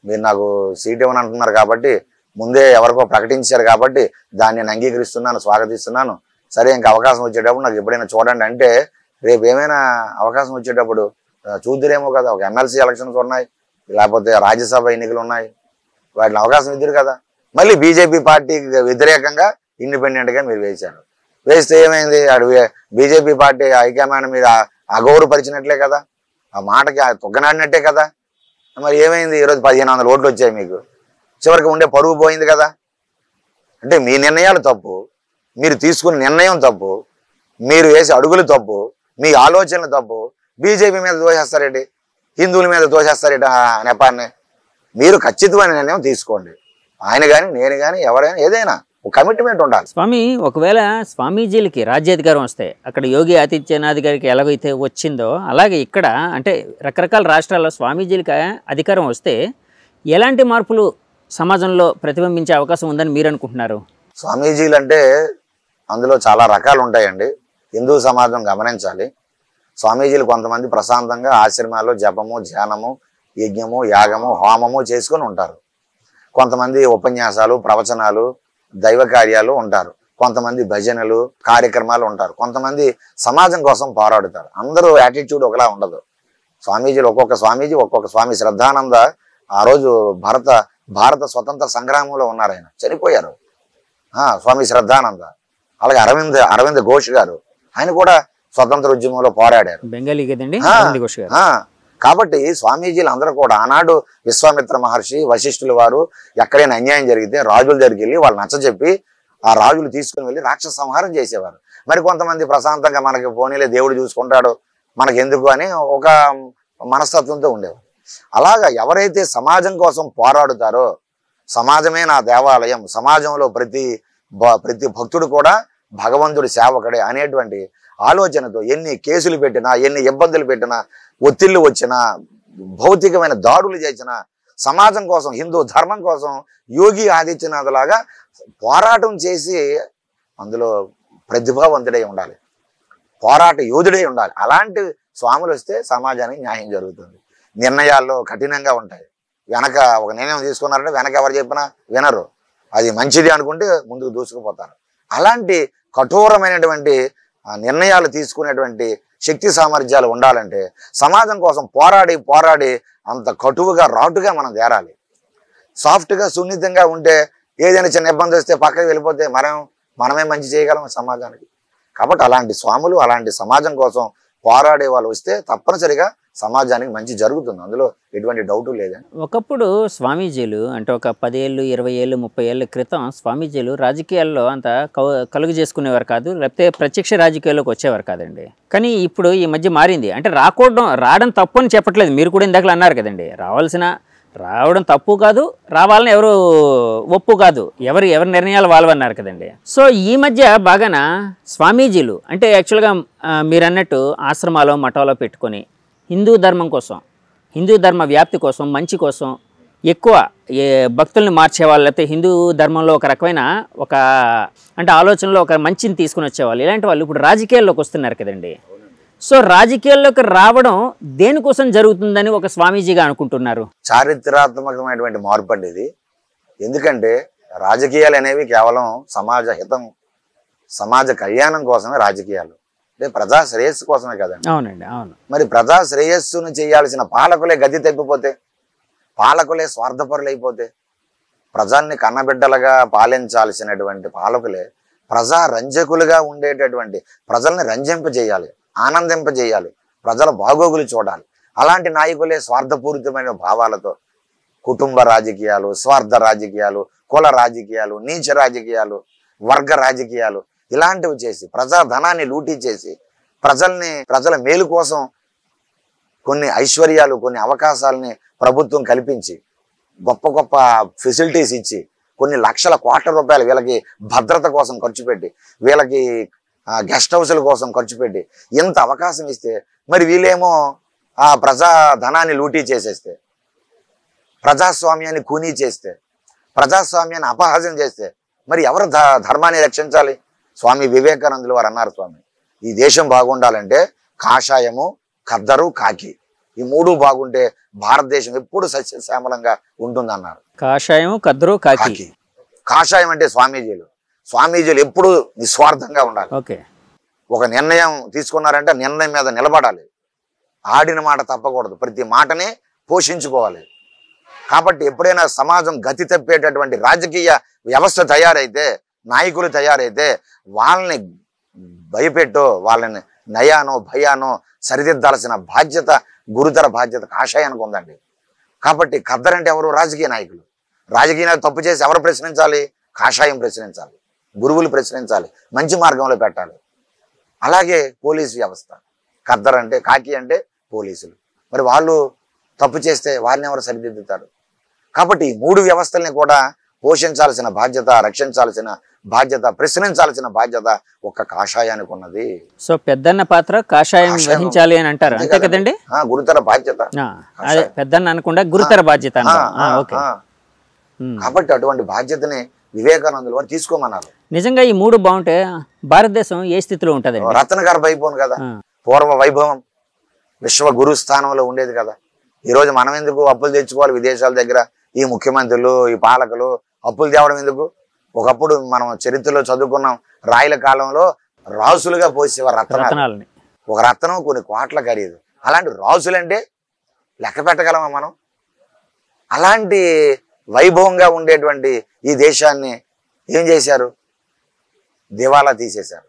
మీరు నాకు సీట్ ఇవ్వని అంటున్నారు కాబట్టి ముందే ఎవరికో ప్రకటించారు కాబట్టి దాన్ని నేను అంగీకరిస్తున్నాను, స్వాగతిస్తున్నాను, సరే ఇంకా అవకాశం వచ్చేటప్పుడు నాకు ఎప్పుడైనా చూడండి అంటే రేపు ఏమైనా అవకాశం వచ్చేటప్పుడు చూద్దురేమో కదా. ఒక ఎమ్మెల్సీ ఎలక్షన్స్ ఉన్నాయి, లేకపోతే రాజ్యసభ ఎన్నికలు ఉన్నాయి, వాటిని అవకాశం ఇద్దరు కదా. మళ్ళీ బీజేపీ పార్టీకి వ్యతిరేకంగా ఇండిపెండెంట్గా మీరు వేశారు. వేస్తే ఏమైంది, అడు బీజేపీ పార్టీ హైకమాండ్ మీద అగౌరవపరిచినట్లే కదా, ఆ మాటకి తొగ్గనాడినట్టే కదా. మరి ఏమైంది, ఈరోజు 1500 ఓట్లు వచ్చాయి మీకు, చివరికి ఉండే పరువు పోయింది కదా. అంటే మీ నిర్ణయాలు తప్పు, మీరు తీసుకున్న నిర్ణయం తప్పు, మీరు వేసే అడుగులు తప్పు, మీ ఆలోచనలు తప్పు. బీజేపీ మీద దోషేస్తారేంటి, హిందువుల మీద దోషేస్తారేంటి నెపాన్ని? మీరు ఖచ్చితమైన నిర్ణయం తీసుకోండి. ఆయన కానీ నేను కానీ ఎవరైనా ఏదైనా ఒక కమిట్మెంట్ ఉండాలి. స్వామి, ఒకవేళ స్వామీజీలకి రాజ్యాధికారం వస్తే అక్కడ యోగి ఆదిత్యనాథ్ గారికి ఎలాగైతే వచ్చిందో అలాగే ఇక్కడ అంటే రకరకాల రాష్ట్రాల్లో స్వామీజీలకి అధికారం వస్తే ఎలాంటి మార్పులు సమాజంలో ప్రతిబింబించే అవకాశం ఉందని మీరు అనుకుంటున్నారు? స్వామీజీలు అంటే అందులో చాలా రకాలు ఉంటాయండి. హిందూ సమాజం గమనించాలి. స్వామీజీలు కొంతమంది ప్రశాంతంగా ఆశ్రమాల్లో జపము, ధ్యానము, యజ్ఞము, యాగము, హోమము చేసుకొని ఉంటారు. కొంతమంది ఉపన్యాసాలు, ప్రవచనాలు, దైవ కార్యాలు ఉంటారు. కొంతమంది భజనలు, కార్యక్రమాలు ఉంటారు. కొంతమంది సమాజం కోసం పోరాడుతారు. అందరూ యాటిట్యూడ్ ఒకలా ఉండదు. స్వామీజీలు ఒక్కొక్క స్వామి శ్రద్ధానంద ఆ రోజు భారత స్వతంత్ర సంగ్రామంలో ఉన్నారు, ఆయన చనిపోయారు. స్వామి శ్రద్ధానంద. అలాగే అరవింద్ ఘోష్ గారు, ఆయన కూడా స్వతంత్ర ఉద్యమంలో పోరాడారు, బెంగాలీ కదండి. కాబట్టి స్వామీజీలు అందరూ కూడా ఆనాడు విశ్వామిత్ర మహర్షి, వశిష్ఠుల వారు ఎక్కడైనా అన్యాయం జరిగితే రాజుల దగ్గరికి వెళ్ళి వాళ్ళు నచ్చజెప్పి ఆ రాజులు తీసుకుని వెళ్ళి రాక్షస సంహారం చేసేవారు. మరి కొంతమంది ప్రశాంతంగా మనకి పోనీలే దేవుడు చూసుకుంటాడు మనకి ఎందుకు అని ఒక మనస్తత్వంతో ఉండేవారు. అలాగా ఎవరైతే సమాజం కోసం పోరాడుతారో, సమాజమే నా దేవాలయం, సమాజంలో ప్రతి భక్తుడు కూడా భగవంతుడి సేవకుడే అనేటువంటి ఆలోచనతో ఎన్ని కేసులు పెట్టినా, ఎన్ని ఇబ్బందులు పెట్టినా, ఒత్తిళ్లు వచ్చినా, భౌతికమైన దాడులు చేసినా, సమాజం కోసం, హిందూ ధర్మం కోసం యోగి ఆదిత్యనాథ్ లాగా పోరాటం చేసి అందులో ప్రతిభావంతుడై ఉండాలి, పోరాట యోధుడై ఉండాలి. అలాంటి స్వాములు వస్తే సమాజానికి న్యాయం జరుగుతుంది. నిర్ణయాల్లో కఠినంగా ఉంటాయి. వెనక ఒక నిర్ణయం తీసుకున్నారంటే వెనక ఎవరు చెప్పినా వినరు, అది మంచిది అనుకుంటే ముందుకు దూసుకుపోతారు. అలాంటి కఠోరమైనటువంటి నిర్ణయాలు తీసుకునేటువంటి శక్తి సామర్థ్యాలు ఉండాలంటే సమాజం కోసం పోరాడి అంత కటువుగా రాటుగా మనం చేరాలి. సాఫ్ట్గా సున్నితంగా ఉంటే ఏదైనా చిన్న ఇబ్బంది వస్తే పక్కకి వెళ్ళిపోతే మనమే మంచి చేయగలం సమాజానికి. కాబట్టి అలాంటి స్వాములు, అలాంటి సమాజం కోసం పోరాడే వాళ్ళు వస్తే తప్పనిసరిగా సమాజానికి మంచి జరుగుతుంది, అందులో ఎటువంటి డౌటు లేదండి. ఒకప్పుడు స్వామీజీలు అంటే ఒక 10 ఏళ్ళు, 20 ఏళ్ళు, 30 ఏళ్ళ క్రితం స్వామీజీలు రాజకీయాల్లో అంత కలుగు చేసుకునేవారు కాదు, లేకపోతే ప్రత్యక్ష రాజకీయాల్లోకి వచ్చేవారు కాదండి. కానీ ఇప్పుడు ఈ మధ్య మారింది. అంటే రావడం తప్పు అని చెప్పట్లేదు, మీరు కూడా ఇందాక అన్నారు కదండి, రావడం తప్పు కాదు, రావాలని ఎవరు ఒప్పు కాదు, ఎవరి నిర్ణయాలు వాళ్ళవన్నారు కదండి. సో ఈ మధ్య బాగాన స్వామీజీలు అంటే యాక్చువల్గా మీరు అన్నట్టు ఆశ్రమాలో, మఠాలో పెట్టుకొని హిందూ ధర్మం కోసం, హిందూ ధర్మ వ్యాప్తి కోసం, మంచి కోసం ఎక్కువ భక్తుల్ని మార్చేవాళ్ళు, లేకపోతే హిందూ ధర్మంలో ఒక రకమైన అంటే ఆలోచనలో ఒక మంచిని తీసుకుని వచ్చేవాళ్ళు, ఇలాంటి వాళ్ళు ఇప్పుడు రాజకీయాల్లోకి వస్తున్నారు కదండి. సో రాజకీయాల్లోకి రావడం దేనికోసం జరుగుతుందని ఒక స్వామీజీగా అనుకుంటున్నారు? చారిత్రాత్మకమైనటువంటి మార్పు అండి ఇది. ఎందుకంటే రాజకీయాలు అనేవి కేవలం సమాజ హితం, సమాజ కళ్యాణం కోసమే రాజకీయాలు, అంటే ప్రజా శ్రేయస్సు కోసమే కదండి. అవునండి, అవును. మరి ప్రజా శ్రేయస్సును చేయాల్సిన పాలకులే గతి తప్పిపోతే, పాలకులే స్వార్థపరులు అయిపోతే, ప్రజల్ని కన్నబిడ్డలుగా పాలించాల్సినటువంటి పాలకులే ప్రజా రంజకులుగా ఉండేటటువంటి, ప్రజల్ని రంజింపజేయాలి, ఆనందింపజేయాలి, ప్రజల బాగోగులు చూడాలి. అలాంటి నాయకులే స్వార్థపూరితమైన భావాలతో కుటుంబ రాజకీయాలు, స్వార్థ రాజకీయాలు, కుల రాజకీయాలు, నీచ రాజకీయాలు, వర్గ రాజకీయాలు, ఇలాంటివి చేసి ప్రజాధనాన్ని లూటీ చేసి ప్రజల మేలు కోసం కొన్ని ఐశ్వర్యాలు, కొన్ని అవకాశాలని ప్రభుత్వం కల్పించి గొప్ప గొప్ప ఫెసిలిటీస్ ఇచ్చి కొన్ని లక్షల కోట్ల రూపాయలు వీళ్ళకి భద్రత కోసం ఖర్చు పెట్టి, వీళ్ళకి గెస్ట్ హౌస్ల కోసం ఖర్చు పెట్టి ఇంత అవకాశం ఇస్తే మరి వీళ్ళేమో ఆ ప్రజాధనాన్ని లూటీ చేసేస్తే, ప్రజాస్వామ్యాన్ని కూనీ చేస్తే, ప్రజాస్వామ్యాన్ని అపహాస్యం చేస్తే మరి ఎవరు ధర్మాన్ని రక్షించాలి? స్వామి వివేకానందులు వారు అన్నారు, స్వామి ఈ దేశం బాగుండాలంటే కాషాయము, ఖద్దరు, కాకి ఈ మూడు బాగుంటే భారతదేశం ఎప్పుడు సస్యశ్యామలంగా ఉంటుందన్నారు. కాషాయము, ఖద్దరు, కాకి. కాషాయం అంటే స్వామీజీలు ఎప్పుడు నిస్వార్థంగా ఉండాలి. ఓకే. ఒక నిర్ణయం తీసుకున్నారంటే నిర్ణయం మీద నిలబడాలి. ఆడిన మాట తప్పకూడదు, ప్రతి మాటనే పోషించుకోవాలి. కాబట్టి ఎప్పుడైనా సమాజం గతి తప్పేటటువంటి రాజకీయ వ్యవస్థ తయారైతే, నాయకులు తయారైతే వాళ్ళని భయపెట్టో, వాళ్ళని నయానో భయానో సరిదిద్దాల్సిన బాధ్యత, గురుతర బాధ్యత కాషాయానికి ఉందండి. కాబట్టి ఖద్దరంటే ఎవరు? రాజకీయ నాయకులు. రాజకీయ నాయకులు తప్పు చేసి ఎవరు ప్రశ్నించాలి? కాషాయం ప్రశ్నించాలి, గురువులు ప్రశ్నించాలి, మంచి మార్గంలో పెట్టాలి. అలాగే పోలీసు వ్యవస్థ, ఖద్దర్ అంటే, కాకి అంటే పోలీసులు. మరి వాళ్ళు తప్పు చేస్తే వారిని ఎవరు సరిదిద్దుతారు? కాబట్టి ఈ మూడు వ్యవస్థల్ని కూడా పోషించాల్సిన బాధ్యత, రక్షించాల్సిన బాధ్యత, ప్రశ్నించాల్సిన బాధ్యత ఒక్క కాషాయానికి ఉన్నది. సో పెద్దన్న పాత్ర కాషాయం వహించాలి అని అంటారు, అంతే కదండి? గురుతర బాధ్యత. అదే పెద్దన్న అనకుండా గురుతర బాధ్యత. కాబట్టి అటువంటి బాధ్యతని వివేకానందులు వారు తీసుకోమన్నారు. నిజంగా ఈ మూడు బాగుంటే భారతదేశం ఏ స్థితిలో ఉంటుంది? రత్నగారు అయిపోను కదా, పూర్వ వైభవం విశ్వ గురు స్థానంలో ఉండేది కదా. ఈ రోజు మనం ఎందుకు అప్పులు తెచ్చుకోవాలి విదేశాల దగ్గర? ఈ ముఖ్యమంత్రులు, ఈ పాలకులు అప్పులు తేవడం ఎందుకు? ఒకప్పుడు మనం చరిత్రలో చదువుకున్నాం, రాయల కాలంలో రాసులుగా పోసేవారు రత్నాలని. ఒక రత్నం కొన్ని కోట్ల ఖరీదు. అలాంటి రాసులంటే లెక్క పెట్టగలమా మనం? అలాంటి వైభవంగా ఉండేటువంటి ఈ దేశాన్ని ఏం చేశారు? దివాలా తీసేశారు,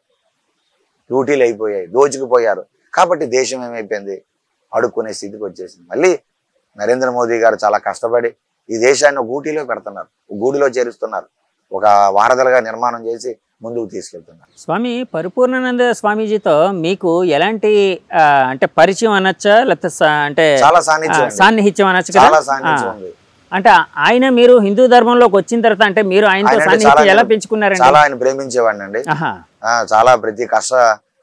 లూటీలు అయిపోయాయి, దోచుకుపోయారు. కాబట్టి దేశం ఏమైపోయింది? అడుక్కునే స్థితికి వచ్చేసింది. మళ్ళీ నరేంద్ర మోదీ గారు చాలా కష్టపడి ఈ దేశాన్ని గూటిలో పెడుతున్నారు, గూడిలో చేరుస్తున్నారు, ఒక వారధలుగా నిర్మాణం చేసి ముందుకు తీసుకెళ్తున్నారు. స్వామి పరిపూర్ణానంద స్వామీజీతో మీకు ఎలాంటి అంటే పరిచయం అనొచ్చా, లేకపోతే అంటే చాలా సాన్నిహిత్యం అనొచ్చు కదా? చాలా సాన్నిహిత్యం ఉంది. అంటే ఆయన మీరు హిందూ ధర్మంలోకి వచ్చిన తర్వాత అంటే మీరు ఆయనతో సాన్నిహిత్యం ఎలా పెంచుకున్నారండి? చాలా ఆయన ప్రేమించేవాడిని అండి. చాలా ప్రతి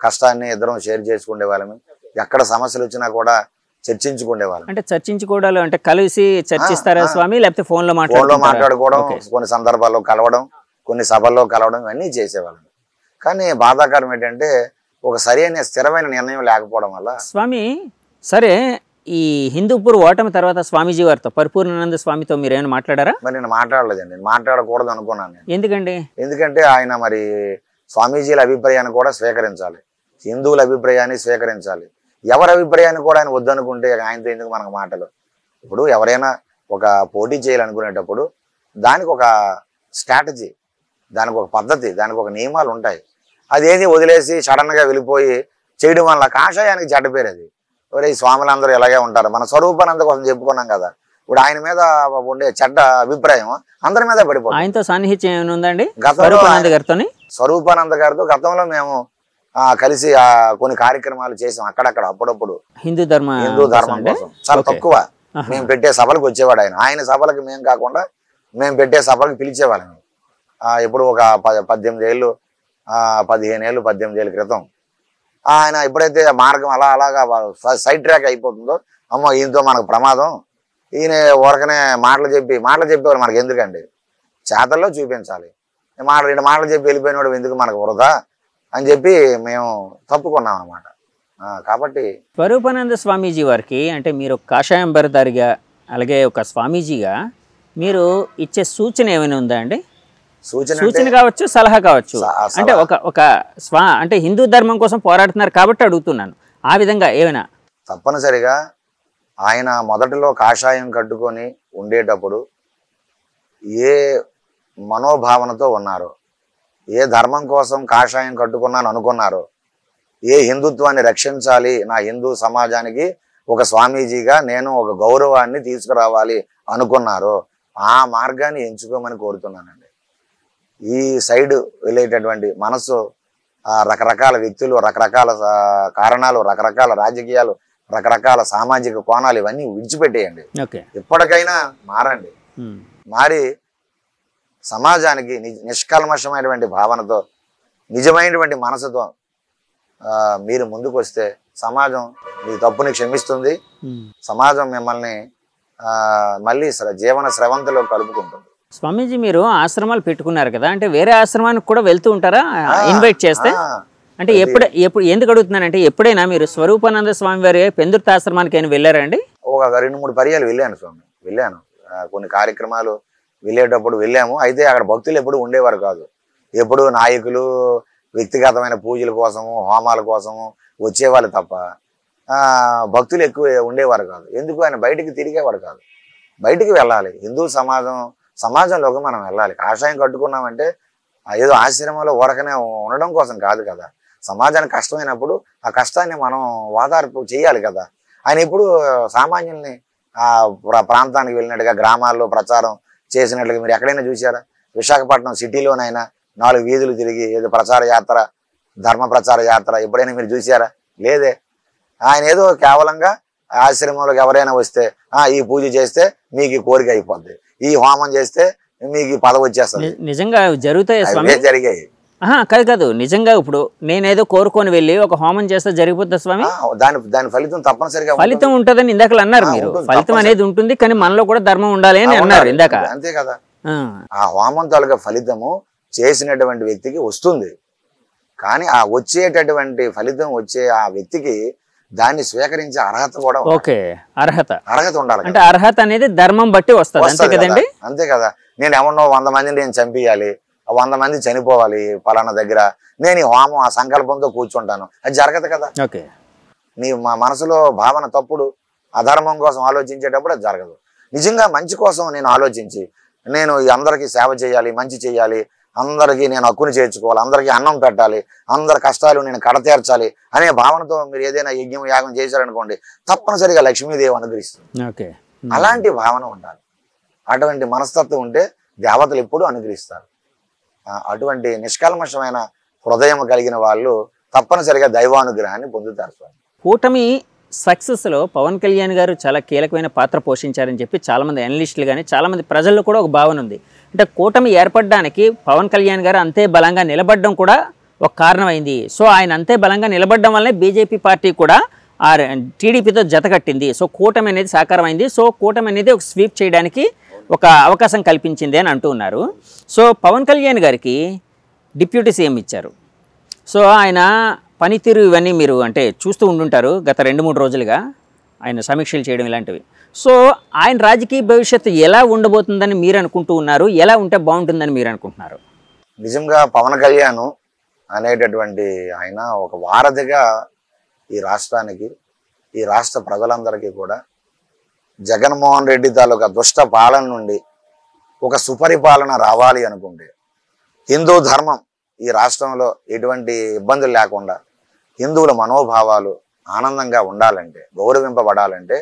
కష్టాన్ని ఇద్దరం షేర్ చేసుకునే వాళ్ళమి. ఎక్కడ సమస్యలు వచ్చినా కూడా చర్చించుకునేవాళ్ళం. అంటే చర్చించుకోవడాలు అంటే కలిసి చర్చిస్తారా స్వామి, లేకపోతే ఫోన్లో మాట్లాడుకోవడం, కొన్ని సందర్భాల్లో కలవడం, కొన్ని సభల్లో కలవడం, ఇవన్నీ చేసేవాళ్ళం. కానీ బాధాకరం ఏంటంటే ఒక సరైన స్థిరమైన నిర్ణయం లేకపోవడం వల్ల. స్వామి సరే, ఈ హిందూపూర్ ఓటమి తర్వాత స్వామీజీ వారితో, పరిపూర్ణానంద స్వామితో మీరు ఏమైనా మాట్లాడారా? మరి నేను మాట్లాడలేదండి, నేను మాట్లాడకూడదు అనుకున్నాను. ఎందుకండి? ఎందుకంటే ఆయన మరి స్వామీజీల అభిప్రాయాన్ని కూడా స్వీకరించాలి, హిందువుల అభిప్రాయాన్ని స్వీకరించాలి. ఎవరి అభిప్రాయాన్ని కూడా ఆయన వద్దనుకుంటే ఆయనతో ఎందుకు మనకు మాటలు? ఇప్పుడు ఎవరైనా ఒక పోటీ చేయాలనుకునేటప్పుడు దానికి ఒక స్ట్రాటజీ, దానికి ఒక పద్ధతి, దానికి ఒక నియమాలు ఉంటాయి. అదేది వదిలేసి సడన్గా వెళ్ళిపోయి చేయడం వల్ల కాషాయానికి చెడ్డ పేరు. అది ఈ స్వాములందరూ ఇలాగే ఉంటారు, మన స్వరూపానంద కోసం చెప్పుకున్నాం కదా. ఇప్పుడు ఆయన మీద ఉండే చెడ్డ అభిప్రాయం అందరి మీద పడిపోతుంది. ఆయనతో సాన్నిహిత్యం ఏమైనా ఉందండి? స్వరూపానంద గారితో గతంలో మేము కలిసి కొన్ని కార్యక్రమాలు చేసాం అక్కడక్కడ, అప్పుడప్పుడు. హిందూ ధర్మం కోసం చాలా తక్కువ మేము పెట్టే సభలకు వచ్చేవాడు ఆయన. ఆయన సభలకు మేము కాకుండా మేము పెట్టే సభలకు పిలిచేవాళ్ళం. ఇప్పుడు ఒక 18 ఏళ్ళు 18 ఏళ్ళ క్రితం ఆయన ఎప్పుడైతే మార్గం అలాగా సైడ్ ట్రాక్ అయిపోతుందో, అమ్మో ఈయనతో మనకు ప్రమాదం, ఈయన ఊరకనే మాటలు చెప్పేవారు మనకు ఎందుకండి, చేతల్లో చూపించాలి. మాటలు చెప్పి వెళ్ళిపోయినవాడు ఎందుకు మనకు వృధా అని చెప్పి మేము తప్పుకున్నాం అన్నమాట. కాబట్టి స్వరూపానంద స్వామీజీ వారికి అంటే మీరు కాషాయం బరిదారిగా, అలాగే ఒక స్వామీజీగా మీరు ఇచ్చే సూచన ఏమైనా ఉందా అండి? సూచన కావచ్చు, సలహా కావచ్చు. అంటే అంటే హిందూ ధర్మం కోసం పోరాడుతున్నారు కాబట్టి అడుగుతున్నాను, ఆ విధంగా ఏమైనా? తప్పనిసరిగా ఆయన మొదటిలో కాషాయం కట్టుకొని ఉండేటప్పుడు ఏ మనోభావనతో ఉన్నారో, ఏ ధర్మం కోసం కాషాయం కట్టుకున్నాను అనుకున్నారో, ఏ హిందుత్వాన్ని రక్షించాలి, నా హిందూ సమాజానికి ఒక స్వామీజీగా నేను ఒక గౌరవాన్ని తీసుకురావాలి అనుకున్నారో ఆ మార్గాన్ని ఎంచుకోమని కోరుతున్నానండి. ఈ సైడ్ వెళ్ళేటటువంటి మనసు రకరకాల వ్యక్తులు, రకరకాల కారణాలు, రకరకాల రాజకీయాలు, రకరకాల సామాజిక కోణాలు ఇవన్నీ విడిచిపెట్టేయండి. ఇప్పటికైనా మారండి. మారి సమాజానికి నిష్కల్మషమైనటువంటి భావనతో, నిజమైనటువంటి మనసుతో మీరు ముందుకు వస్తే సమాజం మీ తప్పుని క్షమిస్తుంది. సమాజం మిమ్మల్ని మళ్ళీ జీవన స్రవంతిలో కలుపుకుంటుంది. స్వామీజీ, మీరు ఆశ్రమాలు పెట్టుకున్నారు కదా, అంటే వేరే ఆశ్రమానికి కూడా వెళ్తూ ఉంటారా ఇన్వైట్ చేస్తే? అంటే ఎప్పుడు ఎందుకు అడుగుతున్నానంటే, ఎప్పుడైనా మీరు స్వరూపానంద స్వామి వారి పెందుర్తి ఆశ్రమానికి అయినా వెళ్ళారా అండి? ఒక 2-3 పర్యాలు వెళ్ళాను స్వామి, వెళ్ళాను. కొన్ని కార్యక్రమాలు వెళ్ళేటప్పుడు వెళ్ళాము. అయితే అక్కడ భక్తులు ఎప్పుడు ఉండేవారు కాదు. ఎప్పుడు నాయకులు వ్యక్తిగతమైన పూజల కోసము, హోమాల కోసము వచ్చేవాళ్ళు తప్ప భక్తులు ఎక్కువ ఉండేవారు కాదు. ఎందుకు? ఆయన బయటికి తిరిగేవారు కాదు. బయటికి వెళ్ళాలి. హిందూ సమాజంలోకి మనం వెళ్ళాలి. కాషాయం కట్టుకున్నామంటే ఏదో ఆశ్రమంలో ఊరకనే ఉండడం కోసం కాదు కదా. సమాజానికి కష్టమైనప్పుడు ఆ కష్టాన్ని మనం వాదార్పు చేయాలి కదా. ఆయన ఇప్పుడు సామాన్యుల్ని ప్రాంతానికి వెళ్ళినట్టుగా గ్రామాల్లో ప్రచారం చేసినట్లుగా మీరు ఎక్కడైనా చూసారా? విశాఖపట్నం సిటీలోనైనా 4 వీధులు తిరిగి ఏదో ప్రచార యాత్ర, ధర్మ ప్రచార యాత్ర ఎప్పుడైనా మీరు చూసారా? లేదే. ఆయన ఏదో కేవలంగా ఆశ్రమంలోకి ఎవరైనా వస్తే ఈ పూజ చేస్తే మీకు ఈ కోరిక అయిపోద్ది, ఈ హోమం చేస్తే మీకు ఈ పదవి వచ్చేస్తుంది. నిజంగా జరుగుతాయి స్వామి? జరిగాయి. కాదు, నిజంగా ఇప్పుడు నేనేదో కోరుకొని వెళ్ళి ఒక హోమం చేస్తే జరిగిపోతుంది స్వామి? దాని ఫలితం తప్పనిసరిగా ఫలితం ఉంటుందని ఇందాక అన్నారు మీరు. ఫలితం అనేది ఉంటుంది, కానీ మనలో కూడా ధర్మం ఉండాలి అని అన్నారు ఇందాక. అంతే కదా. ఆ హోమం తాలూకా ఫలితము చేసినటువంటి వ్యక్తికి వస్తుంది. కానీ ఆ వచ్చేటటువంటి ఫలితం వచ్చే ఆ వ్యక్తికి దాన్ని స్వీకరించే అర్హత కూడా అర్హత ఉండాలి. అంటే అర్హత అనేది ధర్మం బట్టి వస్తుంది, అంతే కదండి? అంతే కదా. నేను ఎవరినో 100 మందిని నేను చంపియాలి, 100 మంది చనిపోవాలి పలానా దగ్గర, నేను ఈ హోమం ఆ సంకల్పంతో కూర్చుంటాను, అది జరగదు కదా. నీ మా మనసులో భావన తప్పుడు, అధర్మం కోసం ఆలోచించేటప్పుడు అది జరగదు. నిజంగా మంచి కోసం నేను ఆలోచించి నేను అందరికీ సేవ చేయాలి, మంచి చేయాలి, అందరికీ నేను హక్కుని చేర్చుకోవాలి, అందరికీ అన్నం పెట్టాలి, అందరి కష్టాలు నేను కడతీర్చాలి అనే భావనతో మీరు ఏదైనా యజ్ఞం యాగం చేశారనుకోండి, తప్పనిసరిగా లక్ష్మీదేవి అనుగ్రహిస్తుంది. అలాంటి భావన ఉండాలి. అటువంటి మనస్తత్వం ఉంటే దేవతలు ఎప్పుడూ అనుగ్రహిస్తారు. అటువంటి నిష్కల్మషమైన హృదయం కలిగిన వాళ్ళు తప్పనిసరిగా దైవానుగ్రహాన్ని పొందుతారు. కూటమి సక్సెస్లో పవన్ కళ్యాణ్ గారు చాలా కీలకమైన పాత్ర పోషించారని చెప్పి చాలామంది అనలిస్టులు కానీ చాలామంది ప్రజల్లో కూడా ఒక భావన ఉంది. అంటే కూటమి ఏర్పడడానికి పవన్ కళ్యాణ్ గారు అంతే బలంగా నిలబడడం కూడా ఒక కారణమైంది. సో ఆయన అంతే బలంగా నిలబడడం వల్లనే బీజేపీ పార్టీ కూడా టీడీపీతో జతకట్టింది. సో కూటమి అనేది సాకారమైంది. సో కూటమి అనేది ఒక స్వీప్ చేయడానికి ఒక అవకాశం కల్పించింది అని అంటూ ఉన్నారు. సో పవన్ కళ్యాణ్ గారికి డిప్యూటీ సీఎం ఇచ్చారు. సో ఆయన పనితీరు ఇవన్నీ మీరు అంటే చూస్తూ ఉండుంటారు గత 2-3 రోజులుగా ఆయన సమీక్షలు చేయడం ఇలాంటివి. సో ఆయన రాజకీయ భవిష్యత్తు ఎలా ఉండబోతుందని మీరు అనుకుంటూ ఉన్నారు? ఎలా ఉంటే బాగుంటుందని మీరు అనుకుంటున్నారు? నిజంగా పవన్ కళ్యాణ్ అనేటటువంటి ఆయన ఒక వారధిగా ఈ రాష్ట్రానికి, ఈ రాష్ట్ర ప్రజలందరికీ కూడా జగన్మోహన్ రెడ్డి తాలూకా దుష్ట పాలన నుండి ఒక సుపరిపాలన రావాలి అనుకుంటే, హిందూ ధర్మం ఈ రాష్ట్రంలో ఎటువంటి ఇబ్బందులు లేకుండా హిందువుల మనోభావాలు ఆనందంగా ఉండాలంటే, గౌరవింపబడాలంటే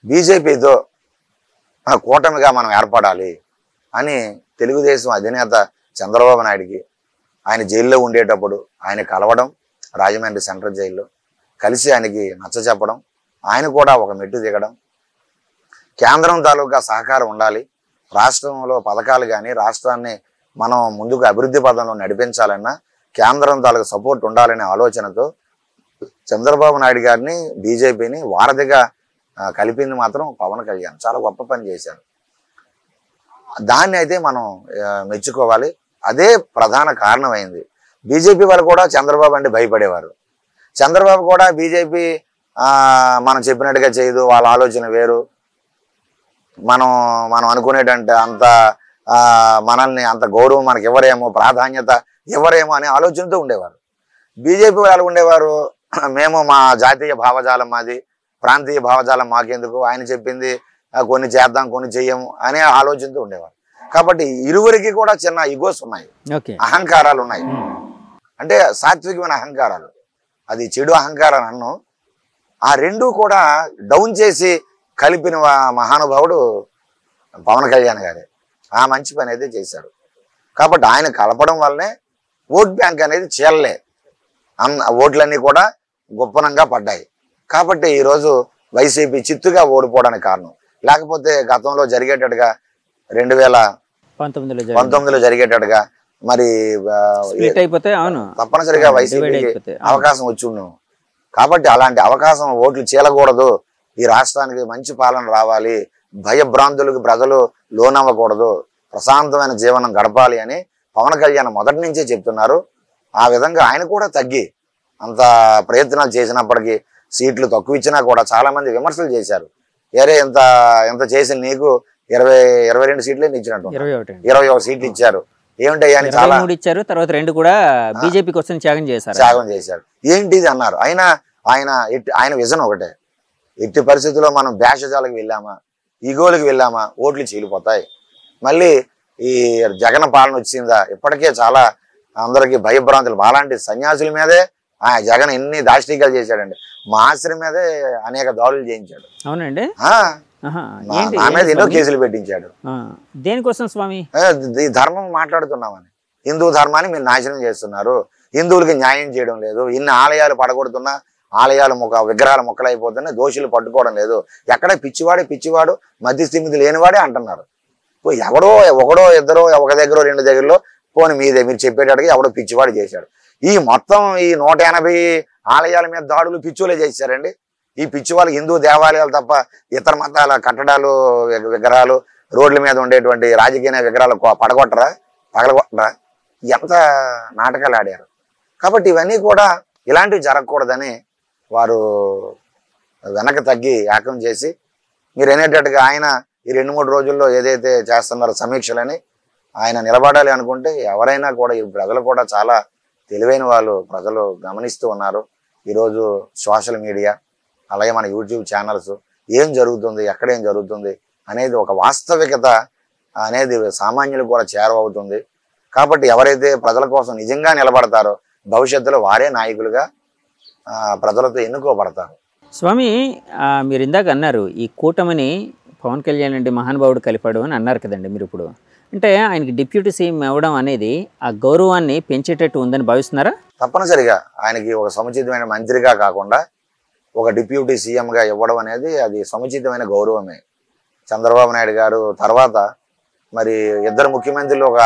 బీజేపీతో కూటమిగా మనం ఏర్పడాలి అని తెలుగుదేశం అధినేత చంద్రబాబు నాయుడికి ఆయన జైల్లో ఉండేటప్పుడు ఆయన కలవడం, రాజమండ్రి సెంట్రల్ జైల్లో కలిసి ఆయనకి నచ్చచెప్పడం, ఆయన కూడా ఒక మెట్టు దిగడం, కేంద్రం తాలూకా సహకారం ఉండాలి, రాష్ట్రంలో పథకాలు కానీ రాష్ట్రాన్ని మనం ముందుకు అభివృద్ధి పదంలో నడిపించాలన్నా కేంద్రం తాలూకా సపోర్ట్ ఉండాలనే ఆలోచనతో చంద్రబాబు నాయుడు గారిని బీజేపీని వారధిగా కలిపింది మాత్రం పవన్ కళ్యాణ్ చాలా గొప్ప పని చేశారు. దాన్ని అయితే మనం మెచ్చుకోవాలి. అదే ప్రధాన కారణమైంది. బీజేపీ వాళ్ళు కూడా చంద్రబాబు అంటే భయపడేవారు. చంద్రబాబు కూడా బీజేపీ మనం చెప్పినట్టుగా చేయదు, వాళ్ళ ఆలోచన వేరు, మనం అనుకునేటంటే అంత మనల్ని అంత గౌరవం మనకి ఎవరేమో, ప్రాధాన్యత ఎవరేమో అనే ఆలోచనతో ఉండేవారు. బీజేపీ వాళ్ళు ఉండేవారు, మేము మా జాతీయ భావజాలం మాది, ప్రాంతీయ భావజాలం మాకెందుకు, ఆయన చెప్పింది కొన్ని చేద్దాం కొన్ని చెయ్యము అనే ఆలోచనతో ఉండేవారు. కాబట్టి ఇరువురికి కూడా చిన్న ఇగోస్ ఉన్నాయి, అహంకారాలు ఉన్నాయి. అంటే సాత్వికమైన అహంకారాలు, అది చెడు అహంకారాలు అన్ను. ఆ రెండూ కూడా డౌన్ చేసి కలిపిన మహానుభావుడు పవన్ కళ్యాణ్ గారే. ఆ మంచి పని అయితే చేశారు. కాబట్టి ఆయన కలపడం వల్లనే ఓట్ బ్యాంక్ అనేది చీలలే. ఓట్లన్నీ కూడా గొప్పనంగా పడ్డాయి. కాబట్టి ఈరోజు వైసీపీ చిత్తుగా ఓడిపోవడానికి కారణం. లేకపోతే గతంలో జరిగేటట్టుగా 2019లో జరిగేటట్టుగా మరి తప్పనిసరిగా వైసీపీకి అవకాశం వచ్చి ఉన్నాం. కాబట్టి అలాంటి అవకాశం ఓట్లు చీలకూడదు. ఈ రాష్ట్రానికి మంచి పాలన రావాలి, భయభ్రాంతులకు ప్రజలు లోనవ్వకూడదు, ప్రశాంతమైన జీవనం గడపాలి అని పవన్ కళ్యాణ్ మొదటి నుంచే చెప్తున్నారు. ఆ విధంగా ఆయన కూడా తగ్గి అంత ప్రయత్నాలు చేసినప్పటికీ సీట్లు తక్కువ ఇచ్చినా కూడా చాలా మంది విమర్శలు చేశారు. ఎంత చేసి నీకు 22 సీట్లే ఇచ్చినట్టు 21 సీట్లు ఇచ్చారు ఏమిటయ్యా అని చాలా ఇచ్చారు. తర్వాత 2 కూడా బీజేపీ కోసం త్యాగం చేశారు. ఏంటిది అన్నారు. ఆయన విజన్ ఒకటే, ఎట్టి పరిస్థితుల్లో మనం భేషజాలకు వెళ్ళామా, ఈగోలకు వెళ్ళామా ఓట్లు చీలిపోతాయి. మళ్ళీ ఈ జగన్ పాలన వచ్చిందా, ఇప్పటికే చాలా అందరికి భయభ్రాంతులు. అలాంటి సన్యాసుల మీదే జగన్ ఎన్ని దాష్టికాలు చేశాడండి. మా ఆశ్రయం మీదే అనేక దాడులు చేయించాడు. అవునండి, నా మీద ఎన్నో కేసులు పెట్టించాడు. దేనికోసం స్వామి? ఈ ధర్మం మాట్లాడుతున్నామని, హిందూ ధర్మాన్ని మీరు నాశనం చేస్తున్నారు, హిందువులకి న్యాయం చేయడం లేదు, ఇన్ని ఆలయాలు పడగొడుతున్నా ఆలయాలు విగ్రహాలు మొక్కలైపోతున్నా దోషులు పట్టుకోవడం లేదు. ఎక్కడ పిచ్చివాడు మధ్యస్థిమితి లేనివాడే అంటున్నారు. ఒకడో ఇద్దరో ఒక దగ్గర 2 దగ్గరలో పోని మీదే మీరు చెప్పేటట్టుగా ఎవడో పిచ్చివాడు చేశాడు. ఈ మొత్తం ఈ 180 ఆలయాల మీద దాడులు పిచ్చోలే చేశారండి. ఈ పిచ్చి వాళ్ళు హిందూ దేవాలయాలు తప్ప ఇతర మతాల కట్టడాలు విగ్రహాలు రోడ్ల మీద ఉండేటువంటి రాజకీయ విగ్రహాలు పడగొట్టరా ఎంత నాటకాలు ఆడారు. కాబట్టి ఇవన్నీ కూడా ఇలాంటివి జరగకూడదని వారు వెనక తగ్గి ఏకం చేసి మీరు అనేటట్టుగా ఆయన ఈ 2-3 రోజుల్లో ఏదైతే చేస్తున్నారో సమీక్షలని ఆయన నిలబడాలి అనుకుంటే ఎవరైనా కూడా ఈ ప్రజలు కూడా చాలా తెలివైన వాళ్ళు, ప్రజలు గమనిస్తూ ఉన్నారు. ఈరోజు సోషల్ మీడియా అలాగే మన యూట్యూబ్ ఛానల్స్ ఏం జరుగుతుంది, ఎక్కడేం జరుగుతుంది అనేది ఒక వాస్తవికత అనేది సామాన్యులకు కూడా చేరువవుతుంది. కాబట్టి ఎవరైతే ప్రజల కోసం నిజంగా నిలబడతారో భవిష్యత్తులో వారే నాయకులుగా ప్రజలతో ఎన్నుకోబడతారు. స్వామి, మీరు ఇందాక అన్నారు ఈ కూటమిని పవన్ కళ్యాణ్ అంటే మహానుభావుడు కలిపాడు అని అన్నారు కదండి మీరు. ఇప్పుడు అంటే ఆయనకి డిప్యూటీ సీఎం అవ్వడం అనేది ఆ గౌరవాన్ని పెంచేటట్టు ఉందని భావిస్తున్నారా? తప్పనిసరిగా ఆయనకి ఒక సముచితమైన మంత్రిగా కాకుండా ఒక డిప్యూటీ సీఎంగా ఇవ్వడం అనేది అది సముచితమైన గౌరవమే. చంద్రబాబు నాయుడు గారు తర్వాత మరి ఇద్దరు ముఖ్యమంత్రులు ఒక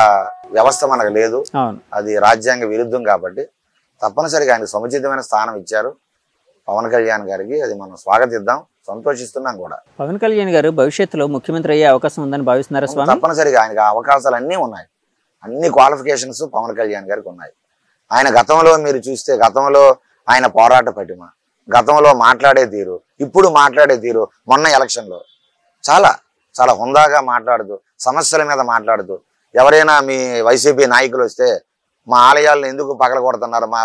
వ్యవస్థ మనకు లేదు, అది రాజ్యాంగ విరుద్ధం. కాబట్టి తప్పనిసరిగా ఆయనకు సముచితమైన స్థానం ఇచ్చారు పవన్ కళ్యాణ్ గారికి. అది మనం స్వాగతిద్దాం, సంతోషిస్తున్నాం కూడా. పవన్ కళ్యాణ్ గారు భవిష్యత్తులో ముఖ్యమంత్రి అయ్యే అవకాశం ఉందని భావిస్తున్నారా స్వామి? తప్పనిసరిగా ఆయనకు అవకాశాలు అన్నీ ఉన్నాయి, అన్ని క్వాలిఫికేషన్స్ పవన్ కళ్యాణ్ గారికి ఉన్నాయి. ఆయన గతంలో మీరు చూస్తే గతంలో ఆయన పోరాట పటిమ, గతంలో మాట్లాడే తీరు, ఇప్పుడు మాట్లాడే తీరు, మొన్న ఎలక్షన్లో చాలా చాలా హుందాగా మాట్లాడుతూ సమస్యల మీద మాట్లాడుతూ ఎవరైనా మీ వైసీపీ నాయకులు వస్తే మా ఆలయాలను ఎందుకు పగలగొడుతున్నారు, మా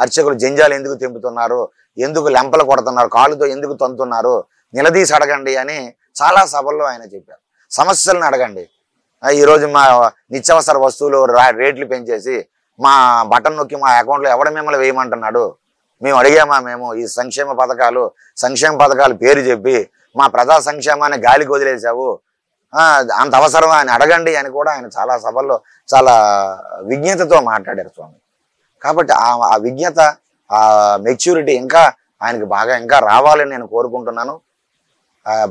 అర్చకులు జంజాలు ఎందుకు తెంపుతున్నారు, ఎందుకు లెంపలు కొడుతున్నారు, కాళ్ళతో ఎందుకు తంతున్నారు, నిలదీసి అడగండి అని చాలా సభల్లో ఆయన చెప్పారు. సమస్యలను అడగండి. ఈరోజు మా నిత్యావసర వస్తువులు రేట్లు పెంచేసి మా బటన్ నొక్కి మా అకౌంట్లో ఎవడ మిమ్మల్ని వేయమంటున్నాడు, మేము అడిగామా, మేము ఈ సంక్షేమ పథకాలు పేరు చెప్పి మా ప్రజా సంక్షేమాన్ని గాలికి వదిలేసావు, అంత అవసరమా అని అడగండి అని కూడా ఆయన చాలా సభల్లో చాలా విజ్ఞతతో మాట్లాడారు స్వామి. కాబట్టి ఆ విజ్ఞత, ఆ మెచ్యూరిటీ ఇంకా ఆయనకి బాగా ఇంకా రావాలని నేను కోరుకుంటున్నాను.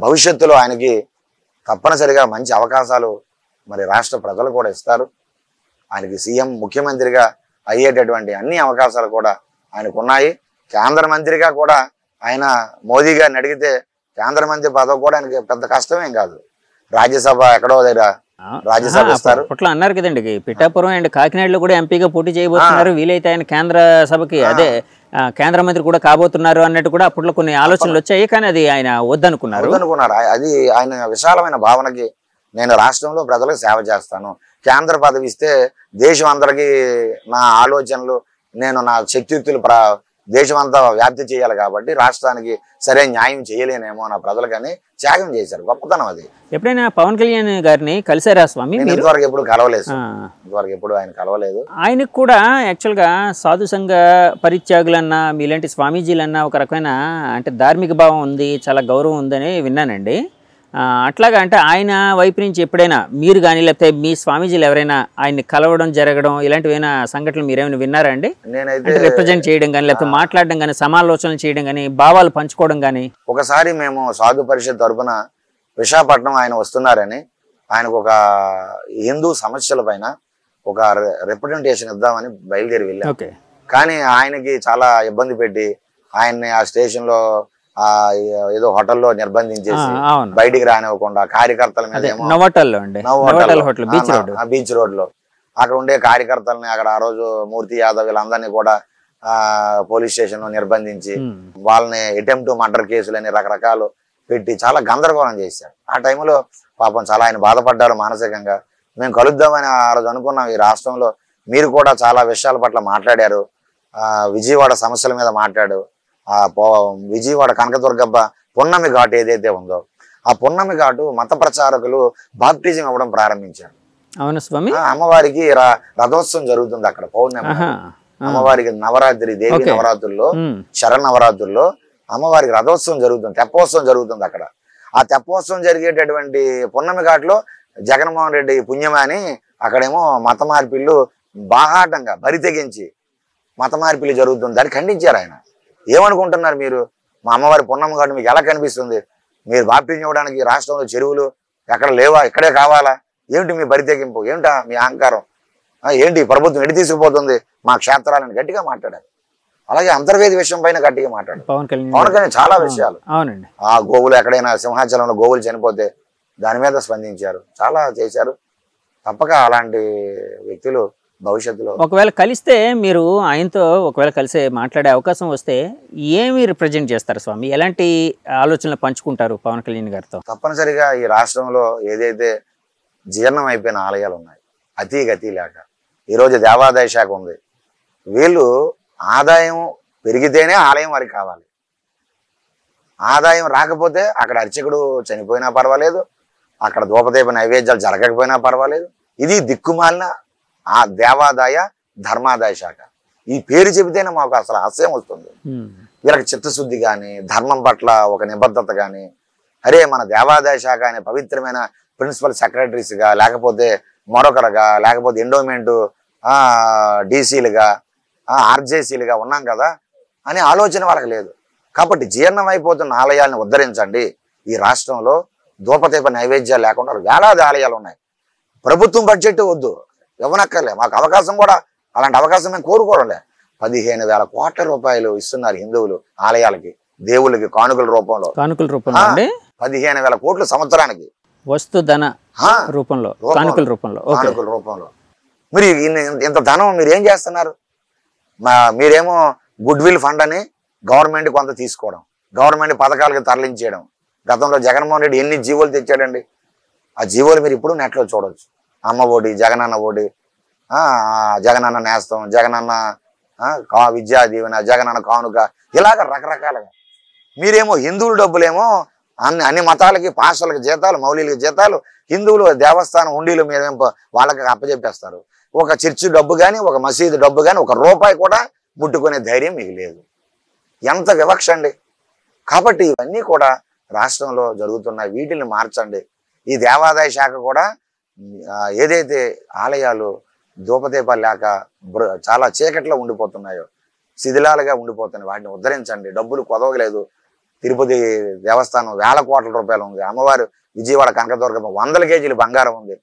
భవిష్యత్తులో ఆయనకి తప్పనిసరిగా మంచి అవకాశాలు మరి రాష్ట్ర ప్రజలు కూడా ఇస్తారు. ఆయనకి సీఎం ముఖ్యమంత్రిగా అయ్యేటటువంటి అన్ని అవకాశాలు కూడా ఆయనకు ఉన్నాయి. కేంద్ర మంత్రిగా కూడా ఆయన మోదీ గారిని అడిగితే కేంద్ర మంత్రి పదవి కూడా ఆయనకి పెద్ద కష్టమేం కాదు. రాజ్యసభ ఎక్కడో దగ్గర రాజ్యసభ ఇస్తారు అట్లా అన్నారు కదండి. పిఠాపురం అండ్ కాకినాడలో కూడా ఎంపీగా పోటీ చేయబోతున్నారు, వీలైతే ఆయన కేంద్ర సభకి అదే కేంద్ర మంత్రి కూడా కాబోతున్నారు అన్నట్టు కూడా అప్పట్లో కొన్ని ఆలోచనలు వచ్చాయి. కానీ అది ఆయన వద్దనుకున్నారు. అది ఆయన విశాలమైన భావనకి నేను రాష్ట్రంలో ప్రజలకు సేవ చేస్తాను, కేంద్ర పదవి ఇస్తే దేశం అందరికీ నా ఆలోచనలు నేను నా శక్తియుక్తులు దేశం అంతా వ్యాప్తి చేయాలి, కాబట్టి రాష్ట్రానికి సరైన న్యాయం చేయలేనేమో నా ప్రజలకని త్యాగం చేశారు. గొప్పతనం అది. ఎప్పుడైనా పవన్ కళ్యాణ్ గారిని కలిసారా స్వామి? ఇంతవరకు ఎప్పుడు కలవలేదు, ఇంతవరకు ఎప్పుడు ఆయన కలవలేదు. ఆయనకు కూడా యాక్చువల్గా సాధు సంఘ పరిత్యాగులన్నా మీలాంటి స్వామీజీలన్నా ఒక రకమైన అంటే ధార్మిక భావం ఉంది, చాలా గౌరవం ఉందని విన్నానండి. అట్లాగా అంటే ఆయన వైపు నుంచి ఎప్పుడైనా మీరు కానీ లేకపోతే మీ స్వామీజీలు ఎవరైనా ఆయన్ని కలవడం జరగడం ఇలాంటివైనా సంఘటనలు మీరేమైనా విన్నారా అండి? నేనైతే రిప్రజెంట్ చేయడం కానీ లేకపోతే మాట్లాడడం కానీ సమాలోచనలు చేయడం కానీ భావాలు పంచుకోవడం కానీ. ఒకసారి మేము సాధు పరిషత్ తరపున విశాఖపట్నం ఆయన వస్తున్నారని ఆయనకు ఒక హిందూ సమస్యల పైన ఒక రిప్రజెంటేషన్ ఇద్దామని బయలుదేరి వెళ్ళాం. కానీ ఆయనకి చాలా ఇబ్బంది పెట్టి ఆయన్ని ఆ స్టేషన్ లో ఏదో హోటల్లో నిర్బంధించేసి బయటికి రానివ్వకుండా కార్యకర్తల మీద బీచ్ రోడ్ లో అక్కడ ఉండే కార్యకర్తలని అక్కడ ఆ రోజు మూర్తి యాదవ్ వీళ్ళందరినీ కూడా పోలీస్ స్టేషన్ లో నిర్బంధించి వాళ్ళని అటెంప్ట్ మర్డర్ కేసులని రకరకాలు పెట్టి చాలా గందరగోళం చేశారు. ఆ టైంలో పాపం చాలా ఆయన బాధపడ్డారు మానసికంగా. మేము కలుద్దామని ఆ రోజు అనుకున్నాం. ఈ రాష్ట్రంలో మీరు కూడా చాలా విషయాల పట్ల మాట్లాడారు. విజయవాడ సమస్యల మీద మాట్లాడు. విజయవాడ కనకదుర్గబ్బ పున్నమి ఘాటు ఏదైతే ఉందో ఆ పున్నమి ఘాటు మత ప్రచారకులు బాప్టిజం ఇవ్వడం ప్రారంభించారు. అవును స్వామి. అమ్మవారికి రథోత్సవం జరుగుతుంది అక్కడ పౌర్ణమి. అమ్మవారికి నవరాత్రి దేవి నవరాత్రుల్లో శరన్నవరాత్రుల్లో అమ్మవారికి రథోత్సవం జరుగుతుంది, తెప్పోత్సవం జరుగుతుంది అక్కడ. ఆ తెప్పోత్సవం జరిగేటటువంటి పున్నమి ఘాట్లో జగన్మోహన్ రెడ్డి పుణ్యమాని అక్కడేమో మత మార్పిళ్ళు బాహాటంగా బరి తెగించి మత మార్పిళ్ళు జరుగుతుంది. దాన్ని ఖండించారు ఆయన. ఏమనుకుంటున్నారు మీరు? మా అమ్మవారి పున్నమి ఘాటు మీకు ఎలా కనిపిస్తుంది? మీరు బాప్టిజం ఇవ్వడానికి రాష్ట్రంలో చెరువులు ఎక్కడ లేవా? ఇక్కడే కావాలా? ఏమిటి మీ బరి తెగింపు? ఏమిటా మీ అహంకారం? ఏంటి ప్రభుత్వం ఎడి తీసుకుపోతుంది మా క్షేత్రాలను? గట్టిగా మాట్లాడారు. అలాగే అంతర్వేద విషయం పైన గట్టిగా మాట్లాడారు పవన్ కళ్యాణ్. చాలా విషయాలు. అవునండి. ఆ గోవులు ఎక్కడైనా సింహాచలంలో గోవులు చనిపోతే దాని మీద స్పందించారు, చాలా చేశారు. తప్పక అలాంటి వ్యక్తులు భవిష్యత్తులో ఒకవేళ కలిస్తే మీరు ఆయనతో ఒకవేళ కలిసి మాట్లాడే అవకాశం వస్తే ఏమి రిప్రజెంట్ చేస్తారు స్వామి? ఎలాంటి ఆలోచనలు పంచుకుంటారు పవన్ కళ్యాణ్ గారితో? తప్పనిసరిగా ఈ రాష్ట్రంలో ఏదైతే జీర్ణం అయిపోయిన ఆలయాలు ఉన్నాయి, అతి గతి లేక ఈరోజు దేవాదాయ శాఖ ఉంది. వీళ్ళు ఆదాయం పెరిగితేనే ఆలయం వారికి కావాలి. ఆదాయం రాకపోతే అక్కడ అర్చకుడు చనిపోయినా పర్వాలేదు, అక్కడ ధూపదీప నైవేద్యాలు జరగకపోయినా పర్వాలేదు. ఇది దిక్కుమాలిన ఆ దేవాదాయ ధర్మాదాయ శాఖ. ఈ పేరు చెబితేనే మాకు అసలు ఆశయం వస్తుంది. వీళ్ళకి చిత్తశుద్ధి కానీ ధర్మం పట్ల ఒక నిబద్ధత కానీ, అరే మన దేవాదాయ శాఖ అనే పవిత్రమైన ప్రిన్సిపల్ సెక్రటరీస్గా లేకపోతే మరొకరుగా లేకపోతే ఎండోమెంటు డీసీలుగా ఆర్జేసీలుగా ఉన్నాం కదా అనే ఆలోచన వాళ్ళకి లేదు. కాబట్టి జీర్ణం అయిపోతున్న ఆలయాలను ఉద్ధరించండి. ఈ రాష్ట్రంలో ధూపదీప నైవేద్యాలు లేకుండా వేలాది ఆలయాలు ఉన్నాయి. ప్రభుత్వం బడ్జెట్ వద్దు, ఇవ్వనక్కర్లే. మాకు అవకాశం కూడా అలాంటి అవకాశం మేము కోరుకోవడంలే. 15,000 కోట్ల రూపాయలు ఇస్తున్నారు హిందువులు ఆలయాలకి, దేవుళ్ళకి కానుకల రూపంలో. 15,000 కోట్లు సంవత్సరానికి వస్తుధన రూపంలో, కానుకల రూపంలో. మరి ఇంత ధనం మీరు ఏం చేస్తున్నారు? మీరేమో గుడ్ విల్ ఫండ్ అని గవర్నమెంట్ కొంత తీసుకోవడం, గవర్నమెంట్ పథకాలకి తరలించేయడం. గతంలో జగన్మోహన్ రెడ్డి ఎన్ని జీవోలు తెచ్చాడండి. ఆ జీవోలు మీరు ఇప్పుడు నెట్లో చూడవచ్చు. అమ్మ ఒడి, జగనన్న ఒడి, జగనన్న నేస్తం, జగనన్న విద్యా దీవెన, జగనన్న కానుక, ఇలాగ రకరకాలుగా. మీరేమో హిందువుల డబ్బులేమో అన్ని మతాలకి పాస్టర్లకి జీతాలు, మౌలీలకి జీతాలు, హిందువులు దేవస్థానం హుండీలు మీరేమో వాళ్ళకి అప్పచెప్పేస్తారు. ఒక చర్చి డబ్బు కానీ ఒక మసీదు డబ్బు కానీ ఒక రూపాయి కూడా ముట్టుకునే ధైర్యం మీకు లేదు. ఎంత వివక్ష అండి. కాబట్టి ఇవన్నీ కూడా రాష్ట్రంలో జరుగుతున్నాయి. వీటిని మార్చండి. ఈ దేవాదాయ శాఖ కూడా ఏదైతే ఆలయాలు ధూపదీపాలు లేక చాలా చీకట్లో ఉండిపోతున్నాయో, శిథిలాలుగా ఉండిపోతున్నాయి, వాటిని ఉద్ధరించండి. డబ్బులు కొదవలేదు. తిరుపతి దేవస్థానం 1,000 కోట్ల రూపాయలు ఉంది. అమ్మవారు విజయవాడ కనకదుర్గమ్మ 100 కేజీలు బంగారం ఉంది.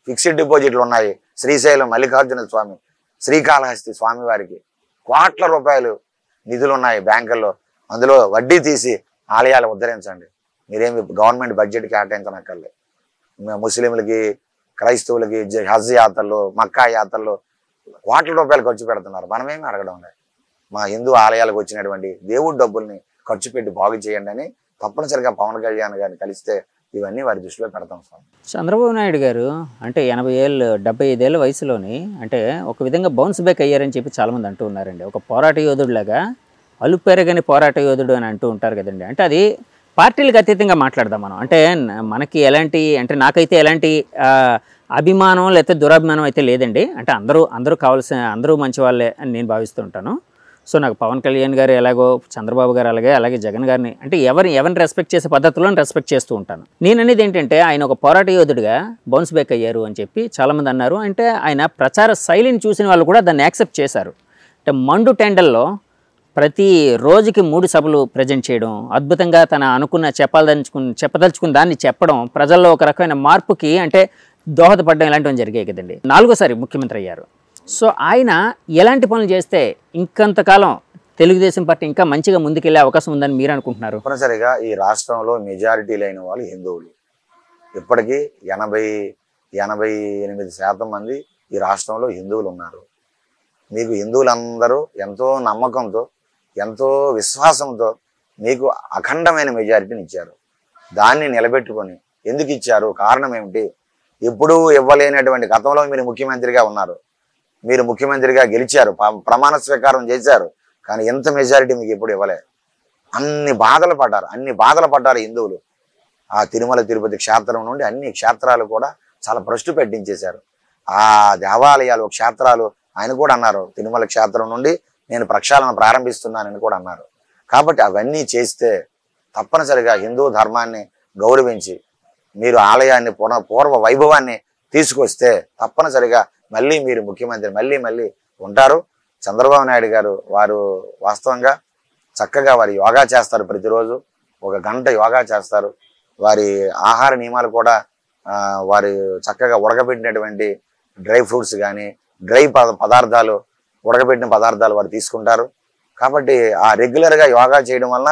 ఫిక్స్డ్ డిపాజిట్లు ఉన్నాయి. శ్రీశైలం మల్లికార్జున స్వామి, శ్రీకాళహస్తి స్వామి వారికి కోట్ల రూపాయలు నిధులు ఉన్నాయి బ్యాంకుల్లో. అందులో వడ్డీ తీసి ఆలయాలు ఉద్ధరించండి. మీరేమి గవర్నమెంట్ బడ్జెట్ కేటాయించనక్కర్లే. ముస్లింలకి, క్రైస్తవులకి హజ్ యాత్రలు, మక్కా యాత్రలు కోట్ల రూపాయలు ఖర్చు పెడుతున్నారు. మనమేమి అడగడం లేదు. మా హిందూ ఆలయాలకు వచ్చినటువంటి దేవుడి డబ్బుల్ని ఖర్చు పెట్టి బాగు చేయండి అని తప్పనిసరిగా పవన్ కళ్యాణ్ గారిని కలిస్తే ఇవన్నీ వారి దృష్టిలో పెడతాం సార్. చంద్రబాబు నాయుడు గారు అంటే 80 ఏళ్ళు 75 ఏళ్ళ వయసులోని అంటే ఒక విధంగా బౌన్స్ బ్యాక్ అయ్యారని చెప్పి చాలామంది అంటూ ఉన్నారండి. ఒక పోరాట యోధుడిలాగా అలుపెరగని పోరాట యోధుడు అని అంటూ ఉంటారు కదండి. అంటే అది పార్టీలకు అతీతంగా మాట్లాడదాం మనం. అంటే మనకి ఎలాంటి అంటే నాకైతే ఎలాంటి అభిమానం లేకపోతే దురభిమానం అయితే లేదండి. అంటే అందరూ కావాల్సిన అందరూ మంచి వాళ్ళే అని నేను భావిస్తూ ఉంటాను. సో నాకు పవన్ కళ్యాణ్ గారు ఎలాగో, చంద్రబాబు గారు అలాగే జగన్ గారిని అంటే ఎవరిని రెస్పెక్ట్ చేసే పద్ధతిలో రెస్పెక్ట్ చేస్తూ ఉంటాను. నేను అనేది ఏంటంటే ఆయన ఒక పోరాట యోధుడిగా బౌన్స్ బ్యాక్ అయ్యారు అని చెప్పి చాలామంది అన్నారు. అంటే ఆయన ప్రచార శైలిని చూసిన వాళ్ళు కూడా దాన్ని యాక్సెప్ట్ చేశారు. అంటే మండు టెండల్లో ప్రతి రోజుకి 3 సభలు ప్రజెంట్ చేయడం, అద్భుతంగా తన అనుకున్న చెప్పదలుచుకున్న దాన్ని చెప్పడం, ప్రజల్లో ఒక రకమైన మార్పుకి అంటే దోహదపడడం ఇలాంటివి జరిగాయి కదండి. 4సారి ముఖ్యమంత్రి అయ్యారు. సో ఆయన ఎలాంటి పనులు చేస్తే ఇంకంతకాలం తెలుగుదేశం పార్టీ ఇంకా మంచిగా ముందుకెళ్లే అవకాశం ఉందని మీరు అనుకుంటున్నారు? తప్పనిసరిగా ఈ రాష్ట్రంలో మెజారిటీ లేని వాళ్ళు హిందువులు. ఇప్పటికీ 88% మంది ఈ రాష్ట్రంలో హిందువులు ఉన్నారు. మీకు హిందువులందరూ ఎంతో నమ్మకంతో, ఎంతో విశ్వాసంతో మీకు అఖండమైన మెజారిటీని ఇచ్చారు. దాన్ని నిలబెట్టుకొని ఎందుకు ఇచ్చారు, కారణం ఏమిటి? ఎప్పుడూ ఇవ్వలేనటువంటి గతంలో మీరు ముఖ్యమంత్రిగా ఉన్నారు, మీరు ముఖ్యమంత్రిగా గెలిచారు, ప్రమాణ స్వీకారం చేశారు, కానీ ఎంత మెజారిటీ మీకు ఎప్పుడు ఇవ్వలే. అన్ని బాధలు పడ్డారు హిందువులు. ఆ తిరుమల తిరుపతి క్షేత్రం నుండి అన్ని క్షేత్రాలు కూడా చాలా భ్రష్టు పెట్టించేశారు. ఆ దేవాలయాలు, క్షేత్రాలు ఆయన కూడా అన్నారు, తిరుమల క్షేత్రం నుండి నేను ప్రక్షాళన ప్రారంభిస్తున్నానని కూడా అన్నారు. కాబట్టి అవన్నీ చేస్తే తప్పనిసరిగా హిందూ ధర్మాన్ని గౌరవించి మీరు ఆలయాన్ని పూర్వ వైభవాన్ని తీసుకొస్తే తప్పనిసరిగా మళ్ళీ మీరు ముఖ్యమంత్రి మళ్ళీ ఉంటారు. చంద్రబాబు నాయుడు గారు వారు వాస్తవంగా చక్కగా వారి యోగా చేస్తారు. ప్రతిరోజు 1 గంట యోగా చేస్తారు. వారి ఆహార నియమాలు కూడా వారి చక్కగా ఉడకబెట్టినటువంటి డ్రై ఫ్రూట్స్ కానీ డ్రై పదార్థాలు, ఉడకబెట్టిన పదార్థాలు వారు తీసుకుంటారు. కాబట్టి ఆ రెగ్యులర్గా యోగా చేయడం వల్ల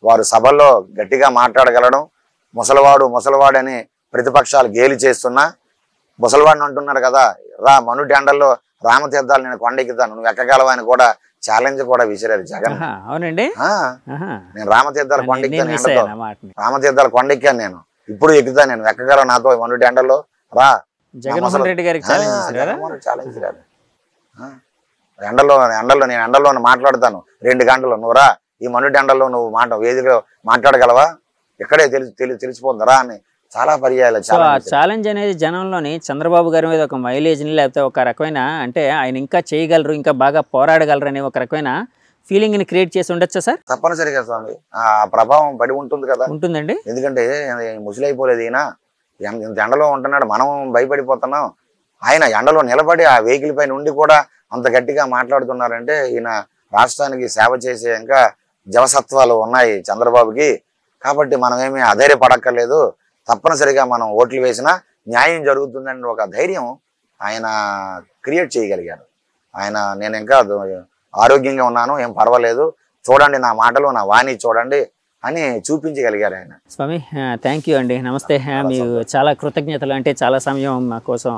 వారు సభల్లో గట్టిగా మాట్లాడగలడం, ముసలివాడు అని ప్రతిపక్షాలు గేలి చేస్తున్నా ముసలివాడిని అంటున్నారు కదా, మనుడి ఎండల్లో రామతీర్థాలు నేను కొండెక్కుతాను, నువ్వు ఎక్కగలవా అని కూడా ఛాలెంజ్ కూడా విసిరారు జగన్. అవునండి, నేను రామతీర్థాలు కొండెక్కాను, రామతీర్థాలు కొండెక్కాను, నేను ఇప్పుడు ఎక్కుతాను, నేను ఎక్కగలవు నాతో మనుడి ఎండల్లో రా. జగన్మోహన్ రెడ్డి గారికి ఛాలెంజ్ ఇచ్చారు. నేను ఎండల్లో మాట్లాడతాను 2 గంటలు, నువ్వు రా ఈ మనుడి ఎండల్లో నువ్వు వేదికలో మాట్లాడగలవా, ఇక్కడే తెలిసిపోతుందిరా అని చాలా పర్యాయాలు. ఛాలెంజ్ అనేది జనంలోని చంద్రబాబు గారి మీద ఒక మైలేజ్ని, లేకపోతే ఒక రకమైన అంటే ఆయన ఇంకా చేయగలరు, ఇంకా బాగా పోరాడగలరు అనే ఒక రకమైన ఫీలింగ్ని క్రియేట్ చేసి ఉండొచ్చా సార్? తప్పనిసరిగా స్వామి, ఆ ప్రభావం పడి ఉంటుంది కదా. ఉంటుందండి, ఎందుకంటే ముసలైపోలేదు ఈయన, ఇంత ఎండలో ఉంటున్నాడు, మనం భయపడిపోతున్నాం. ఆయన ఎండలో నిలబడి ఆ వెహికల్ పైన ఉండి కూడా అంత గట్టిగా మాట్లాడుతున్నారంటే ఈయన రాష్ట్రానికి సేవ చేసే ఇంకా జవసత్వాలు ఉన్నాయి చంద్రబాబుకి. కాబట్టి మనమేమీ అధైర్యపడక్కర్లేదు, తప్పనిసరిగా మనం ఓట్లు వేసినా న్యాయం జరుగుతుందని ఒక ధైర్యం ఆయన క్రియేట్ చేయగలిగారు. నేను ఇంకా ఆరోగ్యంగా ఉన్నాను, ఏం పర్వాలేదు, చూడండి నా మాటలు, నా వాణి చూడండి అని చూపించగలిగారు ఆయన. స్వామి థ్యాంక్ యూ అండి, నమస్తే. మీకు చాలా కృతజ్ఞతలు. అంటే చాలా సమయం మా కోసం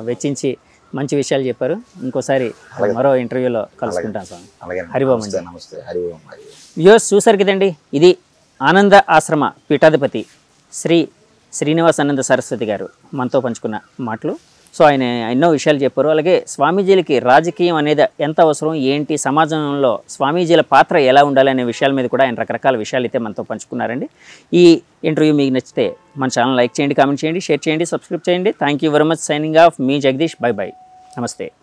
వెచ్చించి మంచి విషయాలు చెప్పారు. ఇంకోసారి మరో ఇంటర్వ్యూలో కలుసుకుంటాం స్వామి. హరి ఓం అండి. నమస్తే. హరి ఓం. వ్యూవర్స్ చూసారు కదండి, ఇది ఆనంద ఆశ్రమ పీఠాధిపతి శ్రీ శ్రీనివాసానంద సరస్వతి గారు మనతో పంచుకున్న మాటలు. సో ఆయన ఎన్నో విషయాలు చెప్పారు. అలాగే స్వామీజీలకి రాజకీయం అనేది ఎంత అవసరం, ఏంటి, సమాజంలో స్వామీజీల పాత్ర ఎలా ఉండాలి అనే విషయాల మీద కూడా ఆయన రకరకాల విషయాలు అయితే మనతో పంచుకున్నారండి. ఈ ఇంటర్వ్యూ మీకు నచ్చితే మన ఛానల్ లైక్ చేయండి, కామెంట్ చేయండి, షేర్ చేయండి, సబ్స్క్రైబ్ చేయండి. Thank you very much. Signing off, me Jagadish. By by. నమస్తే.